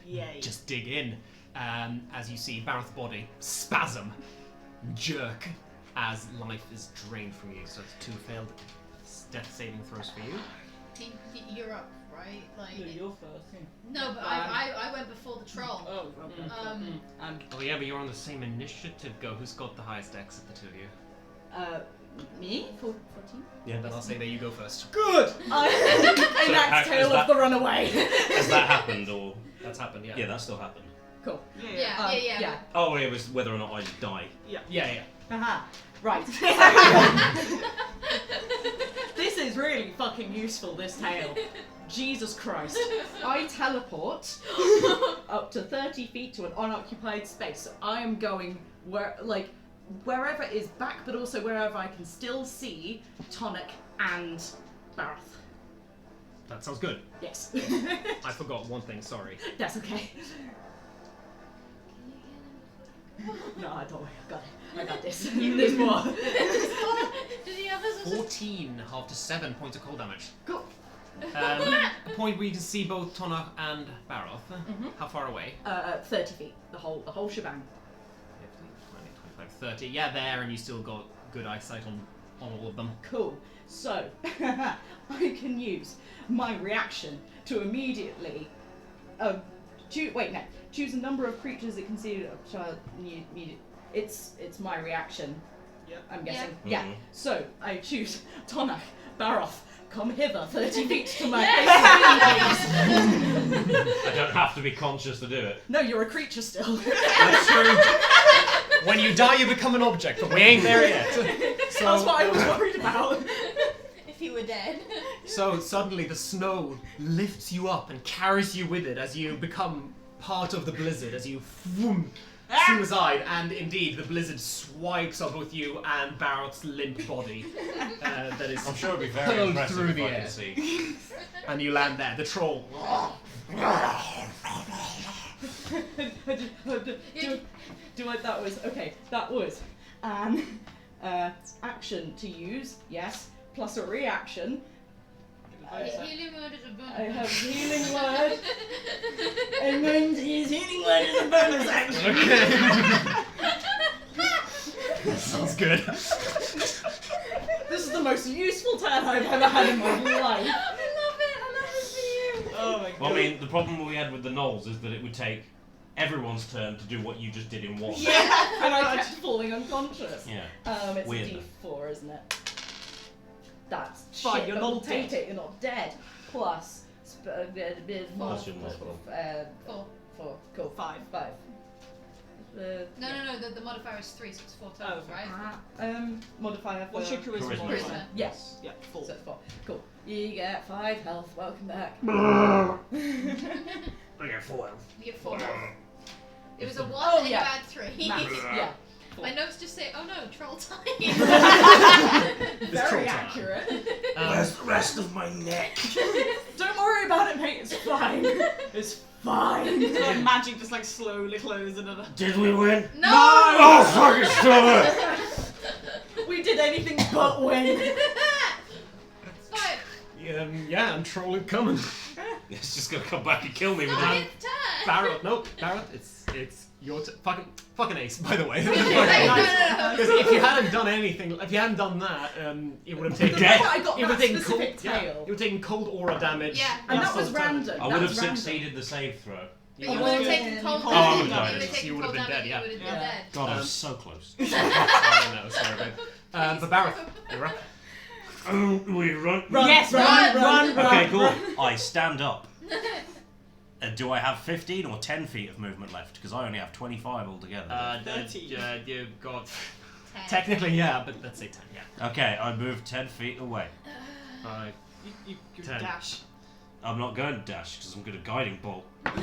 Yay. just dig in as you see Baroth's body spasm, jerk as life is drained from you. So it's 2 failed death saving throws for you. You're up, right? Like, No, you're first. no, but I went before the troll. Oh, okay. Oh yeah, but you're on the same initiative go. Who's got the highest dex of the two of you? Me? 14? Yeah. Then I'll say that you go first. Good! I enact Tale of the Runaway. Has that happened, or That's happened, yeah. yeah, that still happened. Cool. Yeah. Yeah. Oh, it was whether or not I die. Yeah. Haha. Right. This is really fucking useful, this tale. Jesus Christ. I teleport up to 30 feet to an unoccupied space. So I am going wherever is back, but also wherever I can still see Tonaich and Baroth. That sounds good. Yes. I forgot one thing, sorry. That's okay. No, I don't worry. I got this. There's more. Do the others also 14 after 7 points of cold damage. Cool. A point where you can see both Tonaich and Baroth. How far away? 30 feet. The whole shebang. 15, 20, 25, 30. Yeah, there, and you still got good eyesight on all of them. Cool. So, I can use my reaction to immediately choose a number of creatures that can see a child. It's my reaction. Yep. I'm guessing. Yeah. Yeah. So I choose Tonaich, Baroth. Come hither, 30 feet to my face. I don't have to be conscious to do it. No, you're a creature still. That's true. When you die, you become an object, but we ain't there yet. So, That's what I was worried about. if you were dead. So suddenly the snow lifts you up and carries you with it as you become part of the blizzard, as you suicide, and indeed the blizzard swipes on both you and Baroth's limp body. That is I'm sure it'd be very hurled impressive through if the I air. could see. And you land there. The troll. That was an action to use, yes, plus a reaction. Healing word is a bonus. I have healing word. I'm going to use healing word as a bonus action. Okay. Sounds good. This is the most useful turn I've ever had in my life. I love it for you. Oh my god. Well, I mean, the problem we had with the gnolls is that it would take everyone's turn to do what you just did in one. Yeah, and I kept falling unconscious. Yeah. It's Weird, a D4, isn't it? That's Fine, shit, you're but not we'll take dead. it, you're not dead. Plus, Plus your multiple. 4. Cool. 5. 5. No, the modifier is 3, so it's 4 total, Oh. right? Modifier for... What's your charisma? Charisma. modifier? Charisma. Yes. Yeah, 4. So it's 4. Cool. You get 5 health. Welcome back. I get 4 health. You get 4 health. It was a 1 Oh, and yeah. you add 3. Max. Yeah. My notes just say, oh no, troll time. It's troll Very time. accurate. Where's the rest of my neck? Don't worry about it, mate. It's fine. It's fine. The magic just like slowly closing it. Did we win? No! Oh, fucking stop it! We did anything but win. 5. Yeah, and troll is coming. It's just gonna come back and kill me with Not that. its turn. Baroth, nope, Baroth, it's your fucking ace, by the way. No. Because if you hadn't done anything, if you hadn't done that, it would have taken. Dead. I got It would that have taken cold. specific Yeah, tail. it would have taken cold aura damage. Yeah. And that plus was Zoltan. random. I would That have was random. succeeded the save throw. But you Oh, would have yeah. taken cold Oh, damage. I You would've died. would have taken You would've cold been damage. dead, yeah. You would have Yeah. been dead. God, I was so close. I know, sorry, babe. But Baroth, you're up. We run. Yes, run. Okay, cool. I stand up. Do I have 15 or 10 feet of movement left? Because I only have 25 altogether. 13. You've got 10. technically, yeah, but let's say 10, yeah. Okay, I move 10 feet away. 5. You 10. dash. I'm not going to dash because I'm good at guiding bolt. I'm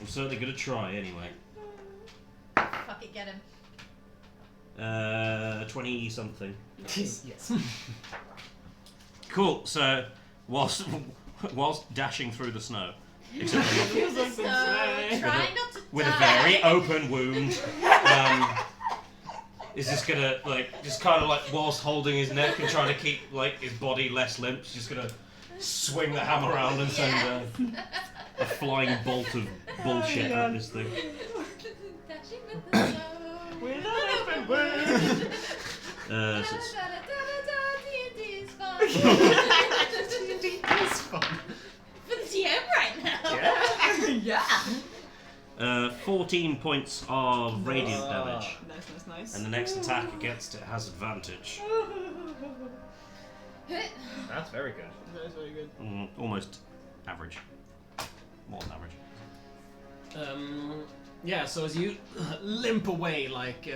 certainly going to try anyway. Fuck it, get him. 20 something. Yes. Cool. So whilst dashing through the snow, except I'm not- Feels like So, this way. try not to with a die. very open wound, is just gonna just kind of whilst holding his neck and trying to keep his body less limp, she's just gonna swing the hammer around and send a flying bolt of bullshit at this thing. Dashing with the snow. With an open wound. So it's D&D is fun. It's fun. For the DM right now. Yeah. 14 points of radiant damage, Nice. and the next attack against it has advantage. That's very good. That's very good. Almost average. More than average. Yeah, so as you limp away,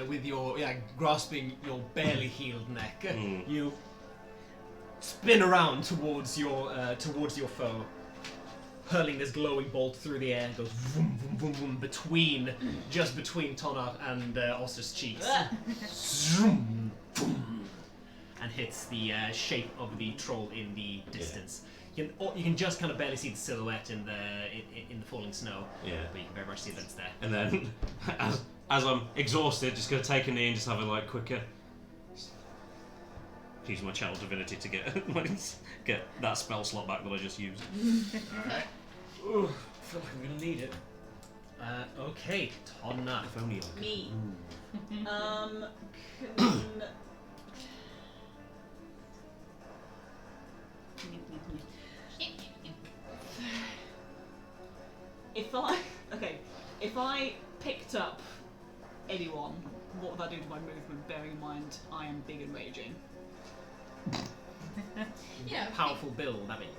with your grasping your barely healed neck, you spin around towards your foe, hurling this glowing bolt through the air. It goes vroom, vroom, vroom, vroom, just between Tonaich and Oster's cheeks, zoom, boom, and hits the shape of the troll in the distance. You can just kind of barely see the silhouette in the falling snow. Yeah. But you can very much see that it's there. And then, as I'm exhausted, just gonna take a knee and just have a quicker. Use my channel divinity to get that spell slot back that I just used. Alright. Ooh, I feel like I'm gonna need it. Okay, Tonaich. If only I could. Me. If I picked up anyone, what would that do to my movement? Bearing in mind I am big and raging. Yeah. Powerful build, I mean.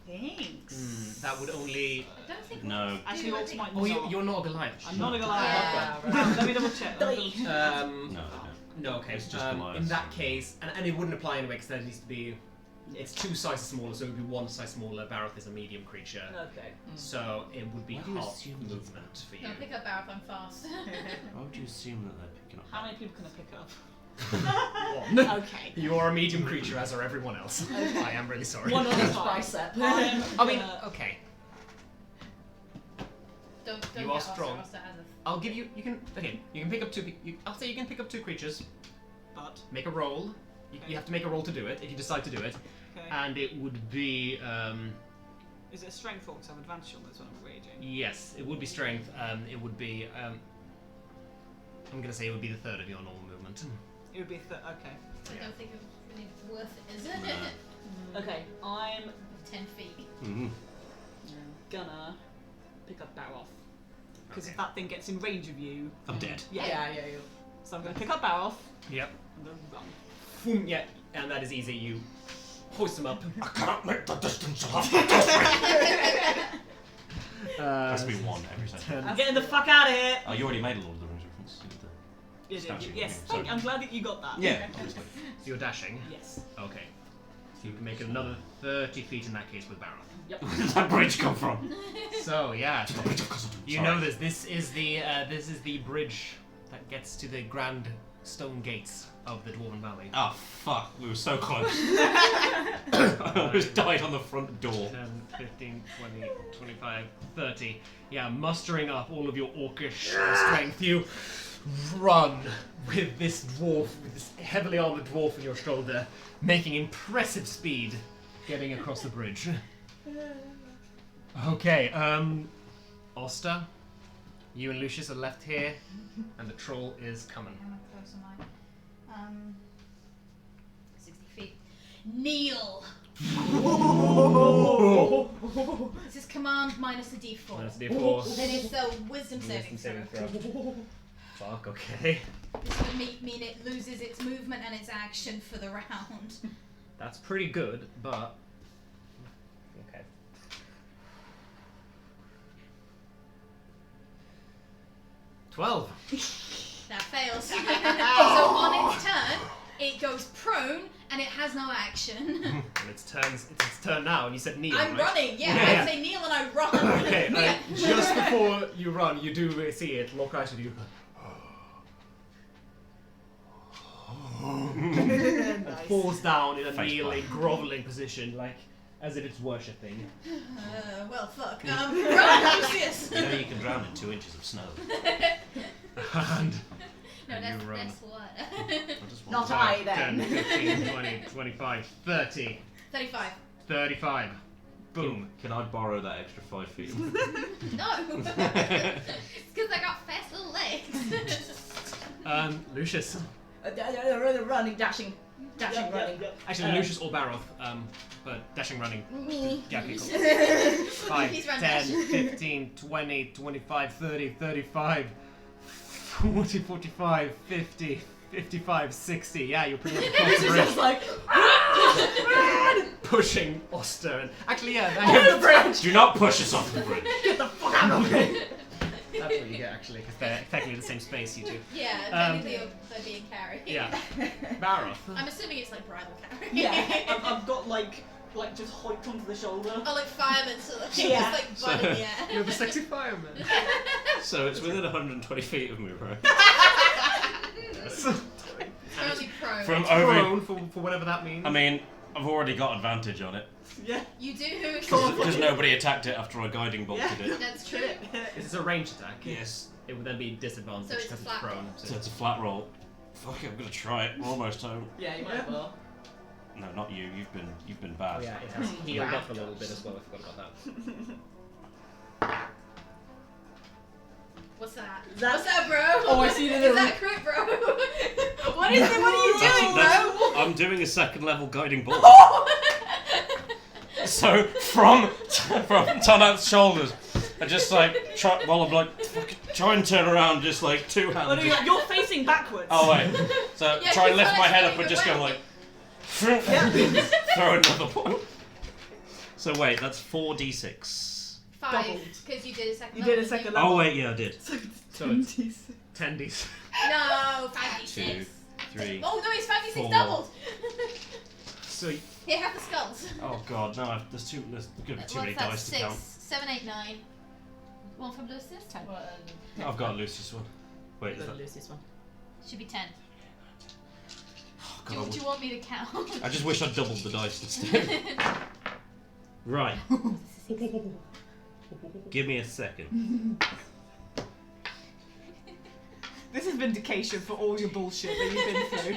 Thanks. That would only. I don't think. No. Actually, I Orcs think- might Oh, not. you're not a Goliath. I'm not a No. Goliath. Yeah, Okay. Let me double check. No. No, okay. It's just in Goliath. that case, and it wouldn't apply anyway because there needs to be It's 2 sizes smaller, so it would be 1 size smaller. Baroth is a medium creature, Okay. so it would be Why do you half assume movement for you. Don't pick up Baroth, I'm fast. Why would you assume that they're picking up? How many people can I pick up? 1. Okay. You are a medium creature, as are everyone else. I am really sorry. One on each Bicep. I mean, okay. Don't You get are Oster. strong. Oster has a... I'll give you. You can. Okay. You can pick up 2. I'll say you can pick up 2 creatures. But Make a roll. You have to make a roll to do it. If you decide to do it, okay. and it would be. Is it a strength roll? Because I have advantage on this when I'm raging. Yes, it would be strength. It would be. I'm gonna say it would be the 3rd of your normal movement. It would be okay. I don't think it's really worth it, is it? Okay, I'm 10 feet. Mm-hmm. gonna pick up Baroth. Because Okay. if that thing gets in range of you, I'm dead. yeah. Yeah. So I'm gonna pick up Baroth Yep. and then run. Boom, yeah, and that is easy. You hoist them up. I cannot make the distance of Has to be 1 every second. I'm getting the fuck out of here! Oh, you already made a Lord of the Rings reference. Statue, Yes, yeah, I'm glad that you got that. Yeah, obviously. So you're dashing. Yes. Okay. So you can make another 30 feet in that case with Baroth. Yep. Where did that bridge come from? So yeah, The bridge of Custom. you know this. This is the bridge that gets to the grand stone gates of the Dwarven Valley. Oh fuck, we were so close. I almost died on the front door. 10, 15, 20, 25, 30. Yeah, mustering up all of your orcish strength, you run with this dwarf, with this heavily armored dwarf on your shoulder, making impressive speed, getting across the bridge. Okay, Oster, you and Lucius are left here, and the troll is coming. How close am I? 60 feet. Kneel! This is command minus a d4. Minus a d4. Then it's a wisdom saving Wisdom throw. saving throw. Fuck, okay. This would mean it loses its movement and its action for the round. That's pretty good, but... Okay. $12. That fails. So on its turn, it goes prone and it has no action. And it's turn now, and you said kneel, I'm right? running, yeah. Yeah. I say kneel and I run. Okay, Yeah. just before you run, you do see it lock eyes with you. And falls down in a Face kneeling, plant. groveling position, like as if it's worshipping. Well, fuck. Run, Lucius! You know you can drown in 2 inches of snow. And No, and that's, you run. that's what? I just want Not to- I then. 10, 15, 20, 25, 30, 35. 35. Boom. Can I borrow that extra 5 feet? No! It's because I got fast little legs. Lucius. Running, dashing, running. Actually, Lucius or Baroth, but dashing, running. Me. Yeah, okay, cool. He's 5, run 10, dash. 15, 20, 25, 30, 35, 40, 45, 50, 55, 60. Yeah, you're pretty much across the It's bridge. just like, Pushing Oster. And actually, yeah, the bridge. Do not push us off the bridge. Get the fuck out of me. that's what you get, actually, because they're technically the same space, you two. Yeah, technically they're being carried. Yeah. Baroth. I'm assuming it's like bridal carry. Yeah. I've got like just hoiked onto the shoulder. Oh, like firemen, so like, Yeah. just like butt in the air. You're the sexy fireman. So it's within 120 feet of me, right? Yes. Only prone. From over. Prone, for whatever that means. I mean, I've already got advantage on it Yeah. You do. because nobody attacked it after I guiding bolted it. That's true. If it's a ranged attack, Yes. it would then be disadvantage So it's because a it's flat prone. roll. So it's a flat roll. Fuck it, I'm gonna try it. We're almost home. Yeah, you might as well. No, not you. You've been bad. Oh yeah, it has healed up a little bit as well. I forgot about that. What's that? That- What's that, bro? Oh, I see that Is there- that crit, bro? What is it? What are you doing, bro? I'm doing a 2nd level guiding bolt. So from Tonaich's shoulders, I just like try while I'm like fucking try and turn around, just like 2 hands. Oh, no, you're facing backwards. Oh wait. So Yeah, try and you're lift my head up going and just go away. like throw another one. So wait, that's 4d6. 5, Doubled. because you did a second You level. did a didn't second you? level. Oh wait, yeah, I did. So it's 10d. No, 5d6. 2, 3. Oh no, it's 5d6 4. doubled. So Here, have the skulls. Oh god, no, there's going to be too many What's that? dice to 6, count. 7, 8, 9. One from Lucius? 10. I've got Lucy's one. Wait, is The that... Lucy's one. Should be 10. Oh, Do God, you want me to count? I just wish I'd doubled the dice instead. Right. Give me a second. This is vindication for all your bullshit that you've been through.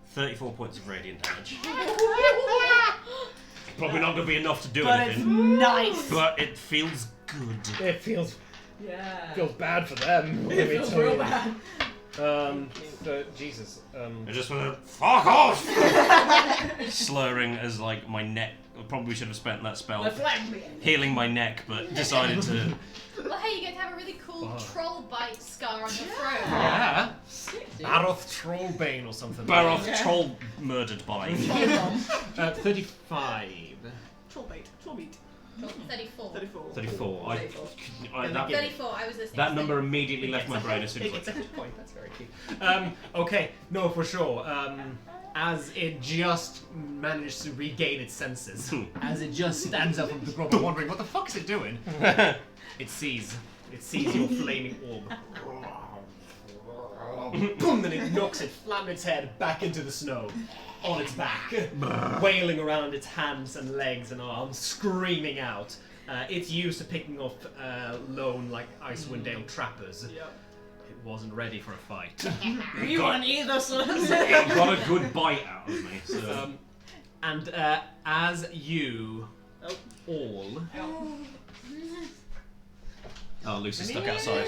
34 points of radiant damage. Probably not going to be enough to do But it's anything. nice. But it feels good. It feels Yeah. bad for them. Let me It feels tell real you. bad. Jesus. I just want to fuck off. Slurring as like my neck. I probably should have spent that spell The flag healing my neck, but decided to. Well, hey, you get to have a really cool troll bite scar on your throat. Yeah. Sick, dude. Baroth Trollbane or something. Baroth Yeah. troll murdered by. 35. Troll bait. Troll meat. 34. 34. 34. I, 34. that, 34, I was listening. that to number 34. immediately left my brain as soon as I It's a good point. That's very cute. Okay, no, for sure. As it just managed to regain its senses, as it just stands up from the grove, wondering what the fuck is it doing? It sees your flaming orb. Boom! Then it knocks it flat on its head back into the snow, on its back, wailing around its hands and legs and arms, screaming out. It's used to picking off lone, like Icewind Dale trappers. Yep. It wasn't ready for a fight. You want either, son? It got a good bite out of me. So. And as you all... Oh, Lucy's stuck outside.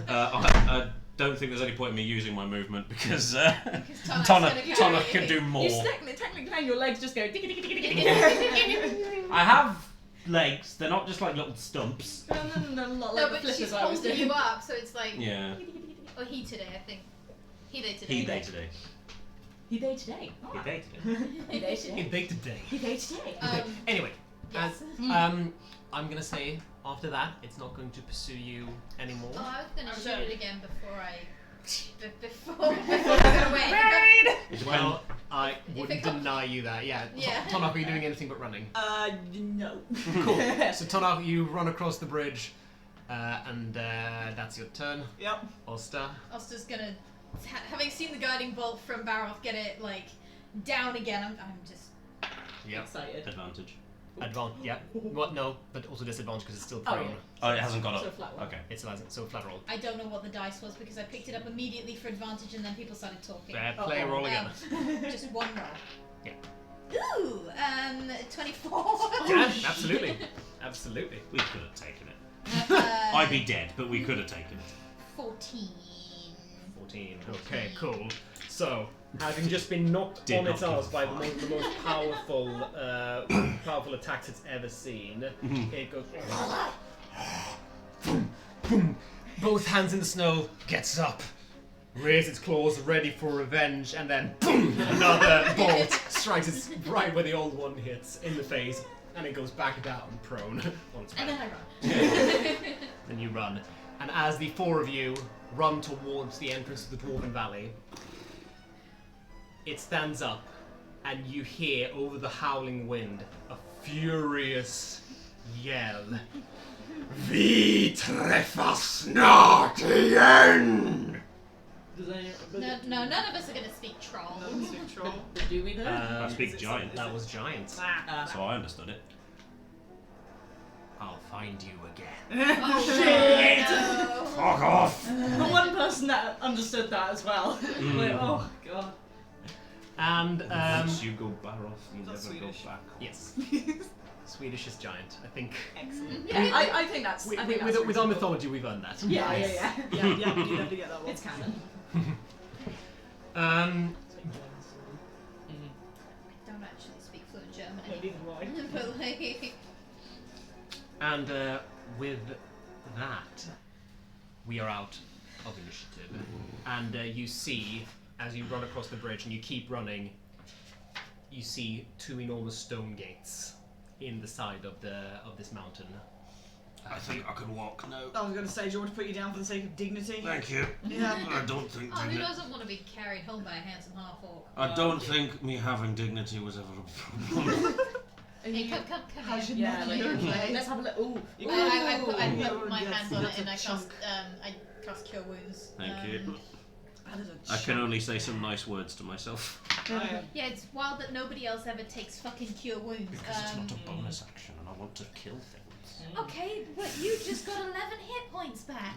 I don't think there's any point in me using my movement because Because Tonaich can do more. You technically can, your legs just go digga digga digga digga. I have legs. They're not just like little stumps. No, not No, like the but flippers she's I was holding doing. you up, so it's like. Yeah. Or he today, I think. He they today. He day today. He day today. He day today. He day today. In big today. He day today. Anyway, Yes. I'm gonna say after that, it's not going to pursue you anymore. Oh, I was gonna I'm shoot sorry. it again before I. Before I got away. Well, I If wouldn't it comes- deny you that. Yeah. Yeah. Tonaich, are you doing anything but running? No. Cool. So Tonaich, you run across the bridge, and that's your turn. Yep. Osta. Osta's gonna, having seen the guiding bolt from Baroth get it like down again. I'm just. Yep. Excited. Advantage. Advantage. Yeah. What? No, but also disadvantage because it's still Oh, prone. yeah. Oh, it hasn't gone So up. flat one. Okay. It's so flat roll. I don't know what the dice was because I picked it up immediately for advantage and then people started talking. Fair play. Roll again. Just one roll. Yeah. Ooh, 24. Yeah. Absolutely. Absolutely. We could have taken it. I'd be dead, but we could have taken it. 14. 14. Okay, cool. So, having just been knocked Did on its not arse give by a the most powerful, powerful attacks it's ever seen, it goes. Boom, boom. Both hands in the snow, gets up, raises its claws, ready for revenge, and then boom, another bolt strikes it right where the old one hits in the face, and it goes back down, prone on its back. And then I run. Then you run. And as the four of you run towards the entrance of the Dwarven Valley, it stands up, and you hear over the howling wind a furious yell. Vi träffas snart igen! Does any, No, none of us are gonna speak troll. Troll. do we though? I speak it giant, That was giant. so I understood it. I'll find you again. Oh, Shit. no. Fuck off! The one person that understood that as well. Like, oh god. And, Once you go Baroth, you That's never Swedish. go back. yes. Swedish is giant, I think. Excellent. I think that's. I think that's With our reasonable. mythology, we've earned that. Yeah. Yeah, you never get that one. It's canon. I don't actually speak fluent German No, anymore. neither do I. But like, And with that, we are out of initiative. And you see, as you run across the bridge and you keep running, you see two enormous stone gates in the side of this mountain. I think I could walk now. I was going to say, do you want to put you down for the sake of dignity? Thank you. Yeah. I don't think Oh, who dignity. doesn't want to be carried home by a handsome half-orc? I don't think me having dignity was ever a problem. Hey, come How's here. your Yeah, neck? like, Okay. let's have a little. Ooh. I put Ooh, my yes, hands on that's it and a I cast chunk. I cast Cure Wounds. Thank you. That is a I can chunk. only say some nice words to myself. Oh, yeah. Yeah, it's wild that nobody else ever takes fucking Cure Wounds. Because it's not a bonus action and I want to kill things. Okay, but you just got 11 hit points back.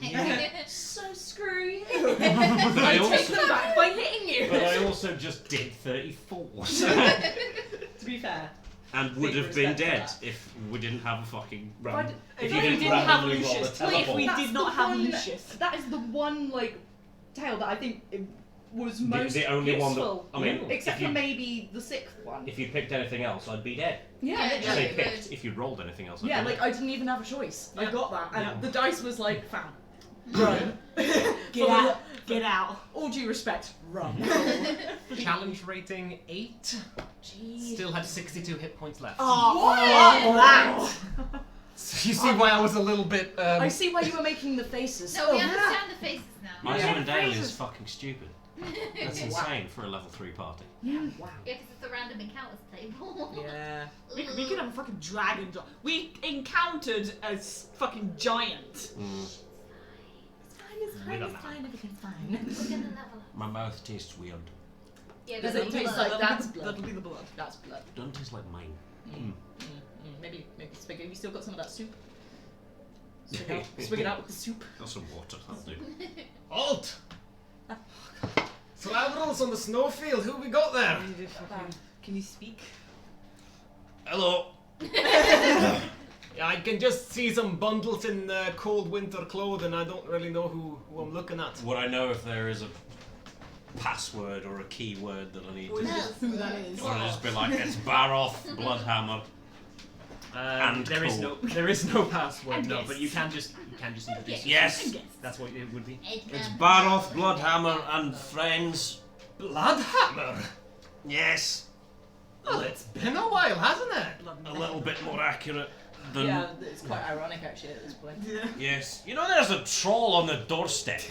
So screw you. But I I take also, them back by hitting you. but I also just did 34. To be fair. And would Big have been respect for dead that. if we didn't have a fucking I run. d- If If you we didn't didn't have randomly roll a Lucius, teleport. if we That's did not the have one- Lucius. That is the one like tale that I think was most the only useful. one that I mean, Except if you, for maybe the sixth one. if you picked anything else, I'd be dead. Yeah, Yeah, If yeah. they picked, if you rolled anything else, I'd yeah, be like dead. I didn't even have a choice. I Yeah. got that, and Yeah. the dice was like, fam, run. Get out. Get out. All due respect, run. Challenge rating 8. Jeez. Still had 62 hit points left. Oh, that. So you see why I was a little bit. I see why you were making the faces. No, we understand the faces now. Icewind Dale is phrases. fucking stupid. That's insane for a level 3 party. Yeah, wow. Yeah, because it's a random encounters table. Yeah. We could have a fucking dragon. We encountered a fucking giant. Everything's fine. We're gonna level up. My mouth tastes weird. Yeah, Does there's it no taste blood. like that's That'll blood? be the blood. That's blood. Don't taste like mine. Maybe swig it. You still got some of that soup? Swig it out with the soup. Got some water, that'll do. Halt! Slaverals on the snowfield, who we got there? Can you speak? Hello. Yeah, I can just see some bundles in cold winter clothing. I don't really know who I'm looking at. Would I know if there is a password or a keyword that I need Or to... is it who that is? Or I'll just be like, it's Baroth, Bloodhammer. And there is no password, And no, yes. but you can just introduce Yes. yourself. That's what it would be. It's Baroth, Bloodhammer, and friends. Bloodhammer. Yes. Well, it's been a while, hasn't it? A little bit more accurate than... Yeah, it's quite ironic actually at this point. Yeah. Yes. You know there's a troll on the doorstep.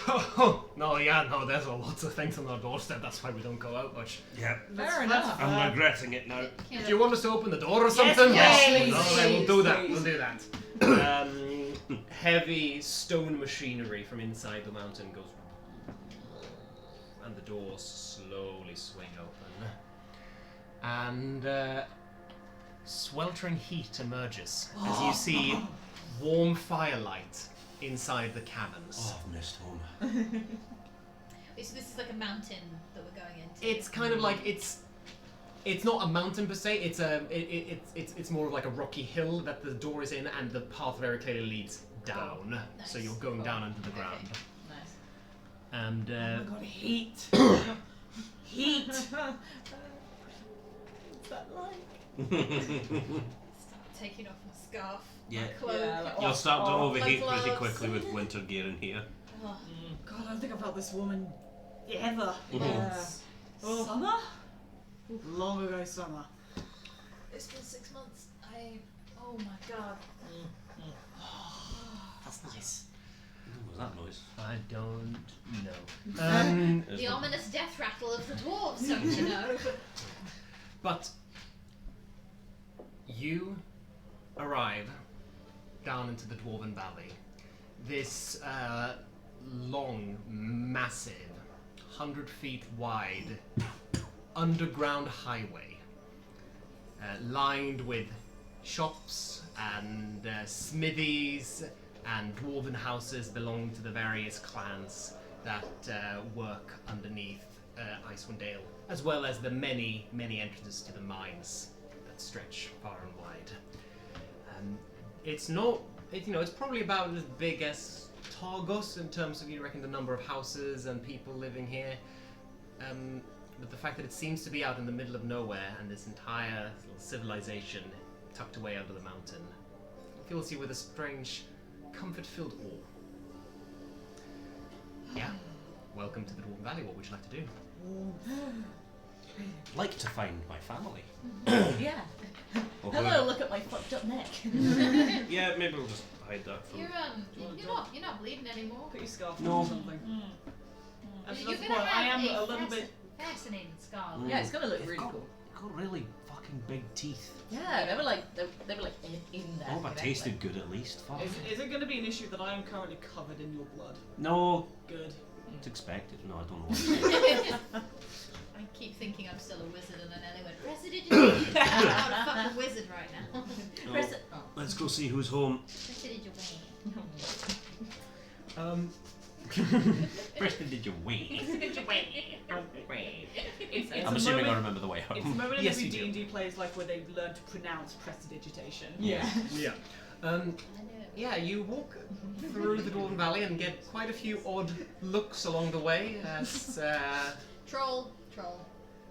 Oh, no, there's lots of things on our doorstep. That's why we don't go out much. Yeah. Fair enough. I'm regretting it now. Do you want us to open the door or Yes, something? yes, No, please, we'll do that. please. We'll do that. Heavy stone machinery from inside the mountain goes, and the doors slowly swing open, and sweltering heat emerges as you see warm firelight inside the caverns. Oh, I've missed home. So this is like a mountain that we're going into. It's kind of like it's not a mountain per se. It's it's more of like a rocky hill that the door is in, and the path very clearly leads down. Nice. So you're going down into the ground. Nice. And Oh my god, heat. Heat. What's that like? Start taking off my scarf, Yeah. my cloak. Yeah, like- You'll start to Oh, overheat my pretty gloves. quickly with winter gear in here. Oh, God, I don't think I've felt this woman ever. months. Oh. Summer? Long ago summer. It's been 6 months. Oh my god. That's nice. What was that noise? I don't know. There's The one. ominous death rattle of the dwarves, don't you know? But you arrive down into the Dwarven Valley. This long, massive, 100 feet wide underground highway, lined with shops and smithies and dwarven houses belonging to the various clans that work underneath Icewind Dale, as well as the many, many entrances to the mines that stretch far and wide. It's not, it's probably about as big as Targos in terms of, you reckon, the number of houses and people living here. But the fact that it seems to be out in the middle of nowhere and this entire little civilization tucked away under the mountain fills you with a strange, comfort-filled awe. Yeah. Welcome to the Dwarven Valley. What would you like to do? like to find my family. Yeah. Or Hello, whoever- look at my fucked up neck. Yeah, maybe we'll just hide that from. You're not bleeding anymore. Put your scarf No. on or something. Actually, You're that's the gonna point. I have am a little bit. fascinating scar. Yeah, it's gonna look They've really got, cool. they've got really fucking big teeth. Yeah, they were like in there. I hope I eventually. tasted good at least. Fuck. Is it going to be an issue that I am currently covered in your blood? No, Good. it's expected. No, I don't know. I keep thinking I'm still a wizard, and then Ellie went, "Prestidigitated." I'm a fucking wizard right now. Press it. Oh. Let's go see who's home. Prestidigitated. Preston, did you wait? It's I'm a assuming I moment, remember the way It's a home. moment Yes, in you every do. D&D player's life where they've learned to pronounce prestidigitation. Yeah. Yeah. I knew it. Yeah, you walk through the Dwarven Valley and get quite a few odd looks along the way as Troll.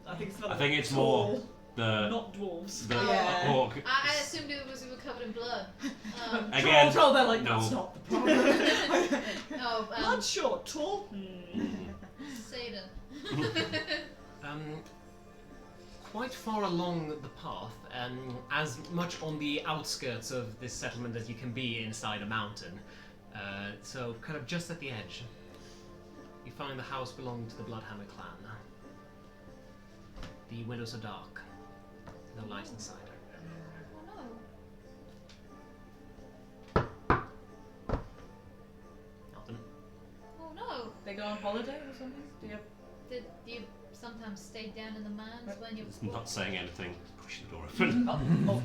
I think it's I think it's more the not dwarves. the Yeah. orc. I assumed it was we were covered in blood. Again, Troll, they're like, no. that's not the problem. No, Blood short, tall. Satan. quite far along the path, as much on the outskirts of this settlement as you can be inside a mountain. So kind of just at the edge. You find the house belonging to the Bloodhammer Clan. The windows are dark. No light inside. Oh no. Nothing. Oh no. They go on holiday or something? Do you Did you sometimes stay down in the mines when you're It's not saying anything. Push the door open. okay.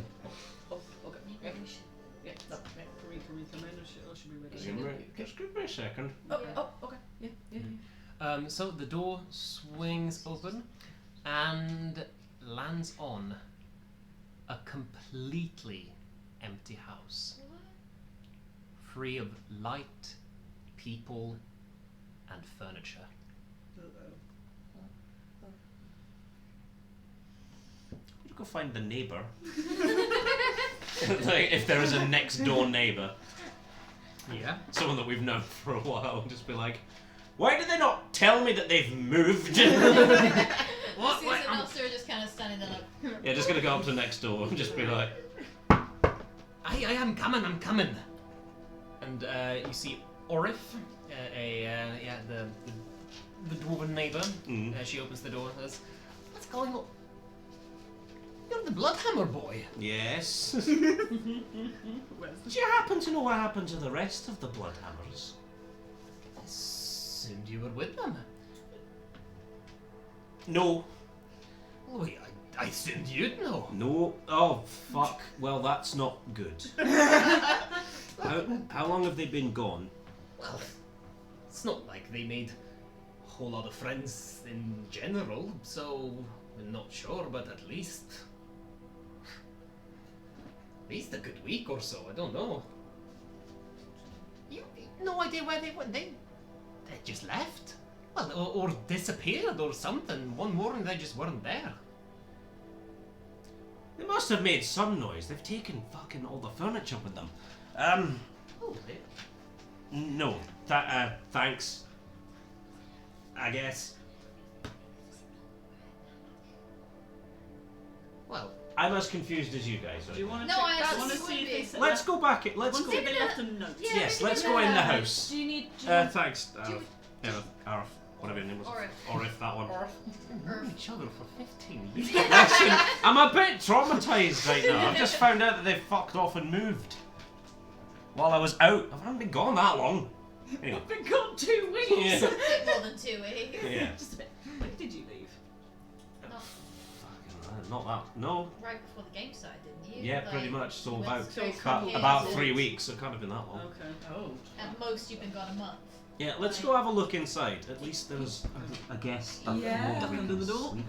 Maybe Yeah. we should. Yeah, no, yeah. Can we come in or should we wait? Just give me a second. Okay. Yeah. So the door swings open and lands on a completely empty house, free of light, people, and furniture. You go find the neighbour. Like, if there is a next door neighbour, Yeah. someone that we've known for a while, just be like, why did they not tell me that they've moved? What? Susan Elster just kind of standing there like. Yeah, just gonna go up to next door and just be like, I am coming, I'm coming. And you see Orif, the dwarven neighbour. She opens the door and says, "What's going on? You're the Bloodhammer boy." yes. Where's Do you happen to know what happened to the rest of the Bloodhammers? I assumed you were with them. No. Oh, I assumed you'd know. No. Oh, fuck. Well, that's not good. How long have they been gone? Well, it's not like they made a whole lot of friends in general, so I'm not sure, but at least a good week or so. I don't know. You no idea where they went. They just left. Well, or disappeared or something. One morning they just weren't there. They must have made some noise. They've taken fucking all the furniture with them. Oh, No. Thanks. I guess. well, I'm as confused as you guys are. Do you want to No, check I that? assume Want to you see would if be. they said Let's go back. Let's Want go. to see if they left a note. Yeah, Yes, maybe let's they go in did. the house. Do you need? Thanks. Do- Arif, whatever your name was. Orif, that one. we've known each other for 15 years. Listen, I'm a bit traumatized right now. I've just found out that they fucked off and moved. While I was out. I haven't been gone that long. Anyway. Been gone 2 weeks. Yeah. A bit more than 2 weeks. Yeah. Just a bit. When did you leave? No, Fucking not that. No. right before the game started, didn't you? Yeah, pretty much. So went about straight So from here about to- 3 weeks. So it can't have been that long. Okay. Oh. At most, you've been gone a month. Yeah, let's go have a look inside. At least there's, I guess, a Yeah. floor we Under can the door. sleep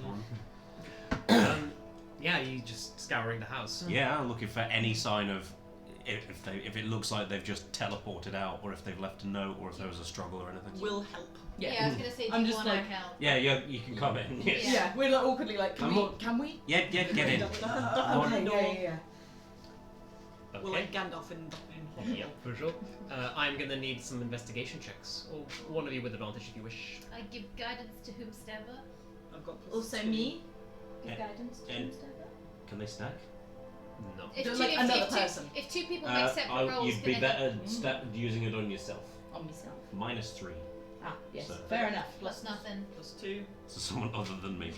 on. Yeah, you just scouring the house. Yeah, I'm looking for any sign of if it looks like they've just teleported out, or if they've left a note, or if there was a struggle or anything. Will help. Yeah, I was gonna say, do I'm you just want our like- help? Yeah, you can come in. Yes. Yeah. Yeah, we're like awkwardly like, I'm can not- we? Can we? Yeah, get in. Okay, yeah. Okay. We're like Gandalf in Yeah, for sure. I'm gonna need some investigation checks. Or one of you with advantage if you wish. I give guidance to whomsoever. I've got Also me. Give guidance to and- them, Stella? Can they stack? No. Like another person. If two people make separate rolls, You'd be can they- better using it on yourself. On myself. -3. Ah, yes. So- Fair enough. plus nothing. +2. So someone other than me.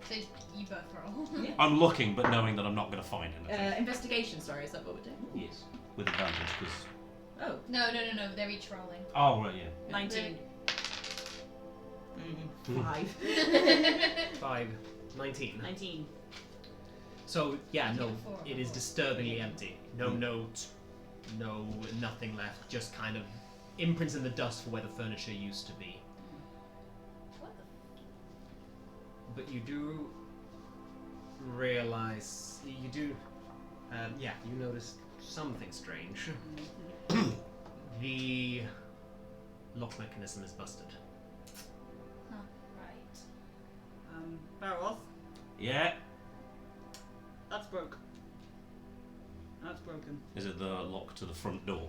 So you both roll. I'm looking, but knowing that I'm not going to find anything. Investigation, sorry, is that what we're doing? Yes, with advantage, because. Oh. No. They're each rolling. Oh right, yeah. 19. 5. 5. 19. 19. So, yeah, no, Four. it is disturbingly empty. No note, no nothing left, just kind of imprints in the dust for where the furniture used to be. What the? But you do realize, you notice something strange. The lock mechanism is busted. Huh. Right. Baroth, Yeah. that's broke. That's broken. Is it the lock to the front door?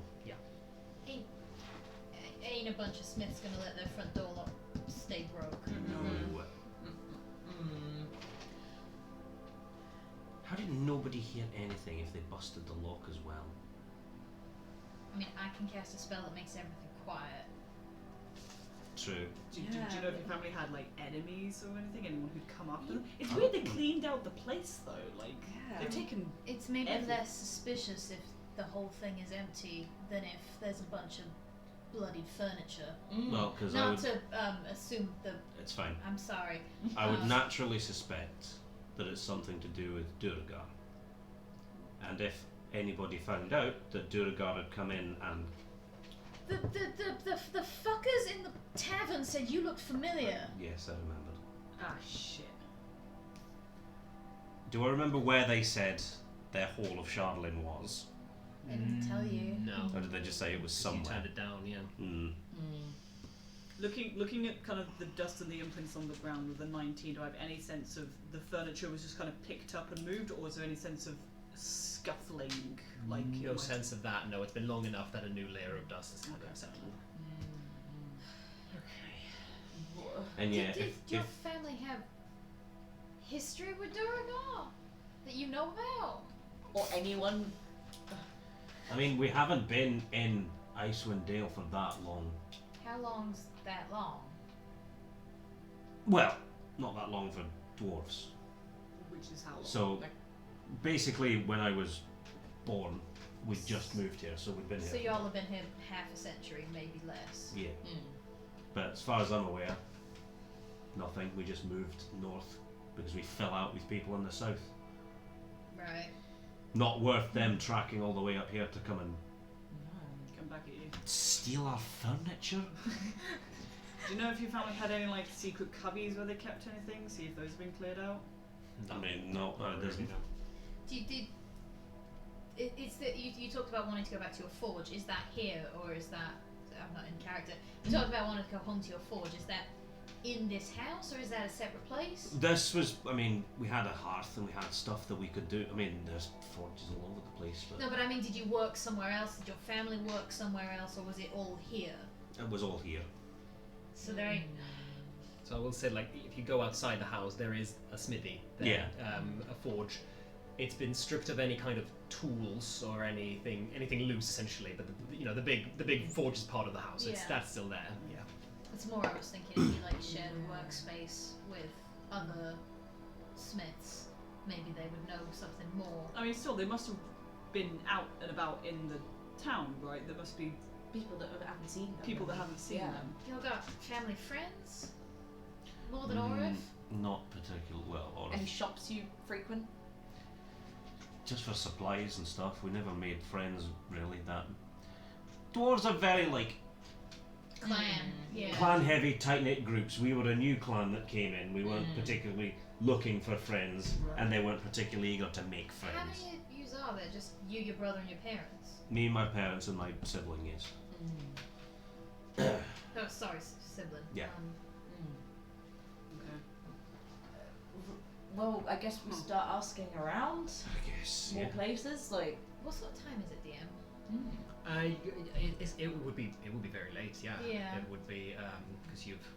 Ain't a bunch of Smiths gonna let their front door lock stay broke. No. How did nobody hear anything if they busted the lock as well? I mean, I can cast a spell that makes everything quiet. True. Do you Yeah, know if your family had like enemies or anything? Anyone who'd come after them? It's weird they cleaned out the place though. Like they've taken. It's maybe Every- less suspicious if the whole thing is empty than if there's a bunch of bloodied furniture. Well, because I Not would. to assume the. It's fine. I'm sorry. I would Um, naturally suspect that it's something to do with Duragar. And if anybody found out that Duragar had come in and The fuckers in the tavern said you looked familiar. yes, I remembered. Ah shit. Do I remember where they said their Hall of Shardlin was? They didn't tell you. No. Or did they just say it was 'Cause somewhere? You turned it down, yeah. Looking at kind of the dust and the imprints on the ground with the 19, do I have any sense of the furniture was just kind of picked up and moved, or was there any sense of scuffling? Like it No might- sense of that, no. It's been long enough that a new layer of dust has kind of settled. And yeah, Did if your family have history with Duragar that you know about? Or anyone. I mean, we haven't been in Icewind Dale for that long. How long's that long? Well, not that long for dwarves. Which is how long? So, basically, when I was born, we'd just moved here, so we'd been here. So y'all have been here half a century, maybe less. Yeah. But as far as I'm aware, nothing. We just moved north because we fell out with people in the south. Right. Not worth them tracking all the way up here to come and Come back at you. steal our furniture. Do you know if your family had any like secret cubbies where they kept anything? See if those have been cleared out. I mean, no, there's It's that you talked about wanting to go back to your forge. Is that here or is that? I'm not in character. You talked about wanting to go home to your forge. Is that in this house or is that a separate place? This was, I mean, we had a hearth and we had stuff that we could do. I mean, there's forges all over the place, but No, but I mean, did you work somewhere else? Did your family work somewhere else, or was it all here? it was all here. So there ain't. So I will say, like, if you go outside the house, there is a smithy there, a forge. It's been stripped of any kind of tools or anything loose, essentially. But the big forge is part of the house. Yeah. That's still there. Yeah. It's more. I was thinking it'd be like shared workspace with other smiths. Maybe they would know something more. I mean, still, they must have been out and about in the town, right? There must be People that haven't seen them. people that haven't seen Yeah. them. Y'all got family friends? More than Orif? Not particularly well, or Any shops you frequent? just for supplies and stuff. We never made friends really. That dwarves are very like Clan. Yeah. clan heavy, tight knit groups. We were a new clan that came in. We weren't particularly looking for friends, and they weren't particularly eager to make How friends. many of yous are there? Just you, your brother, and your parents? Me, my parents, and my sibling. Yes. Oh, sorry, sibling. Yeah. Okay. Well, I guess we start asking around I guess. more Yeah. places. Like, What sort of time is it, DM? It would be very late. Yeah. Yeah. It would be because you've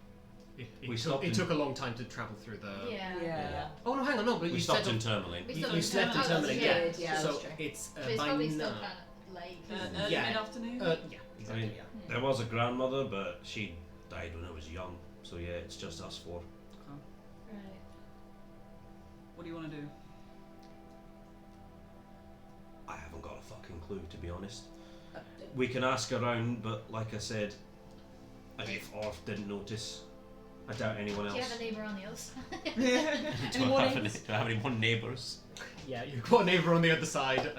It took a long time to travel through the. Yeah. Oh no, hang on, no, but We you stopped said in Tourmaline. you slept in Tourmaline, yeah. yeah. So So true. it's So it's by probably still now. kind of late. Early Yeah. mid-afternoon? Yeah, exactly. mean- Yeah. There was a grandmother, but she died when I was young. So yeah, it's just us four. Right. What do you want to do? I haven't got a fucking clue, to be honest. We can ask around, but like I said, if Orf didn't notice, I doubt anyone else. Do you have a neighbour on the other side? Do I have any more neighbours? Yeah, you've got a neighbour on the other side.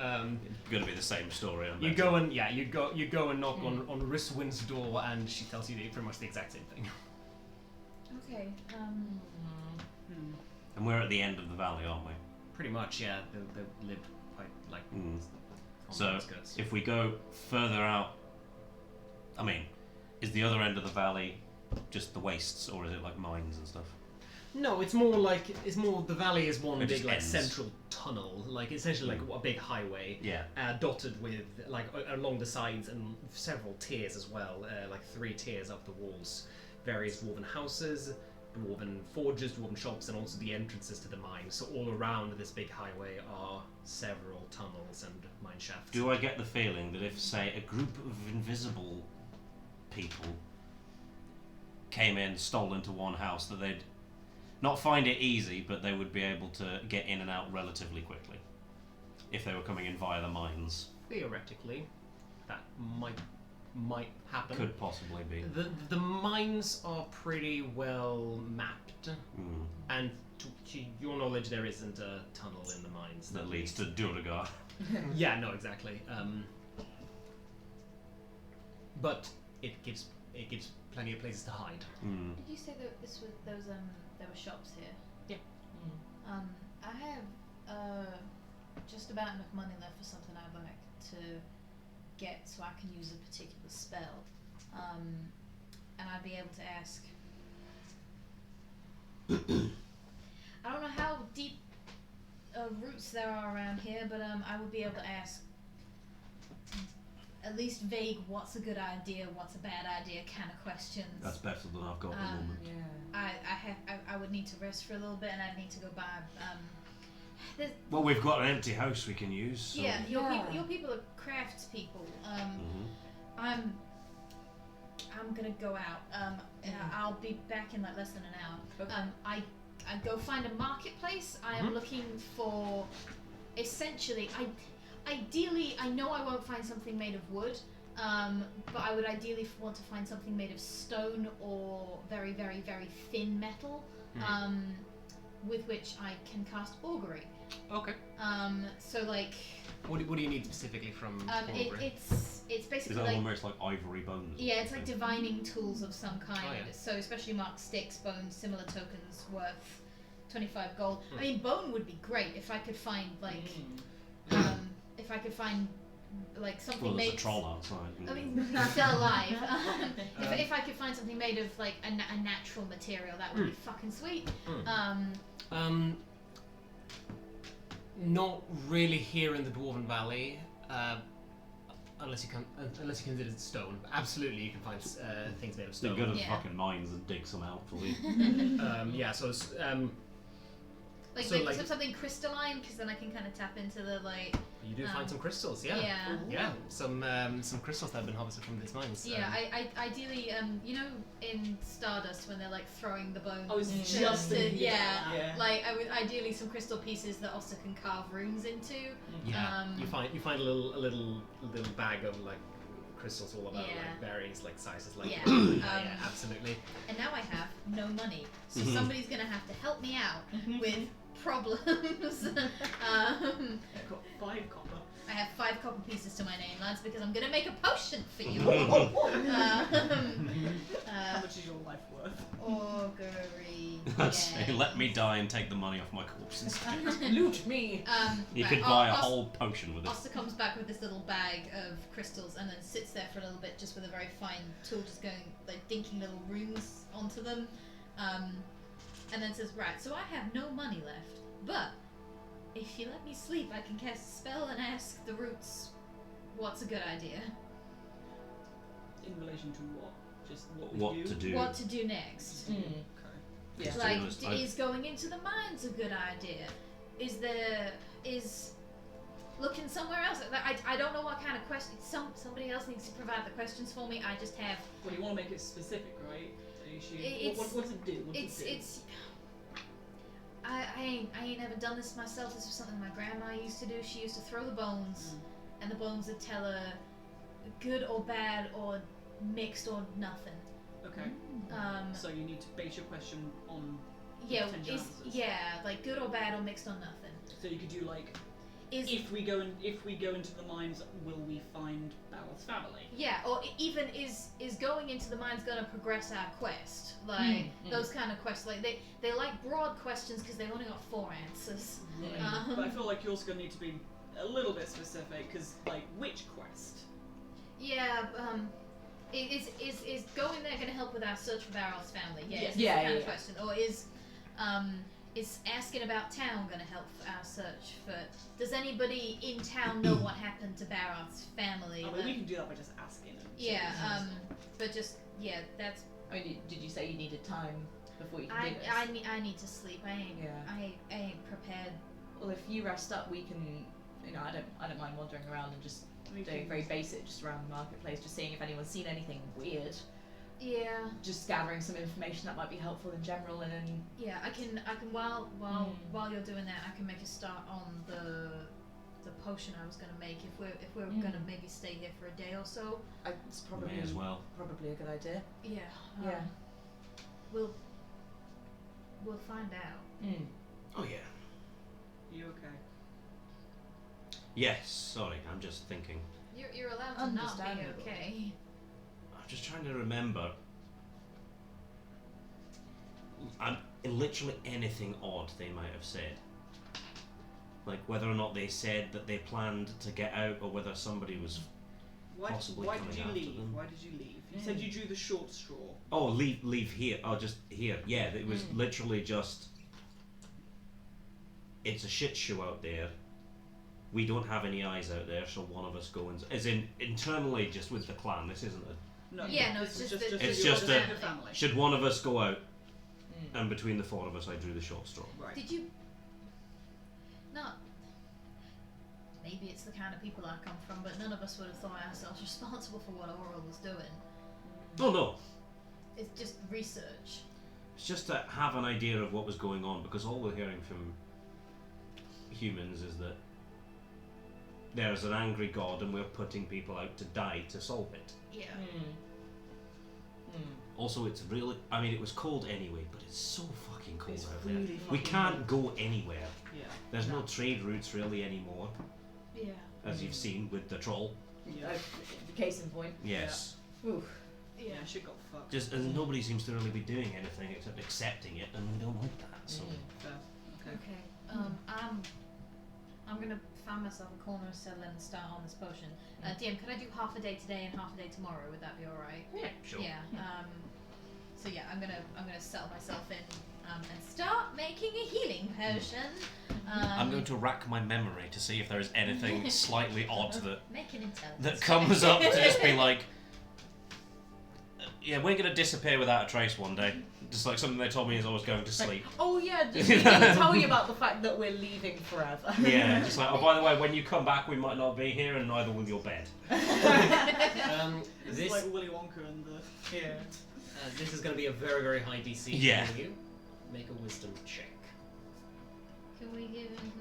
Gonna be the same story. You go and knock on Riswin's door, and she tells you pretty much the exact same thing. Okay. And we're at the end of the valley, aren't we? Pretty much, yeah. They live quite like. Mm. on So the outskirts. if we go further out, I mean, is the other end of the valley just the wastes, or is it like mines and stuff? No, it's more the valley is one It big just like ends. central tunnel, like essentially like a big highway. Yeah. Dotted with like along the sides and several tiers as well, like 3 tiers up the walls, various dwarven houses, dwarven forges, dwarven shops, and also the entrances to the mines. So all around this big highway are several tunnels and mine shafts. Do I get the feeling that if, say, a group of invisible people came in, stole into one house, that they'd not find it easy, but they would be able to get in and out relatively quickly if they were coming in via the mines? Theoretically, that might happen. Could possibly be. The mines are pretty well mapped, and to your knowledge, there isn't a tunnel in the mines That leads to Duragar. Yeah, no, exactly. But it gives plenty of places to hide. Did you say that there were shops here? Yeah. I have just about enough money left for something I'd like to get so I can use a particular spell. And I'd be able to ask. I don't know how deep roots there are around here, but I would be able to ask at least vague what's a good idea, what's a bad idea kind of questions. That's better than I've got at the moment. I would need to rest for a little bit, and I'd need to go buy. Well, we've got an empty house we can use. So. Yeah, your people are crafts people. I'm gonna go out. I'll be back in like less than an hour. Okay. I go find a marketplace. I am looking for, essentially, ideally, I know I won't find something made of wood, but I would ideally want to find something made of stone or very, very, very thin metal, with which I can cast augury. Okay. So like. What do you need specifically from? It's basically Is that like. one where it's like ivory bones? Yeah, it's like divining tools of some kind. Oh, yeah. So especially marked sticks, bones, similar tokens worth 25 gold. I mean, bone would be great if I could find like, if I could find like something Well, there's made. a troll outside. I mean, he's still alive. If I could find something made of like a natural material, that would be fucking sweet. Not really here in the Dwarven Valley, unless you consider it stone. But absolutely, you can find things made of They stone. go to the Yeah. fucking mines and dig some out for you. Yeah, so it's, Like, So, maybe like- something crystalline, because then I can kind of tap into the like. you do find some crystals, yeah. Yeah. Yeah, some crystals that have been harvested from these mines. Yeah, I ideally, you know, in Stardust when they're like throwing the bones. I was to- just to- thinking yeah, about that. like I would ideally some crystal pieces that also can carve runes into. Yeah, Um, you find a little bag of like crystals all about, Yeah. like various like sizes, like Yeah. yeah, absolutely. And now I have no money, so Mhm. somebody's gonna have to help me out with problems. I've got 5 copper. I have 5 copper pieces to my name, lads, because I'm gonna make a potion for you. How much is your life worth? Augury. I'd say, let me die and take the money off my corpse instead. Loot me. You right, could buy a Os- whole potion with it. Oster comes back with this little bag of crystals and then sits there for a little bit just with a very fine tool just going, like, dinking little runes onto them. And then says, right, so I have no money left, but if you let me sleep, I can cast a spell and ask the roots what's a good idea. In relation to what? Just What we to do? What to do next? Okay. Yeah. To be Like, honest, is going into the mines a good idea? Is looking somewhere else? I don't know what kind of questions. Somebody else needs to provide the questions for me. I just have. Well, you want to make it specific, right? It's- What does it do? What does it do? It's. I ain't never done this myself. This was something my grandma used to do. She used to throw the bones, and the bones would tell her good or bad or mixed or nothing. Okay. So you need to base your question on Yeah, potential is answers. yeah, like good or bad or mixed or nothing. So you could do like, Is if we go into the mines, will we find Baroth's family? yeah, or even is going into the mines gonna progress our quest? Like those kind of questions. Like they like broad questions because they've only got 4 answers. But I feel like you're also gonna need to be a little bit specific, because like which quest? Yeah, is going there gonna help with our search for Baroth's family? Yeah, Yes. is the Yeah, kind yeah, of yeah. question. Or is asking about town gonna help our search for? Does anybody in town know what happened to Baroth's family? I mean, we can do that by just asking. And Yeah, checking. but just that's. I mean, did you say you needed time before you can do this? I need to sleep. I ain't prepared. Well, if you rest up, we can. You know, I don't mind wandering around and just We doing can- very basic, just around the marketplace, just seeing if anyone's seen anything weird. Yeah, Just gathering some information that might be helpful in general, and then yeah. I can while you're doing that, I can make a start on the potion I was gonna make. If we're gonna maybe stay here for a day or so. it's probably May as well. probably a good idea. Yeah. Yeah. We'll find out. Oh yeah. You okay? Yes. Sorry, I'm just thinking. You're allowed to not be Understandable. okay. I'm just trying to remember. Literally anything odd they might have said. Like whether or not they said that they planned to get out, or whether somebody was. Possibly Why coming did you after leave? them. Why did you leave? You said you drew the short straw. Oh, leave here. Oh, just here. Yeah, it was literally just. It's a shit show out there. We don't have any eyes out there, so one of us go and. As in, internally, just with the clan, this isn't a. No. Yeah, no, this it's is just the- It's your just the a- family. Should one of us go out, and between the 4 of us, I drew the short straw. Right. Did you? Not. Maybe it's the kind of people I come from, but none of us would have thought ourselves responsible for what Oral was doing. Oh no, It's just research. it's just to have an idea of what was going on, because all we're hearing from humans is that there is an angry god and we're putting people out to die to solve it. Yeah. Also, it's really, I mean, it was cold anyway, but it's so fucking cold It's out really there. We fucking can't go anywhere. Yeah. There's no trade routes really anymore, Yeah. as you've seen with the troll. Yeah. Case in point. Yes. Oof. Yeah. Shit got fucked. Just, and nobody seems to really be doing anything except accepting it, and we don't like that, so. Fair. Okay. Okay. I'm gonna find myself a corner, settle in, and start on this potion. DM, could I do half a day today and half a day tomorrow? Would that be all right? Yeah, sure. Yeah. So yeah, I'm gonna settle myself in and start making a healing potion. I'm going to rack my memory to see if there is anything slightly odd make an intelligence that check. comes up to just be like, yeah, we're going to disappear without a trace one day. Just like something they told me as I was going to sleep. Oh yeah, did we tell you about the fact that we're leaving forever? Yeah, just like, oh, by the way, when you come back, we might not be here, and neither will your bed. This is like Willy Wonka and the. Yeah. This is going to be a very, very high DC Yeah. for you. Make a wisdom check. Can we give him?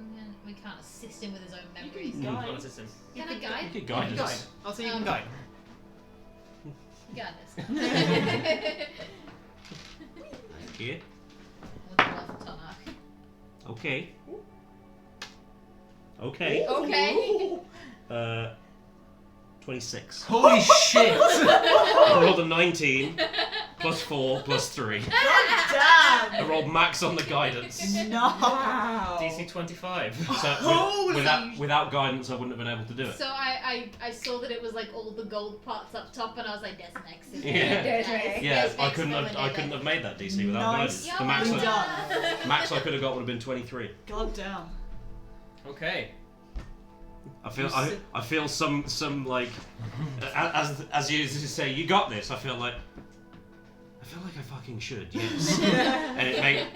We can't assist him with his own You memories. can Not guide. assist him. Can I guide? You could guide us. I'll say you Um, can guide. Guide us. Here. With the love of Tonaich. Okay. Okay. Okay. 26. Holy shit! I rolled a 19, plus 4, plus 3. Damn! I rolled max on the guidance. No! Wow. DC 25. So Holy without guidance, I wouldn't have been able to do it. So I saw that it was like all the gold parts up top, and I was like, "That's next." Yeah. There's René. Yeah, I couldn't have made that DC without Nice. guidance. The max, Well I, max I could have got would have been 23. God damn. Okay. I feel some like as you say, you got this. I feel like feel like I fucking should, yes. And it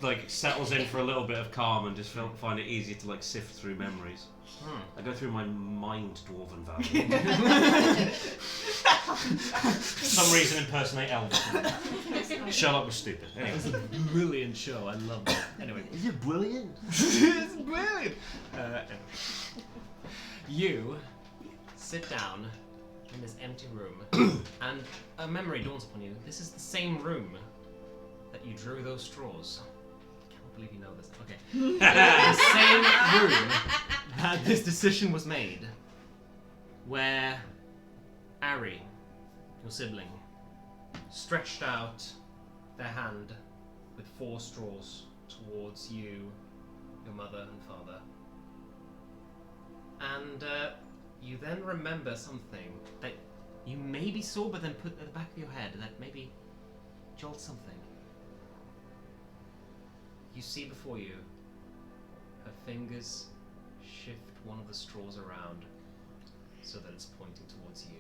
like settles in for a little bit of calm and just find it easy to like sift through memories. I go through my mind Dwarven Valley. For some reason impersonate Elvis. Sherlock was stupid. Anyway. It's a brilliant show. I love it. Anyway. Is it brilliant? It's brilliant. Anyway. You sit down in this empty room, and a memory dawns upon you. This is the same room that you drew those straws. I can't believe you know this. Okay. The same room that this decision was made, where Ari, your sibling, stretched out their hand with 4 straws towards you, your mother and father. And you then remember something that you maybe saw but then put at the back of your head that maybe jolts something. You see before you her fingers shift one of the straws around so that it's pointing towards you.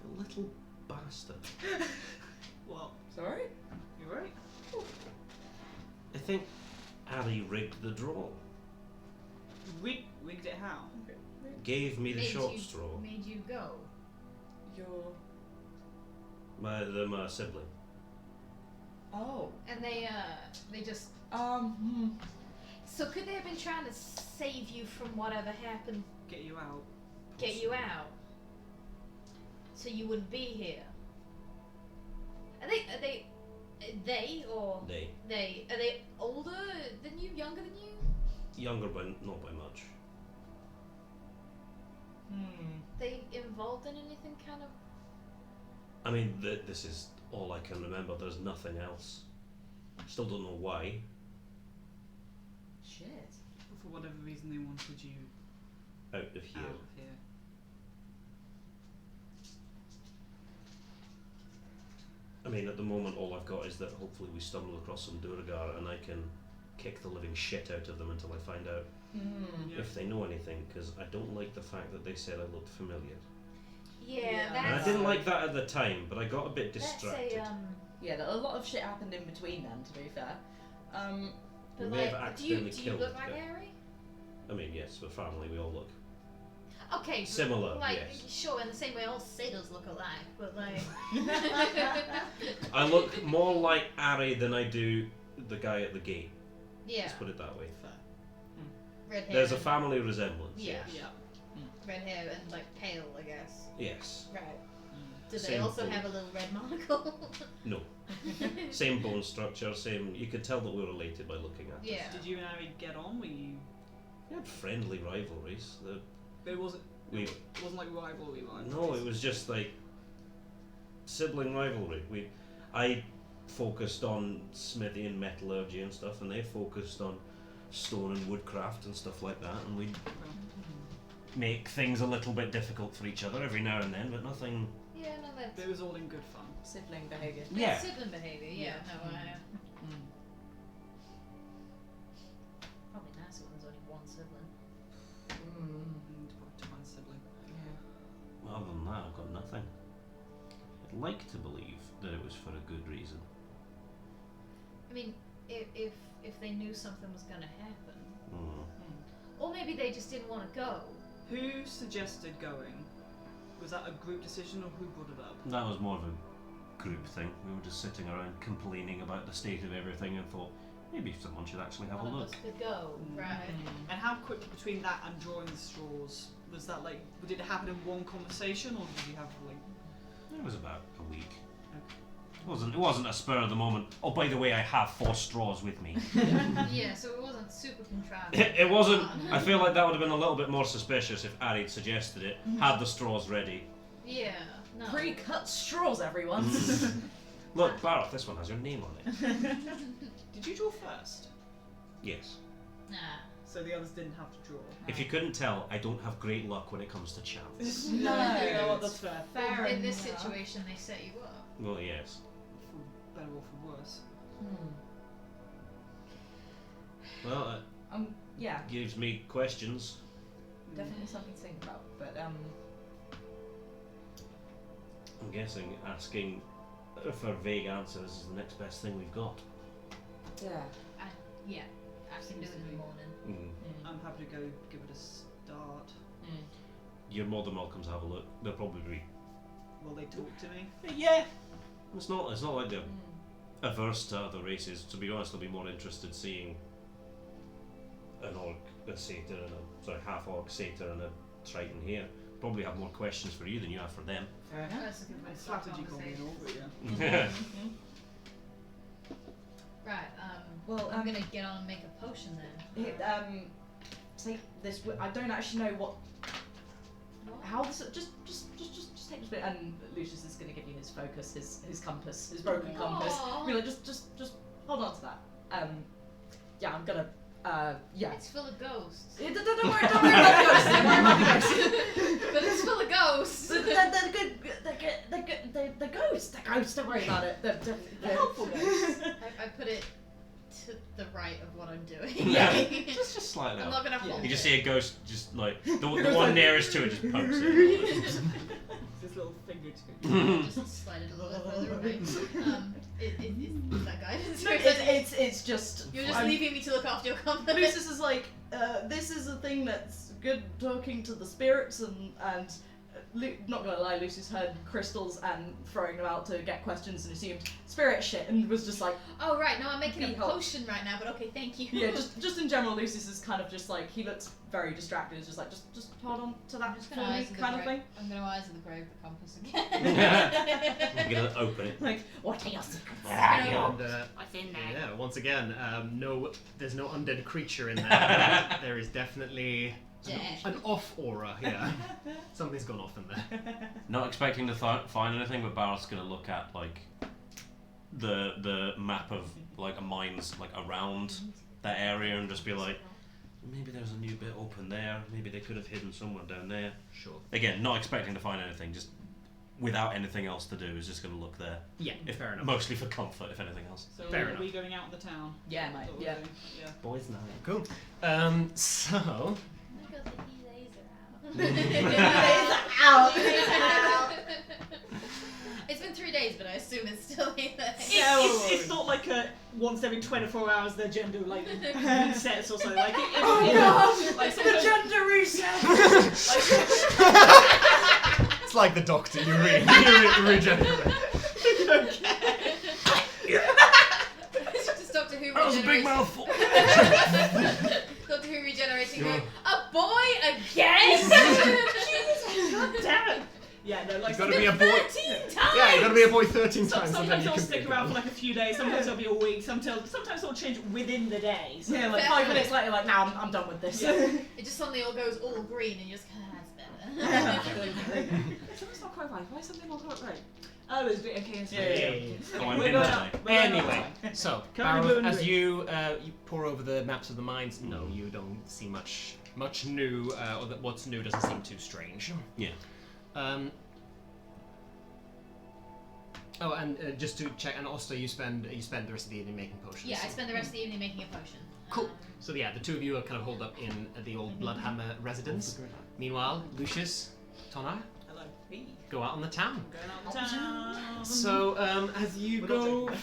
A little bastard. Well, Sorry? you're right. I think Ali rigged the draw. Rigged it how? Gave me the Made short you- straw. Made you go. Your... My sibling. Oh. And they just. So could they have been trying to save you from whatever happened, Get you out. get you out, so you wouldn't be here? Are they or They. are they older than you, younger than you? Younger, but not by much. They involved in anything kind of? I mean, this is all I can remember. There's nothing else. Still don't know why. Shit. But for whatever reason they wanted you Out of here. out of here. I mean, at the moment, all I've got is that hopefully we stumble across some Durgar and I can kick the living shit out of them until I find out Yeah. if they know anything, because I don't like the fact that they said I looked familiar. Yeah, Yeah. And I that's. didn't like that at the time, but I got a bit That's distracted. Yeah, a lot of shit happened in between then, to be fair. We But may have like, do you accidentally killed look like the guy. Harry? I mean, yes, we're family, we all look Okay, but similar, like yes. sure, in the same way all satyrs look alike, but like. I look more like Ari than I do the guy at the gate. Yeah, Let's put it that way. Fair. red hair. There's a and- family resemblance. Yeah. Yes. Yeah. red hair and like pale, I guess. Yes. Right. Do they Same also bone. have a little red monocle? No. Same bone structure, same. You could tell that we're related by looking at us. Yeah. Did you and Ari get on? Were you? We had friendly rivalries. But it wasn't. We It wasn't like rivalry. No, it was just like sibling rivalry. I focused on smithy and metallurgy and stuff, and they focused on stone and woodcraft and stuff like that, and we'd make things a little bit difficult for each other every now and then, but nothing. Yeah, no, that's. It was all in good fun. Sibling behaviour. Yeah. Sibling behaviour, yeah. Yeah. No, probably nicer when there's only one sibling. And twin sibling. Other than that, I've got nothing. I'd like to believe that it was for a good reason. I mean, if they knew something was going to happen, Mm. or maybe they just didn't want to go. Who suggested going? Was that a group decision or who brought it up? That was more of a group thing. We were just sitting around complaining about the state of everything and thought, maybe someone should actually have a One of look. us could go, right? And how quick between that and drawing the straws? Was that like, did it happen in one conversation or did you have like? It was about a week. It wasn't a spur of the moment. Oh, by the way, I have 4 straws with me. Yeah, so it wasn't super contrived. It wasn't. I feel like that would have been a little bit more suspicious if Ari'd suggested it, had the straws ready. Yeah, no. Pre-cut straws, everyone. Look, Baroth, this one has your name on it. Did you draw first? Yes. Nah. So the others didn't have to draw. If you couldn't tell, I don't have great luck when it comes to chance. No, you know what, that's fair. Fair In this enough. situation, they set you up. Well, yes. For better or for worse. Well, Yeah, gives me questions. definitely something to think about. But I'm guessing asking for vague answers is the next best thing we've got. yeah. I can do it in the morning. I'm happy to go give it a start. You're more than welcome to have a look. They'll probably be. Will they talk to me? Yeah. It's not like they're averse to other races. To be honest, they'll be more interested seeing an orc, a satyr, and a half-orc satyr and a triton here. Probably have more questions for you than you have for them. Fair enough. That's a good way I'm to start flattered you call me an conversation. orc, but yeah. Right, Well, I'm gonna get on and make a potion then. Say this. I don't actually know what. What? How this. Just take this bit. And Lucius is going to give you his focus, his compass, his broken compass. Aw. Be like, just hold on to that. Yeah, I'm gonna. Yeah. It's full of ghosts. Don't worry about the ghosts. Don't worry about the ghosts. But it's full of ghosts. They're good. They're ghosts. They're ghosts. Don't worry about it. They're helpful ghosts. I put it to the right of what I'm doing. Yeah. just slightly. I'm Up. not gonna hold You just it. see a ghost, just like the one nearest to it, just pokes it. This little finger to Just slide it a little bit further away. Is that guidance? No, Or is that- it's just. You're just I'm- leaving me to look after your company. Lucius is like, this is a thing that's good talking to the spirits and not gonna lie, Lucius heard crystals and throwing them out to get questions and assumed spirit shit and was just like, Oh right, no, I'm making a Be helpful. potion right now, but okay, thank you. yeah, just in general, Lucius is kind of just like, he looks very distracted, it's just like, just hold on to I'm that just for gonna me, eyes of the kind of grave. thing. I'm gonna eyes of the grave the compass again. I'm gonna open it. Like, what are your secrets? And, What's in there? yeah, once again, there's no undead creature in there. But there is definitely Jedd. an off aura. Yeah, something's gone off in there. Not expecting to find anything, but Baroth's gonna look at like the map of like a mines like around that area and just be like, maybe there's a new bit open there. Maybe they could have hidden somewhere down there. Sure. Again, not expecting to find anything, just without anything else to do, is just gonna look there. Yeah, fair enough. Mostly for comfort, if anything else. So Fair are enough. we going out in the town? Yeah, mate, Is that what yeah. we're doing? Yeah. Boys night. Cool. So I'm gonna go take these Out. It's been 3 days, but I assume it's still in there. It's not like a once every 24 hours the gender like resets or something. Like like The sometimes- gender reset! it's like the Doctor. You regenerate. It's just Doctor Who That was a big regenerating. mouthful. Doctor Who regenerating. Going, a boy again? God damn it! Yeah, no, like You've got to be a boy. 13 times. Yeah, you got to be a boy 13 times. and then sometimes you I'll can stick pick around it for up. like a few days, sometimes it'll be a week, sometimes it'll change within the day. So. Yeah, like 5 minutes later, like, now I'm done with this. It just suddenly all goes all green, and you're just kind of, that's better. Something's not quite right. Why is something not quite right? Oh, it's okay. It's Yeah. Oh, I'm We're in going today. out. We're going Anyway, outside. so Currently blue Baroth, and as green. you pour over the maps of the mines, no, you don't see much new, or that what's new doesn't seem too strange. Yeah. Oh, and just to check, and also you spend the rest of the evening making potions. Yeah, I spend the rest of the evening making a potion. Cool. So yeah, the two of you are kind of holed up in the old Bloodhammer residence. Meanwhile, Lucius, Tonaich, Hello. Me. go out on the town. Going out the town. So as you We're go not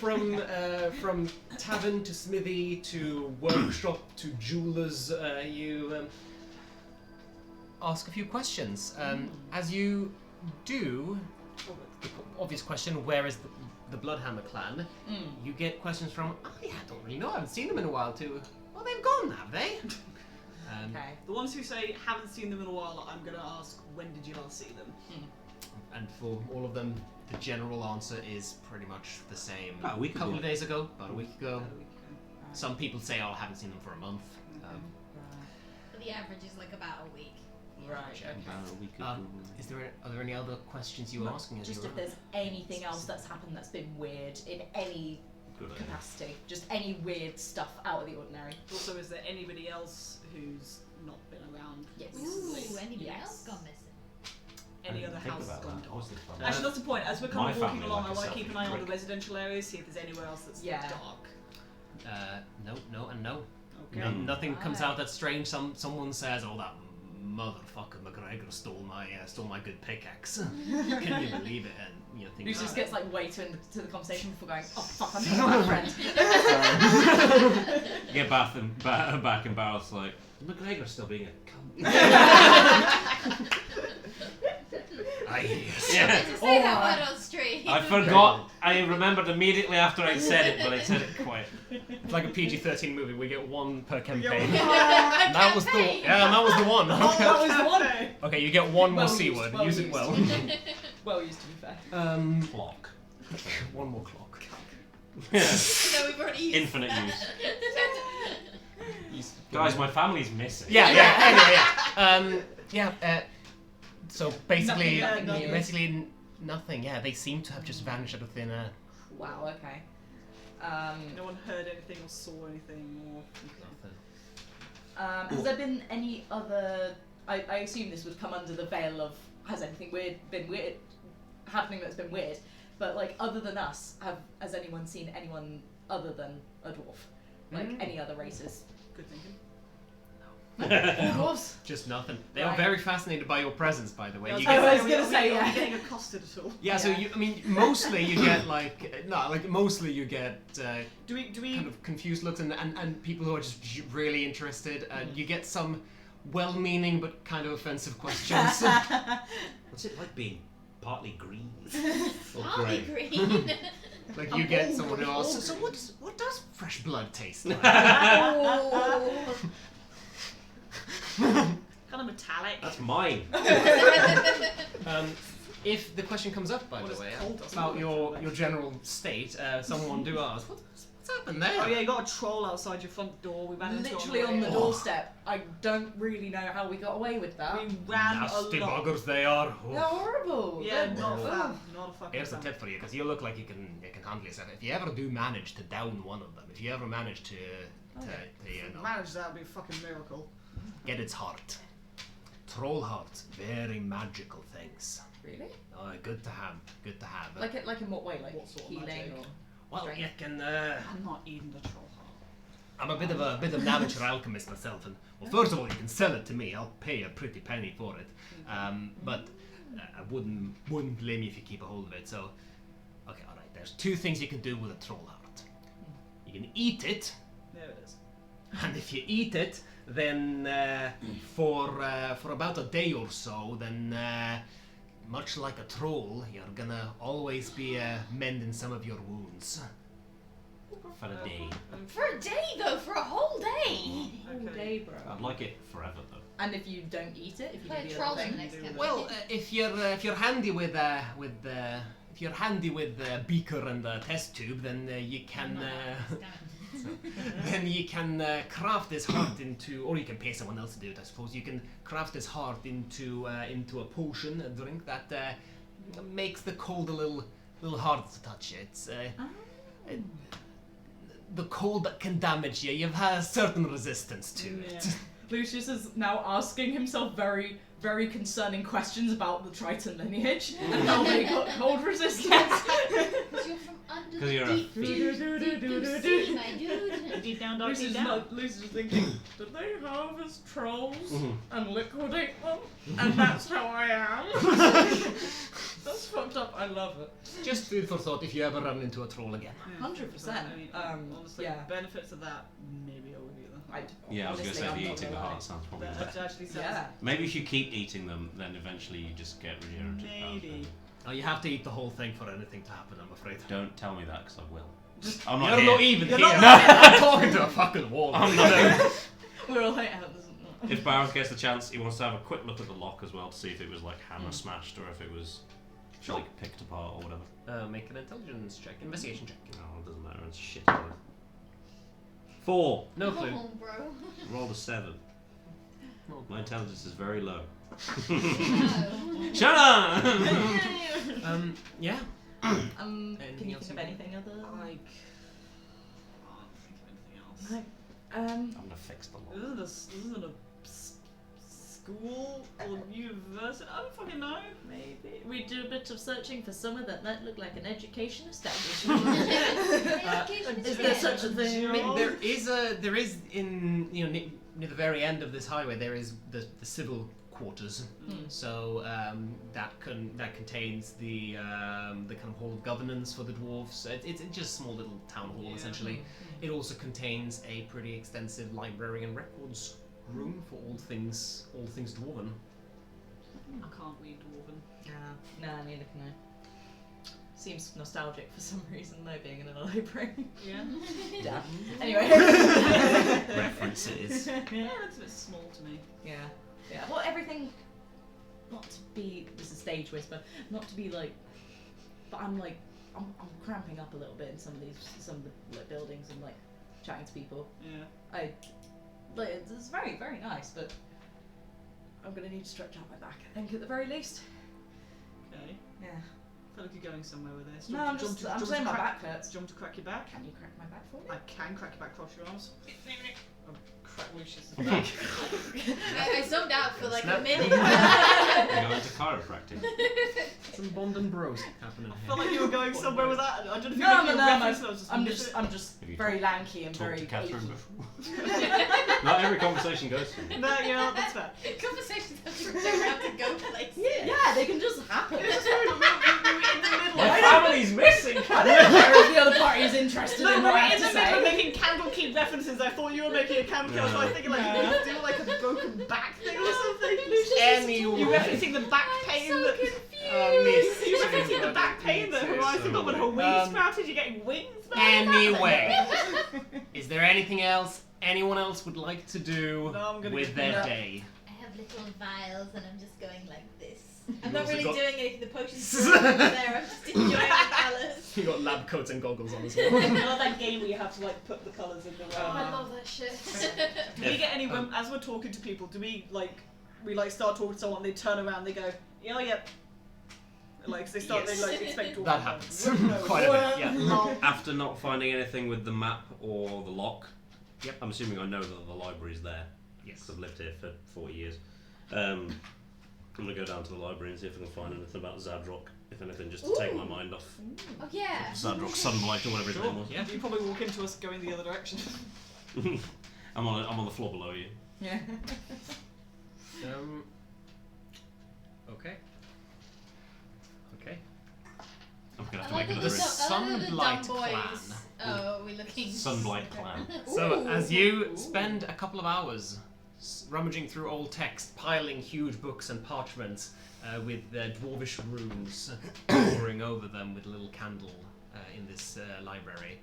from tavern to smithy to workshop to jeweler's, you ask a few questions. As you do, the obvious question: where is the Bloodhammer clan? You get questions from, oh yeah, I don't really know. I haven't seen them in a while. To, well, they've gone, have they? Okay. The ones who say haven't seen them in a while, I'm gonna ask when did you last see them? And for all of them, the general answer is pretty much the same. About a week couple ago. of days ago, about a week ago. About a week ago. Some people say, oh, I haven't seen them for a month. But the average is like about a week. Right, okay. About a week ago. Are there any other questions you were asking as Just you if were there's anything else that's happened that's been weird in any Good idea. capacity. Just any weird stuff out of the ordinary. Also, is there anybody else who's not been around Yes. recently? Ooh, anybody Yes. else gone missing? Any other Think houses about gone that. dark? What's the fun? Actually, that's the point. As we're kind My of walking family along, like I a want to keep an eye on the selfie residential areas, see if there's anywhere else that's Yeah. dark. No, and no. Okay. Nothing comes out that's strange. Someone says, "Oh, that motherfucker McGregor stole my good pickaxe." Can you believe it? And things Lucius like gets like way to the conversation before going, "Oh fuck, I'm meeting my friend." You get back and Baroth's like, McGregor's still being a cunt. yes. Yeah. To say that word on stream. I forgot. I remembered immediately after I said it, but I said it quiet. It's like a PG-13 movie. We get one per campaign. Yeah. That was the that was the one. Oh, that was the one. Okay, you get one more Well C used, word. well Use it used. well. Well used, to be fair. Clock. One more clock. Yeah. No, we've already used Infinite that. use. Guys, my family's missing. Anyway, so basically, Nothing. Nothing. Yeah, they seem to have just vanished out of thin air. Wow. Okay. No one heard anything or saw anything or. Has there been any other? I assume this would come under the veil of has anything been weird happening that's been weird, but like other than us, has anyone seen anyone other than a dwarf, like any other races? Good thinking. All dwarves. Just nothing. They are Right. very fascinated by your presence, by the way. I was You I get, was gonna gonna say, are yeah. we getting accosted at all? yeah, so mostly you get mostly you get Do we kind of confused looks and people who are just really interested. You get some well-meaning but kind of offensive questions. What's it like being partly green? Or Partly grey? green. Like you get someone who asks, so what does fresh blood taste like? Oh. kind of metallic? That's mine. If the question comes up, by What the is way, cold? about your general state, someone do ask, what's happened there? Oh yeah, you got a troll outside your front door. We ran into Literally on the doorstep. I don't really know how we got away with that. We ran Nasty a lot. buggers they are. Oh. They're horrible. Yeah, They're- not a oh. fan. Not a fucking Here's a fan. tip for you, because you look like you can handle yourself. If you ever do manage to down one of them, if you ever manage to Manage that would be a fucking miracle. get its heart. Troll hearts, very magical things. Really? Oh, good to have. Good to have. Like in what way? Like What sort of healing magic? or? well, strength? you can. I'm not eating the troll heart. I'm a bit of an amateur alchemist myself, and well, first of all, you can sell it to me. I'll pay a pretty penny for it. But I wouldn't blame you if you keep a hold of it. So, okay, all right. There's two things you can do with a troll heart. You can eat it, There it is. and if you eat it, then for about a day or so, then much like a troll, you're gonna always be mending some of your wounds. For a day. For a day though, for a whole day. All Okay. day, bro. I'd like it forever though. And if you don't eat it, if you Play do the trolls other in the thing, next campaign. Well, if you're handy with beaker and a test tube, then you can craft this heart into, or you can pay someone else to do it. I suppose you can craft this heart into a potion, a drink that makes the cold a little harder to touch. It's the cold that can damage you. You've had a certain resistance to it. Lucius is now asking himself very, very concerning questions about the Triton lineage and how they got cold resistance. Because you're from under 'Cause the you're a deep, deep, deep, deep sea, my dude. Deep down, dark, Lucius deep is, down. Lucius is thinking, did they harvest trolls Mhm. and liquidate them? And that's how I am? That's fucked up, I love it. Just food for thought if you ever run into a troll again. 100%. I mean, honestly, yeah. benefits of that, maybe I would either. Yeah, I was gonna honestly, say I'm the not eating the gonna heart lie. sounds probably That better. actually sounds. Yeah. Maybe if you keep eating them, then eventually you just get regenerative powers. Maybe. Oh, you have to eat the whole thing for anything to happen, I'm afraid. Don't tell me that, because I will. I'm not You're here. not even You're here. not- I'm talking to a fucking wall. I'm not. We're all like, oh, this is If Baroth gets the chance, he wants to have a quick look at the lock as well to see if it was like hammer smashed or if it was like picked apart or whatever. Make an intelligence check, investigation check. No, it doesn't matter. It's shit. Anyway. 4. No clue. Oh, bro. Rolled a 7. Oh. My intelligence is very low. No. Shut up! Yeah. Can Anything you else think of you anything other? Like. Oh, I can't think of anything else. No. I'm gonna fix the lock. This isn't a school or university. I don't fucking know. Maybe we do a bit of searching for somewhere that might look like an education establishment. Is there such a thing? I mean, there is in near the very end of this highway there is the civil quarters. So that contains the kind of hall of governance for the dwarves. It's just a small little town hall essentially. It also contains a pretty extensive library and records room for all things dwarven. I can't read Dwarven. Nah, neither can I. Seems nostalgic for some reason though, being in a library. Yeah. Yeah. Anyway. References. Yeah, it's a bit small to me. Yeah. Yeah. Well, everything. Not to be. This is stage whisper. Not to be like. But I'm cramping up a little bit in some of the like buildings and like chatting to people. Yeah. It's very, very nice, but I'm gonna need to stretch out my back, I think, at the very least. Okay. Yeah. I feel like you're going somewhere with this. No, I'm saying my back hurts. Do you want to crack your back? Can you crack my back for me? I can crack your back, cross your arms. I'll crack Lucius's back. I zoned out for like a Snap. minute. We're going to chiropractic. Some Bond and Bros happening I felt like you were going somewhere with that. I don't know if you No, were no, I'm just I'm just Have you very lanky and Talk very to Catherine achy. before. Not every conversation goes through. No, yeah, that's fair. Conversations don't have to go places. Yeah, they can just happen. My family's missing! I don't care if the other party is interested No, in but what I we're have in the to middle of say. making Candlekeep references. I thought you were making a Candlekeep. So I was thinking like, you do like a broken back thing or something. Anyway. You're referencing the back pain that. Miss You're referencing the back pain that Horizon got when her wings sprouted. You're getting wings. Anyway, is there anything else anyone else would like to do No, I'm gonna with get- their no. day? I have little vials and I'm just going like this. I'm You not also really got- doing anything. The potions are over there. I'm just enjoying the colours. You got lab coats and goggles on as well. I love that game where you have to like put the colours in the Oh, I round. love that shit. Do we get any when, as we're talking to people? Do we start talking to someone? They turn around. They go, yeah, yep. Like they start. Yes. They like expect to. That happens. No, Quite a bit, yeah. lol. After not finding anything with the map or the lock, Yep. I'm assuming I know that the library's there. Yes. Because I've lived here for 40 years. I'm going to go down to the library and see if I can find anything about Zadrock. If anything, just to take my mind off Oh yeah. Zadrock Sunlight or whatever his name was. Yeah. You probably walk into us going the other direction. I'm on the floor below you. Yeah. Okay. Okay. I'm going to I have to like make that another the Sunblight dumb clan. boys. Oh, are we looking? Sunblight Clan. So as you spend a couple of hours rummaging through old text, piling huge books and parchments with dwarvish runes, pouring over them with a little candle in this library,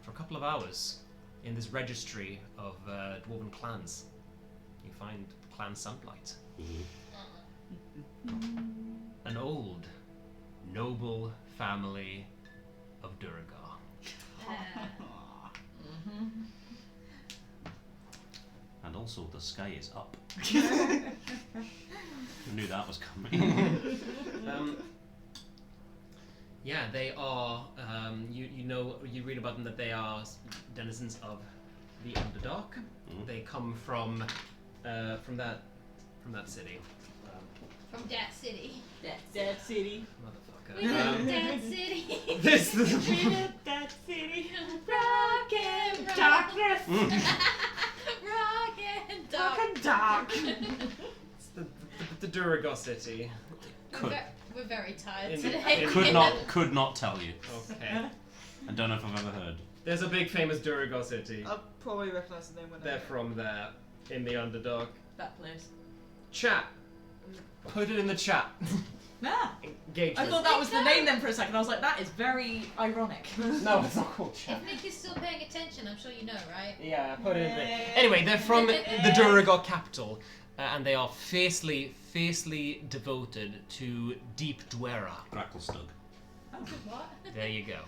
for a couple of hours, in this registry of dwarven clans, you find Clan Sunblight. An old, noble family of Duragar. And also, the sky is up. I knew that was coming. Yeah, they are. You read about them that they are denizens of the Underdark. They come from that city. From Dead City. Dead City. Motherfucker. We live in Dead City. This. We live Dead City. Rock and roll. Darkness. Rock and dark. Fucking dark. It's the Duragar city. We're very tired In- today. Could not tell you. Okay. I don't know if I've ever heard. There's a big famous Duragar city. I'll probably recognise the name when They're from there, in the Underdark. That place. Chat. Put it in the chat. Ah, Engage I this. thought that was the name then for a second. I was like, that is very ironic. No, it's not called chat. If Nick is still paying attention, I'm sure you know, right? Yeah, put it in there. Anyway, they're from the Duragar capital, and they are fiercely devoted to Deep Dwera. Gracklestug. What? There you go.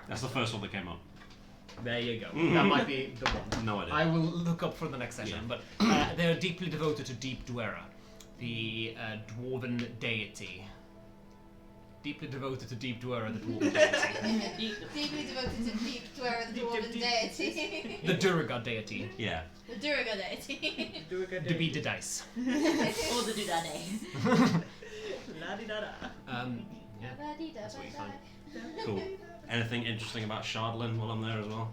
That's the first one that came up. There you go. That might be the one. No idea. I will look up for the next session, Yeah. but they are deeply devoted to Deep Dwera, the dwarven deity. Deeply devoted to Deep Dwara, the dwarven deity. Deeply devoted to Deep Dwara, the dwarven deity. The Durga deity. Yeah. The Durga deity. To be the dice. Or the Dudade. La-di-da-da. Yeah. That's what you find. Cool. Anything interesting about Shardlin while I'm there as well?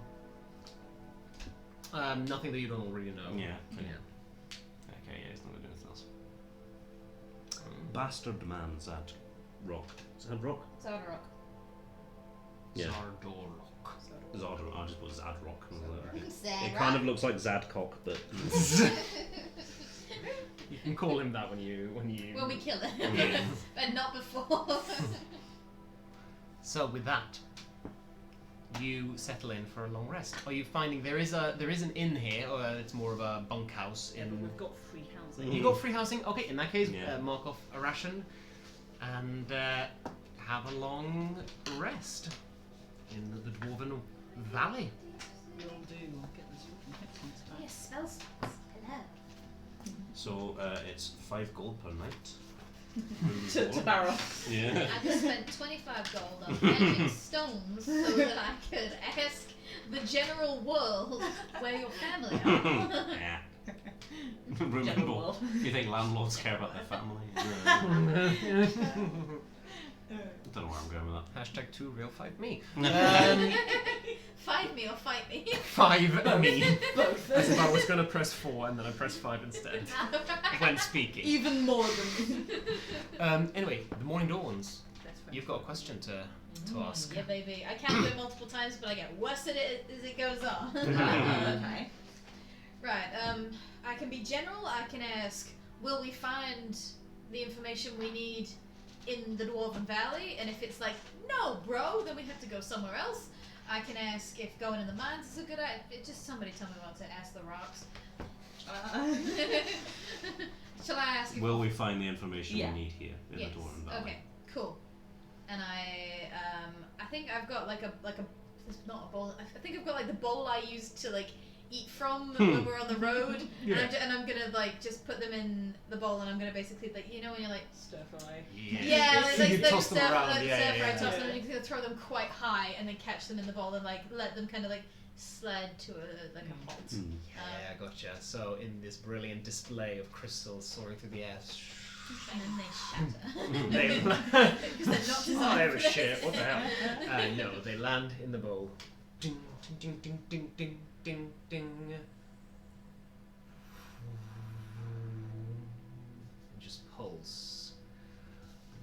Nothing that you don't already know. Yeah. Yeah. Okay, yeah, he's not going to do anything else. Bastard man, Zad Rock. Zad Rock? Zodorok. Yeah. Zardorok. Zad, I just put Zad Rock. Zad It kind of looks like Zadcock, but. You can call him that when we kill him, Yeah. but not before. So with that, you settle in for a long rest. Are you finding there is an inn here, or it's more of a bunkhouse Yeah, in? but we've got free housing. You got free housing. Okay, in that case, Yeah. mark off a ration, and have a long rest in the Dwarven Valley. We'll do. I'll get this hit back. Yes, spells. Hello. So it's 5 gold per night. To Baroth. Yeah. I just spent 25 gold on magic stones so that I could ask the general world where your family are. Yeah. Remember, General world. you think landlords care about their family? I don't know where I'm going with Hashtag 2 real 5 me. Find me or fight me. 5 me. Both. As if I was going to press 4 and then I pressed 5 instead when speaking. Even more than me. Anyway, the morning dawns. That's right. You've got a question to ask. Yeah, baby. I can't do it multiple times, but I get worse at it as it goes on. Okay. Right, I can be general, I can ask, will we find the information we need in the Dwarven Valley? And if it's like, no, bro, then we have to go somewhere else. I can ask if going in the mines is a good idea. Just somebody tell me what to ask the rocks. Shall I ask if... Will we find the information Yeah. we need here in Yes. the Dwarven Valley? Okay, cool. And I think I've got like a, it's not a bowl, I think I've got like the bowl I used to like eat from when we're on the road, and I'm gonna like just put them in the bowl, and I'm gonna basically like, you know when you're like Stir fry. yeah, like You toss them around, like yeah, stir fry yeah. toss them, Yeah. and you're gonna throw them quite high, and then catch them in the bowl, and like let them kind of like slide to a like a halt. Hmm. Yeah, gotcha. So in this brilliant display of crystals soaring through the air. And then they shatter. They Because they're not oh, designed they for were this. shit. What the hell? No, they land in the bowl. Ding, ding, ding, ding, ding, ding, ding. Just pulse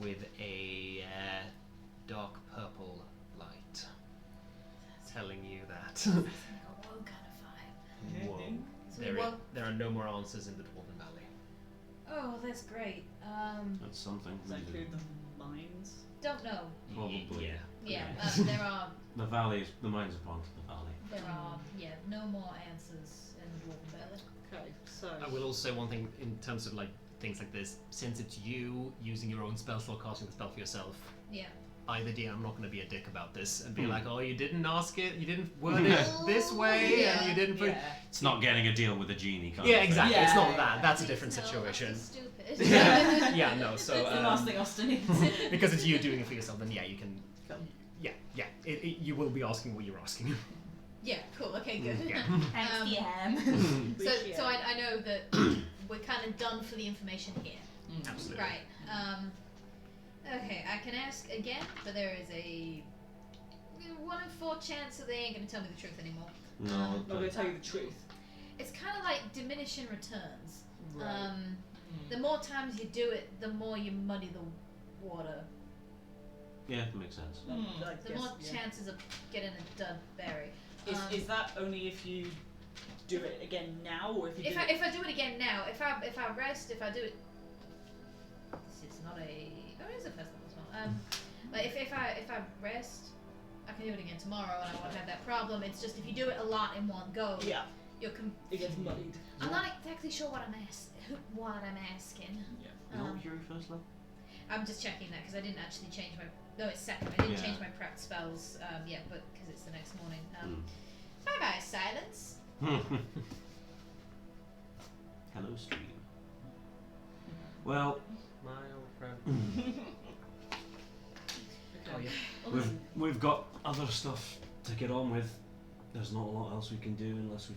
with a dark purple light, telling you that. It's like a woe kind of vibe. Whoa. So we won't- There are no more answers in the Dwarven Valley. Oh, that's great. That's something. Does that maybe. include the mines? Don't know. Probably. Yeah. Yeah, Okay. there are The mines are part of the valley. no more answers in the Dwarven Valley. Okay, so I will also say one thing in terms of like things like this. Since it's you using your own spell slot, casting the spell for yourself, Yeah. I, the DM, I'm not going to be a dick about this and be Hmm. like, oh, you didn't ask it, you didn't word it this way, Yeah. and you didn't put. Yeah. It's not getting a deal with a genie kind Yeah, of thing. exactly. Yeah, It's not yeah, that. yeah. That's a different No, that's situation. just stupid. Yeah. Yeah. No. So It's the last thing Austin needs. because it's you doing it for yourself, then yeah, you can. Come. Yeah. You will be asking what you're asking. Yeah, cool. Okay, good. Yeah. Thanks, DM. So I know that we're kind of done for the information here. Absolutely. Right. Okay, I can ask again, but there is a 1 in 4 chance that they ain't gonna tell me the truth anymore. No, I'm not going to tell you the truth. It's kind of like diminishing returns. Right. The more times you do it, the more you muddy the water. yeah, that makes sense. I The guess, more yeah. chances of getting a dud berry. Is that only if you do it again now, or if you do If I do it again now, if I rest, if I do it, it's not a. Oh, it is a first level as well. But if I rest, I can do it again tomorrow, and I won't have that problem. It's just if you do it a lot in one go, yeah, you're it gets muddied. I'm not exactly sure what I'm asking. Yeah. What was your first level? I'm just checking that because I didn't actually change my. No, it's second. I didn't Yeah. change my prep spells yet, but because it's the next morning. Hmm. Bye bye, silence. Hello, stream. Well, My old friend. we've got other stuff to get on with. There's not a lot else we can do unless we've...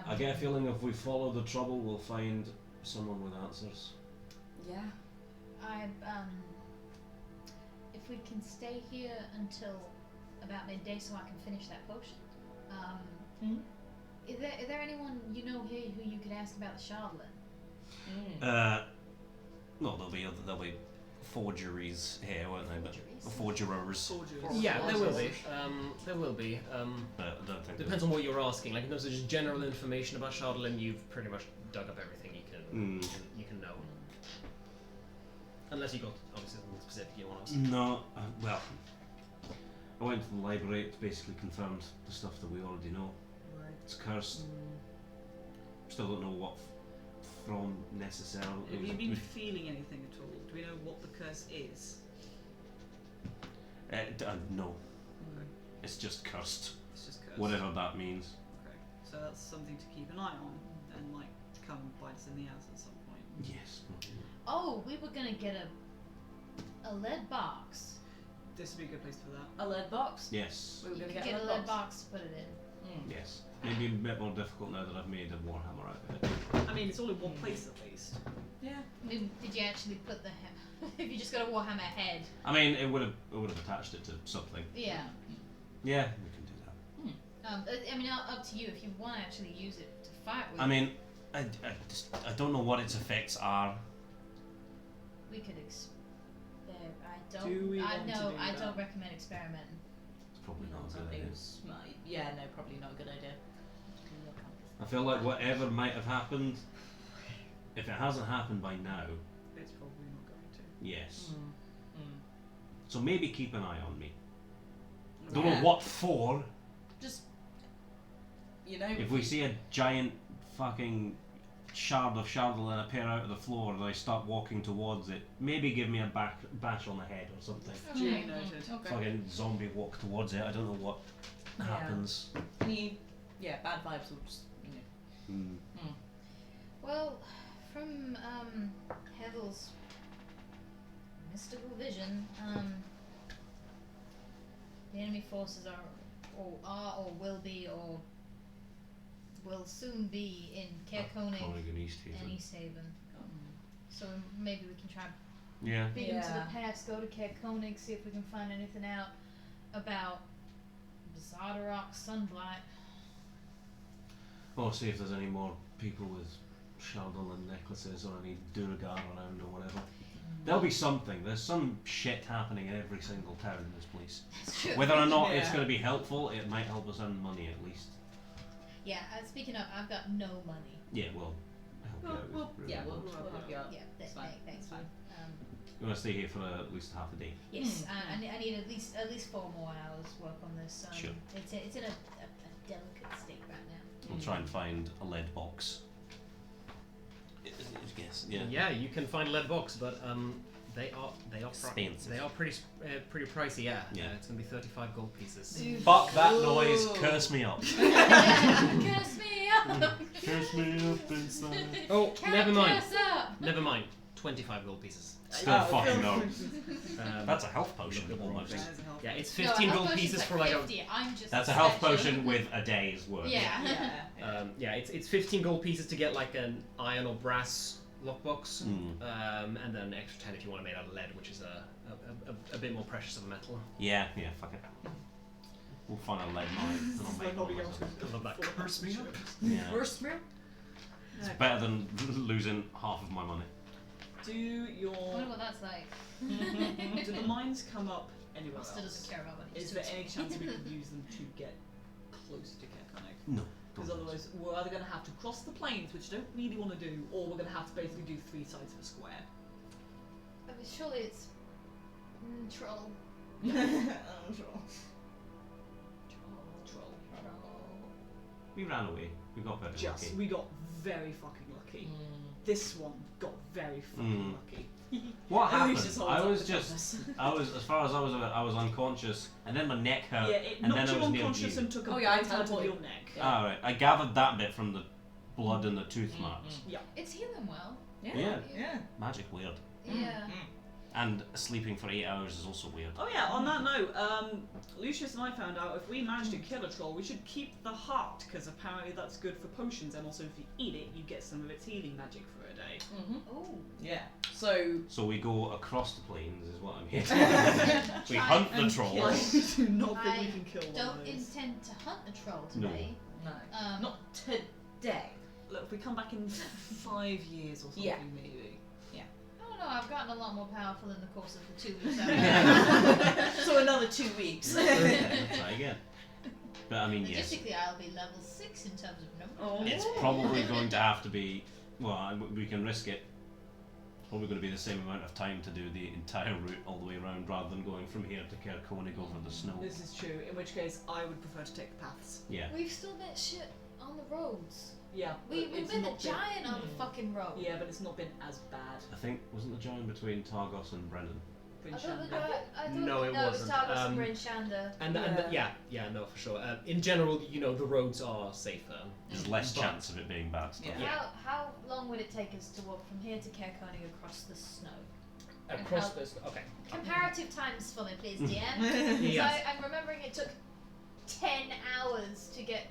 I get a feeling if we follow the trouble, we'll find someone with answers. Yeah. If we can stay here until about midday so I can finish that potion. Is there anyone you know here who you could ask about the Shardlin? No, there'll be forgeries here, won't they? But forgerers. Yeah, there will be. There will be. I don't think Depends on what you're asking. Like in terms of just general information about Shardlin, you've pretty much dug up everything you can know. Unless you got obviously something specific you want to ask. No, well, I went to the library. It's basically confirmed the stuff that we already know. Right. It's cursed. Still don't know what from necessarily. Have you been feeling anything at all? Do we know what the curse is? No. Okay. It's just cursed. It's just cursed. Whatever that means. Okay. So that's something to keep an eye on and like come and bite us in the ass at some point. Yes. Oh, we were gonna get a lead box. This would be a good place for that. A lead box? Yes. We were You going to could get get a lead box to put it in. Yes. Maybe a bit more difficult now that I've made a warhammer out of it. I mean, it's all in one place at least. Yeah. I mean, did you actually put the hammer? If you just got a warhammer head. I mean, it would have attached it to something. Yeah. Yeah, we can do that. I mean, up to you if you want to actually use it to fight with. I mean, I don't know what its effects are. We could I Do we want to do I that? don't recommend experimenting. It's probably not a good Something idea. smite. Yeah, no, probably not a good idea. I feel like whatever might have happened, if it hasn't happened by now, It's probably not going to. yes. So maybe keep an eye on me. Don't Yeah. know what for. Just You know, If we see a giant fucking shard of Shardlin appear out of the floor and I start walking towards it, maybe give me a bash on the head or something. Duly noted. Okay. Fucking zombie walk towards it. I don't know what Yeah. happens. Any, bad vibes will just, well, from Hevel's mystical vision, the enemy forces are or will be or will soon be in Kerkonig and East and Haven. East Haven. So maybe we can try Yeah. beat them to Yeah. the pass, go to Kerkonig, see if we can find anything out about Zadarok Sunblight. Or see if there's any more people with Shardlin necklaces or any Durgar around or whatever. There'll be something. There's some shit happening in every single town in this place. That's true. Whether or not it's Yeah. going to be helpful, it might help us earn money at least. Yeah, speaking of, I've got no money. Yeah, well, I help you out. we'll really we'll well. help you out. Yeah, It's fine. thanks. It's fine. You want to stay here for at least half a day? Yes, I need at least 4 more hours work on this. Sure. It's in a delicate state right now. We'll try and find a lead box. I guess, yeah. Yeah, you can find a lead box, but they are Expensive. they are pretty pricey. Yeah. Yeah. It's gonna be 35 gold pieces. Fuck that noise, curse me up. Curse me up! Curse me up inside. Oh, never mind. Curse up! Never mind. 25 gold pieces. Still fucking no. Um, That's a health potion, Look at almost. That is a help. yeah, it's No, 15 a gold potion's pieces like for like 50. I'm just That's a health special. potion with a day's work. Yeah. yeah, it's 15 gold pieces to get like an iron or brass lockbox, and then an extra 10 if you want to make it out of lead, which is a bit more precious of a metal. Yeah, fuck it. We'll find a lead mine and I'll make one myself. I love that. Curse me up. Yeah. First meal? It's better than losing half of my money. Do I wonder your what that's like. do the mines come up anywhere Master else? doesn't care about money. Is there any chance we could use them to get closer to Kerkonig? No. Because otherwise we're either going to have to cross the plains, which I don't really want to do, or we're going to have to basically do 3 sides of a square. I mean, surely it's troll. Troll. We ran away. We got very lucky. We got very fucking lucky. This one got very fucking lucky. What At happened? least it's all I up was to just, us. as far as I was aware, I was unconscious, and then my neck hurt, Yeah, it and then knocked I you was near unconscious you. and took a Oh, yeah, I bite out of teleported. your neck. Ah, right. I gathered that bit from the blood and the tooth marks. It's healing well. Yeah. Yeah. Magic weird. Yeah. And sleeping for 8 hours is also weird. Oh yeah, on that note, Lucius and I found out if we manage to kill a troll, we should keep the heart, because apparently that's good for potions, and also if you eat it, you get some of its healing magic for a day. Oh. Yeah. So we go across the plains, is what I'm hearing. We hunt the trolls. I do not think we I can kill one Don't of those. intend to hunt the troll No. today. no, not today. Look, if we come back in 5 years or something, Yeah. maybe. I don't know, I've gotten a lot more powerful in the course of the 2 weeks I've been So another 2 weeks. Try again. But I mean, yes. Logistically, I'll be level 6 in terms of number. Oh. It's probably going to have to be. Well, we can risk it. It's probably going to be the same amount of time to do the entire route all the way around rather than going from here to Caer Konig over the snow. This is true, in which case I would prefer to take the paths. Yeah. We've still met shit on the roads. Yeah. We've but it's been a not been- giant on the fucking road. Yeah, but it's not been as bad. I think, wasn't the giant between Targos and Brennan? I thought Brinshanda. I thought No, it no, wasn't. It was Targos and Um, Brinshanda. And yeah, no, for sure. In general, you know, the roads are safer. There's less But- chance of it being bad stuff. Yeah. How long would it take us to walk from here to Caer Konig across the snow? Across this. Okay. Comparative times for me, please, DM. Yes. So I'm remembering it took 10 hours to get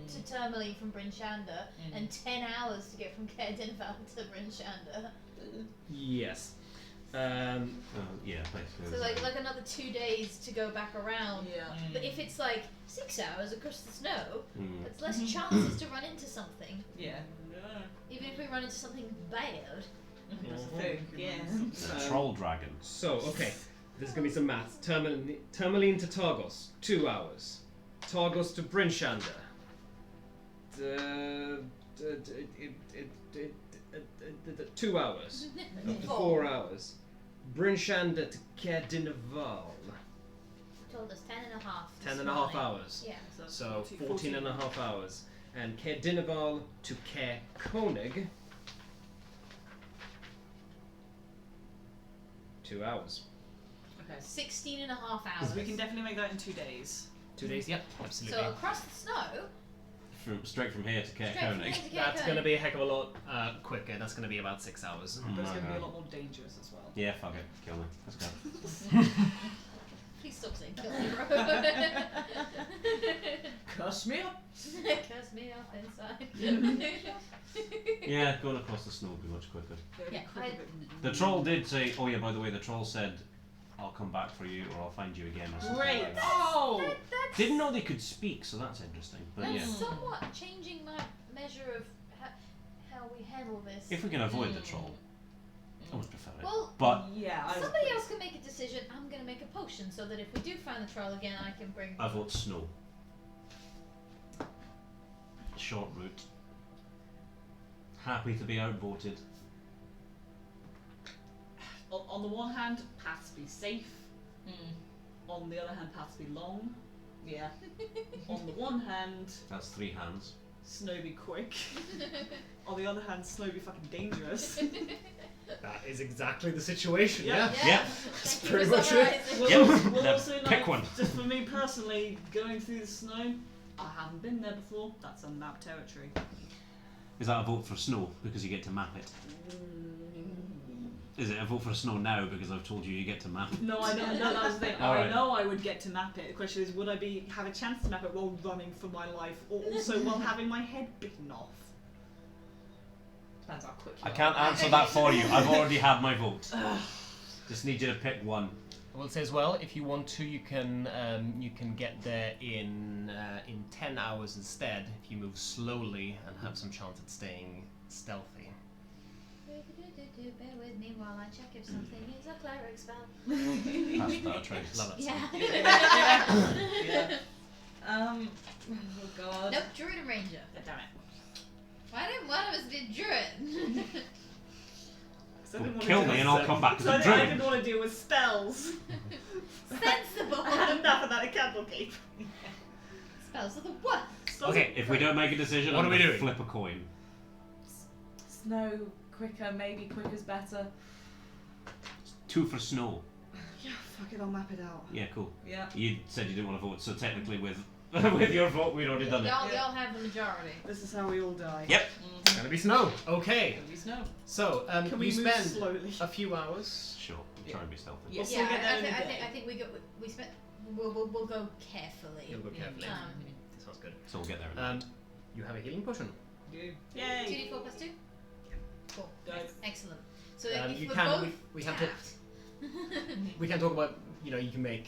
to Tourmaline from Brinshanda, and 10 hours to get from Caer Dinval to Brinshanda. Yes. Yeah, basically. So like another 2 days to go back around. Yeah. But if it's like 6 hours across the snow, Mm. that's less chances to run into something. Yeah. Even if we run into something bad. That's the thing. Yeah. The troll dragon. So, okay. There's going to be some maths. Tourmaline to Targos, 2 hours. Targos to Brinshanda. 2 hours. Up to 4 hours. Brinshanda to Caer Dinval. Told us 10 and a half. 10 and a half hours. Yeah. So 14 and a half hours. And Caer Dinval to Caer Konig. 2 hours. Okay. 16 and a half hours. Because we can definitely make that in 2 days. 2 days, yep, absolutely. So across the snow, Straight from here to Caer straight from Konig. here to Caer That's going to Konig. be a heck of a lot quicker. That's going to be about 6 hours. But it's going to be a Okay. lot more dangerous as well. Yeah, fuck it. Kill me. Let's go. Please stop saying kill me, bro. Cuss me up. Curse me off inside. Yeah, going across the snow would be much quicker. It'll be Yeah, quicker, I- but- The troll did say, oh yeah, by the way, the troll said, I'll come back for you or I'll find you again or something Great. like that. Oh. That's Didn't know they could speak, so that's interesting. But that's yeah, somewhat changing my measure of how we handle this. if we can avoid the troll, I would prefer it. Well, But Yeah, I somebody else can make a decision. I'm going to make a potion so that if we do find the troll again, I can bring. I vote snow. Short route. Happy to be outvoted. On the one hand, paths be safe. On the other hand, paths be long. Yeah. On the one hand, That's 3 hands. snow be quick. On the other hand, snow be fucking dangerous. That is exactly the situation, Yeah. yeah? Yep. Thank you pretty for much it. summarising. We'll, Yep. we'll Now, also know, pick one. just for me personally, going through the snow, I haven't been there before. That's unmapped territory. Is that a vote for snow because you get to map it? Is it a vote for snow now because I've told you get to map it? No, I know. No, that's the thing. I Alright. know I would get to map it. The question is, would I have a chance to map it while running for my life, or also while having my head bitten off? Depends how quick you I are. can't answer that for you. I've already had my vote. Just need you to pick one. Well, it says, well, if you want to, you can get there in 10 hours instead if you move slowly and have some chance at staying stealthy. Bear with me while I check if something is a cleric spell. That's better choice. Love it. Yeah. Oh god. Nope, druid and ranger. Damn it. Why didn't one of us do druid? 'Cause I didn't wanna Kill deal me with- and I'll come back as So a I druid. didn't want to deal with spells. Sensible. I had enough of that at Candlekeep. Spells are the worst. Okay, If we don't make a decision, What I'm are we gonna doing? flip a coin. Snow quicker, maybe quicker's better. 2 for snow. Yeah, fuck it, I'll map it out. Yeah, cool. Yeah. You said you didn't want to vote, so technically with with your vote, we'd already done it. Y'all have the majority. This is how we all die. Yep. It's gonna be snow. Okay. Can we snow? So, Can we you move spend slowly? a few hours Sure. Try and be stealthy. We'll still Yeah, get there in a I day. think we'll go carefully. You'll go carefully. Sounds good. So we'll get there in a minute. You have a healing potion. Yay! 2d4 plus 2? Cool. Nice. Excellent. So if you we're can. both We have to. tapped. We can talk about. You can make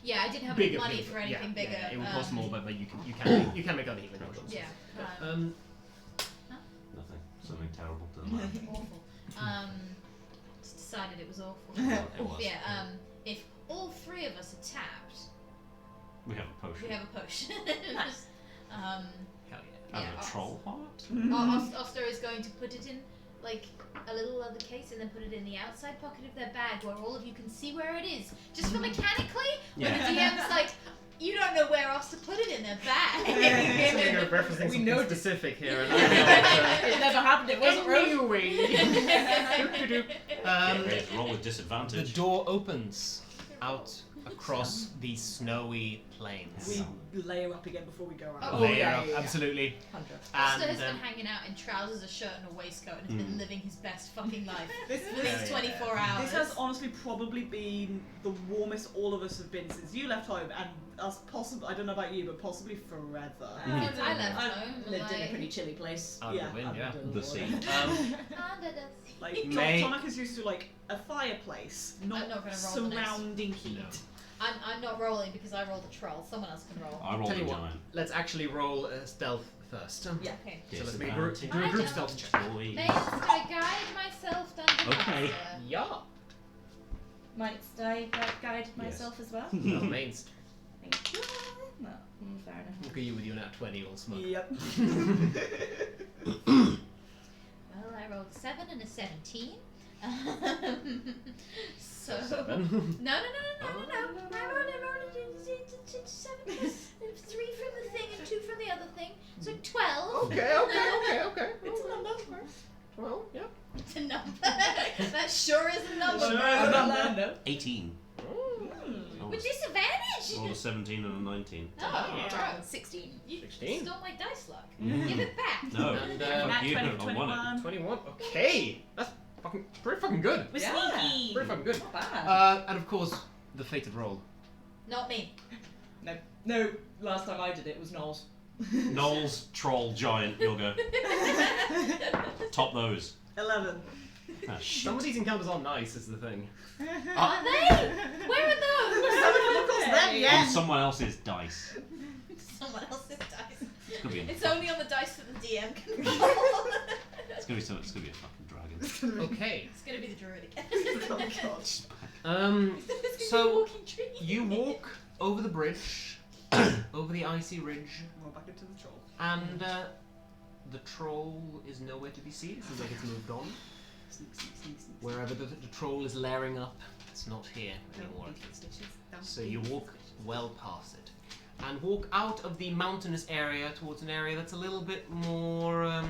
Yeah, I didn't have bigger any money healing- for anything bigger. Yeah, it would cost more, but you can make other healing potions. Yeah. Nothing. Something terrible doesn't matter. Awful. Just decided it was awful. It was. Yeah. If all three of us are tapped, We have a potion. we have a potion. Hell yeah. And yeah, a troll heart? Oster is going to put it in like a little leather case and then put it in the outside pocket of their bag where all of you can see where it is. Just for mechanically, when the DM's like, you don't know where else to put it in their bag. You're referencing We something know- specific here. And It never happened. It wasn't real. Anyway. Okay, roll with The disadvantage. door opens out across the snowy plains. We layer up again before we go out. Oh, Layer yeah, up, yeah, yeah. absolutely. Hunter. Oster And has been hanging out in trousers, a shirt, and a waistcoat, and has been living his best fucking life This, for these 24 hours. This has honestly probably been the warmest all of us have been since you left home, and us possibly, I don't know about you, but possibly forever. Since I left I home, Lived in a like, pretty chilly place. Out Yeah. of the wind, yeah. The sea. under the sea. Like, May- Tonaich is used to like a fireplace, not not gonna roll the next. surrounding heat. No. I'm not rolling because I rolled a troll. Someone else can roll. I rolled Tell a you what, giant. let's actually roll stealth first. Yeah. Okay. So let's make a group, Disadvantage. do a group I stealth check. Boys. May I guide myself down the Okay. master? Yeah. Might I guide myself as well? Well, mains. Thank you. No, fair enough. Look at you with your nat 20 all smug. Yep. Well, I rolled a 7 and a 17. So Seven. No. I rolled a 7 plus 3 from the thing and 2 from the other thing. So 12. Okay. It's a number. Well, yeah. It's a number. That sure is a number. Sure bro. is a number. No. 18. Rolled With a- disadvantage. rolled a 17 and a 19. Oh, Yeah. bro. 16. You 16. stole my dice luck. Mm. Give it back. No. And, Nat Fuck you, 20, I won it. 21. Okay. That's pretty fucking good. We're Yeah. sneaky. Pretty fucking good. Not bad. And of course, the fated roll. Not me. No, last time I did it was Knowles. Knowles, troll, giant, you'll go. Top those. 11. Ah, shit. Some of these encounters are nice, is the thing. Are they? Where are those? Them On yet. someone else's dice. Someone else's dice. It's gonna be. It's only on the dice that the DM can roll. It's gonna be a fucking dragon. Okay. It's gonna be the druid again. Oh god. It's gonna be a So walking tree. you walk over the bridge, over the icy ridge, Well, back into the troll. and the troll is nowhere to be seen. It seems like it's moved on. Sneak, sneak, sneak, sneak. Wherever the troll is layering up, it's not here anymore. So you walk well past it, and walk out of the mountainous area towards an area that's a little bit more, a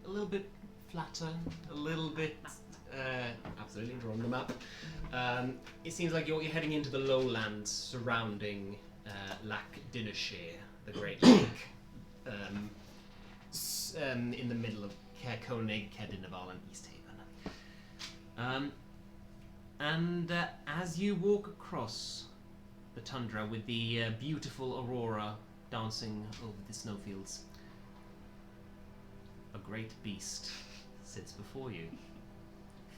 little bit flatter, a little bit, absolutely, draw on the map. It seems like you're heading into the lowlands surrounding Lac Dinnershire, the Great Lake, in the middle of Koenig, Kedinaval, and East Haven. And as you walk across the tundra with the beautiful aurora dancing over the snowfields, a great beast sits before you,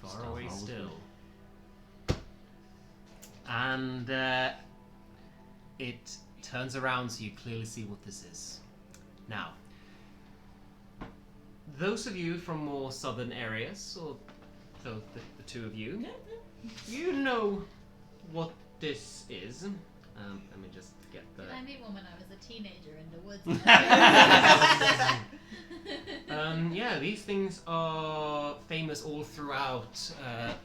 far Stealth away roll with still. me. And it turns around so you clearly see what this is. Now, those of you from more southern areas, or the two of you, you know what this is. Let me just get the... Did I meet one when I was a teenager in the woods? Yeah, these things are famous all throughout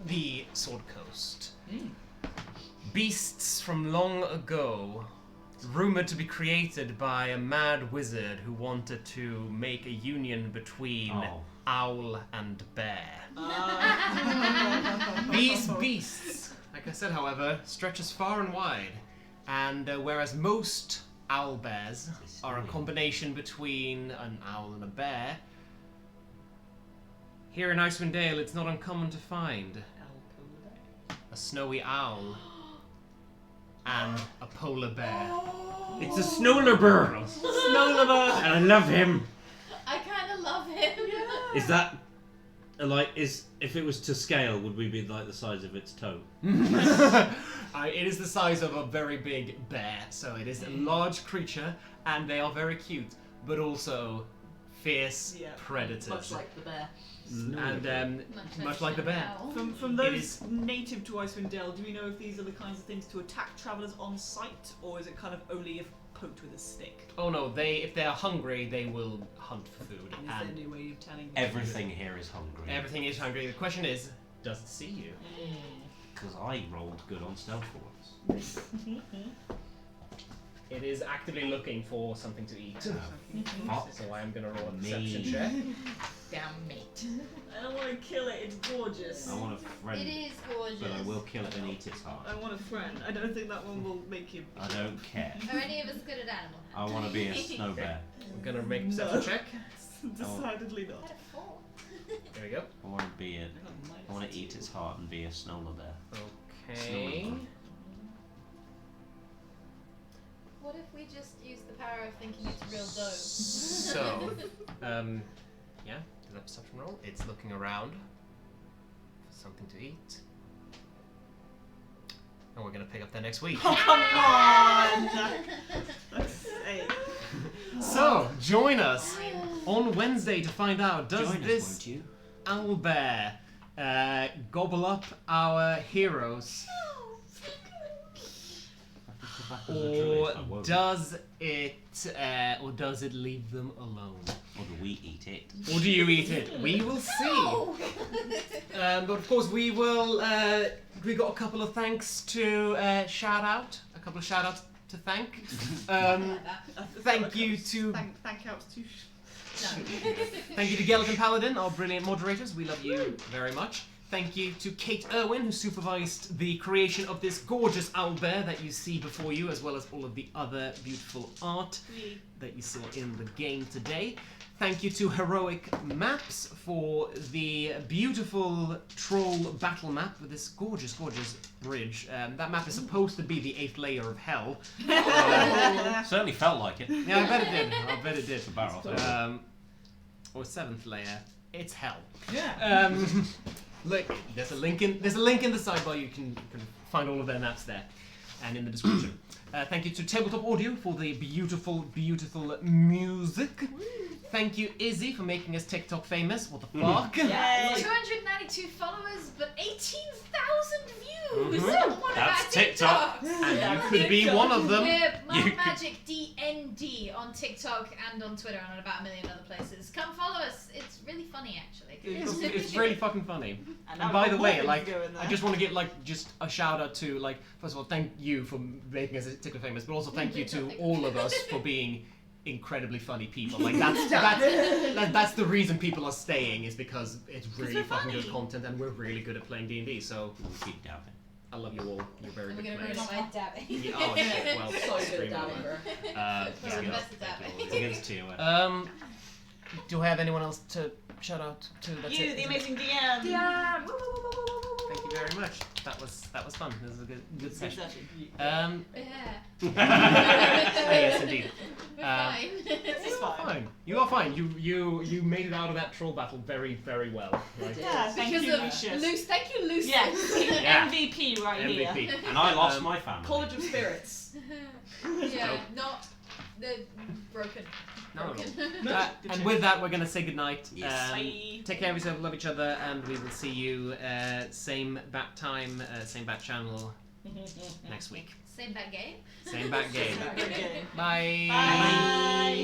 the Sword Coast. Beasts from long ago, rumored to be created by a mad wizard who wanted to make a union between Oh. owl and bear. These beasts, like I said, however, stretch as far and wide, and whereas most owl bears are a combination between an owl and a bear, here in Icewind Dale it's not uncommon to find a snowy owl, and a polar bear. It's a Snowlurber! Snowlurber! And I love him! I kind of love him. Is that... if it was to scale, would we be like the size of its toe? It is the size of a very big bear, so it is a large creature, and they are very cute, but also fierce predators. Much like the bear. And much like the bear. From those native to Icewind Dale, do we know if these are the kinds of things to attack travellers on sight, or is it kind of only if poked with a stick? Oh no, if they are hungry, they will hunt for food. And is there any way of telling them? Everything here is hungry. Everything is hungry. The question is, does it see you? Because I rolled good on stealth for once. It is actively looking for something to eat. So I am going to roll a Me. perception check. Damn mate. I don't want to kill it, it's gorgeous. I want a friend, It is gorgeous. but I will kill it and eat its heart. I want a friend. I don't think that one will make you... I don't care. Are any of us good at animal? I want to be a snow bear. I'm going to make a perception check. Decidedly I not. had a 4. There we go. I want to be a... I want to eat its heart and be a snowler bear. Okay. What if we just use the power of thinking it's real dough? So, yeah, do that perception roll. It's looking around for something to eat. And we're going to pick up there next week. Oh, come on! That's eight. So, join us on Wednesday to find out, does Join us, this won't you? owlbear gobble up our heroes? Or does it leave them alone? Or do we eat it? Or do you eat it? We will see. No! But of course we will, we got a couple of thanks to shout out. A couple of shout outs to thank. Thank you to... Thank outs to... Thank you to Gelatin Paladin, our brilliant moderators. We love you very much. Thank you to Kate Irwin, who supervised the creation of this gorgeous owlbear that you see before you, as well as all of the other beautiful art that you saw in the game today. Thank you to Heroic Maps for the beautiful troll battle map with this gorgeous, gorgeous bridge. That map is supposed to be the 8th layer of hell. Certainly felt like it. Yeah, I bet it did. I bet it did. For Baroth. Or 7th layer. It's hell. Yeah. Look, there's a link in the sidebar. You can find all of their maps there, and in the description. Thank you to Tabletop Audio for the beautiful, beautiful music. Thank you, Izzy, for making us TikTok famous. What the fuck? Yeah. 292 followers, but 18,000 views Mhm. on one That's of our TikTok. TikToks. And Yeah. you could be one of them. We're You Mom could- Magic DND on TikTok and on Twitter and on about a million other places. Come follow us. It's really funny, actually. It's really fucking funny. And And by the way, like, I just want to give just a shout out to first of all, thank you for making us TikTok famous, but also thank you to all of us for being incredibly funny people. That's the reason people are staying, is because it's really we're fucking good funny. content and we're really good at playing D&D. So We'll keep dabbing. I love you all. You're very We're good gonna ruin players. it by dabbing. Yeah, oh, yeah, well, So good extremely at dabbing, well. bro. Yeah, We're the yeah, best at thank you dabbing. It's against TOS. all. Do I have anyone else to shout out to? That's You, it. the amazing DM. Thank you very much. That was fun. This is a good session. Yeah. Yes, indeed. We're fine. It's fine. You are fine. You made it out of that troll battle very, very well. Right? Yeah, thank Because you, of Lucius. Thank you, Lucy. Yes, Yeah. MVP right here. MVP. And I lost my family. College of Spirits. Yeah, not the broken. No, no, Broken. and with that, we're going to say goodnight. Yes. Bye. Take care of yourself, love each other, and we will see you same bat time, same bat channel next week. Same bad game. Same bat game. Okay. Bye. Bye.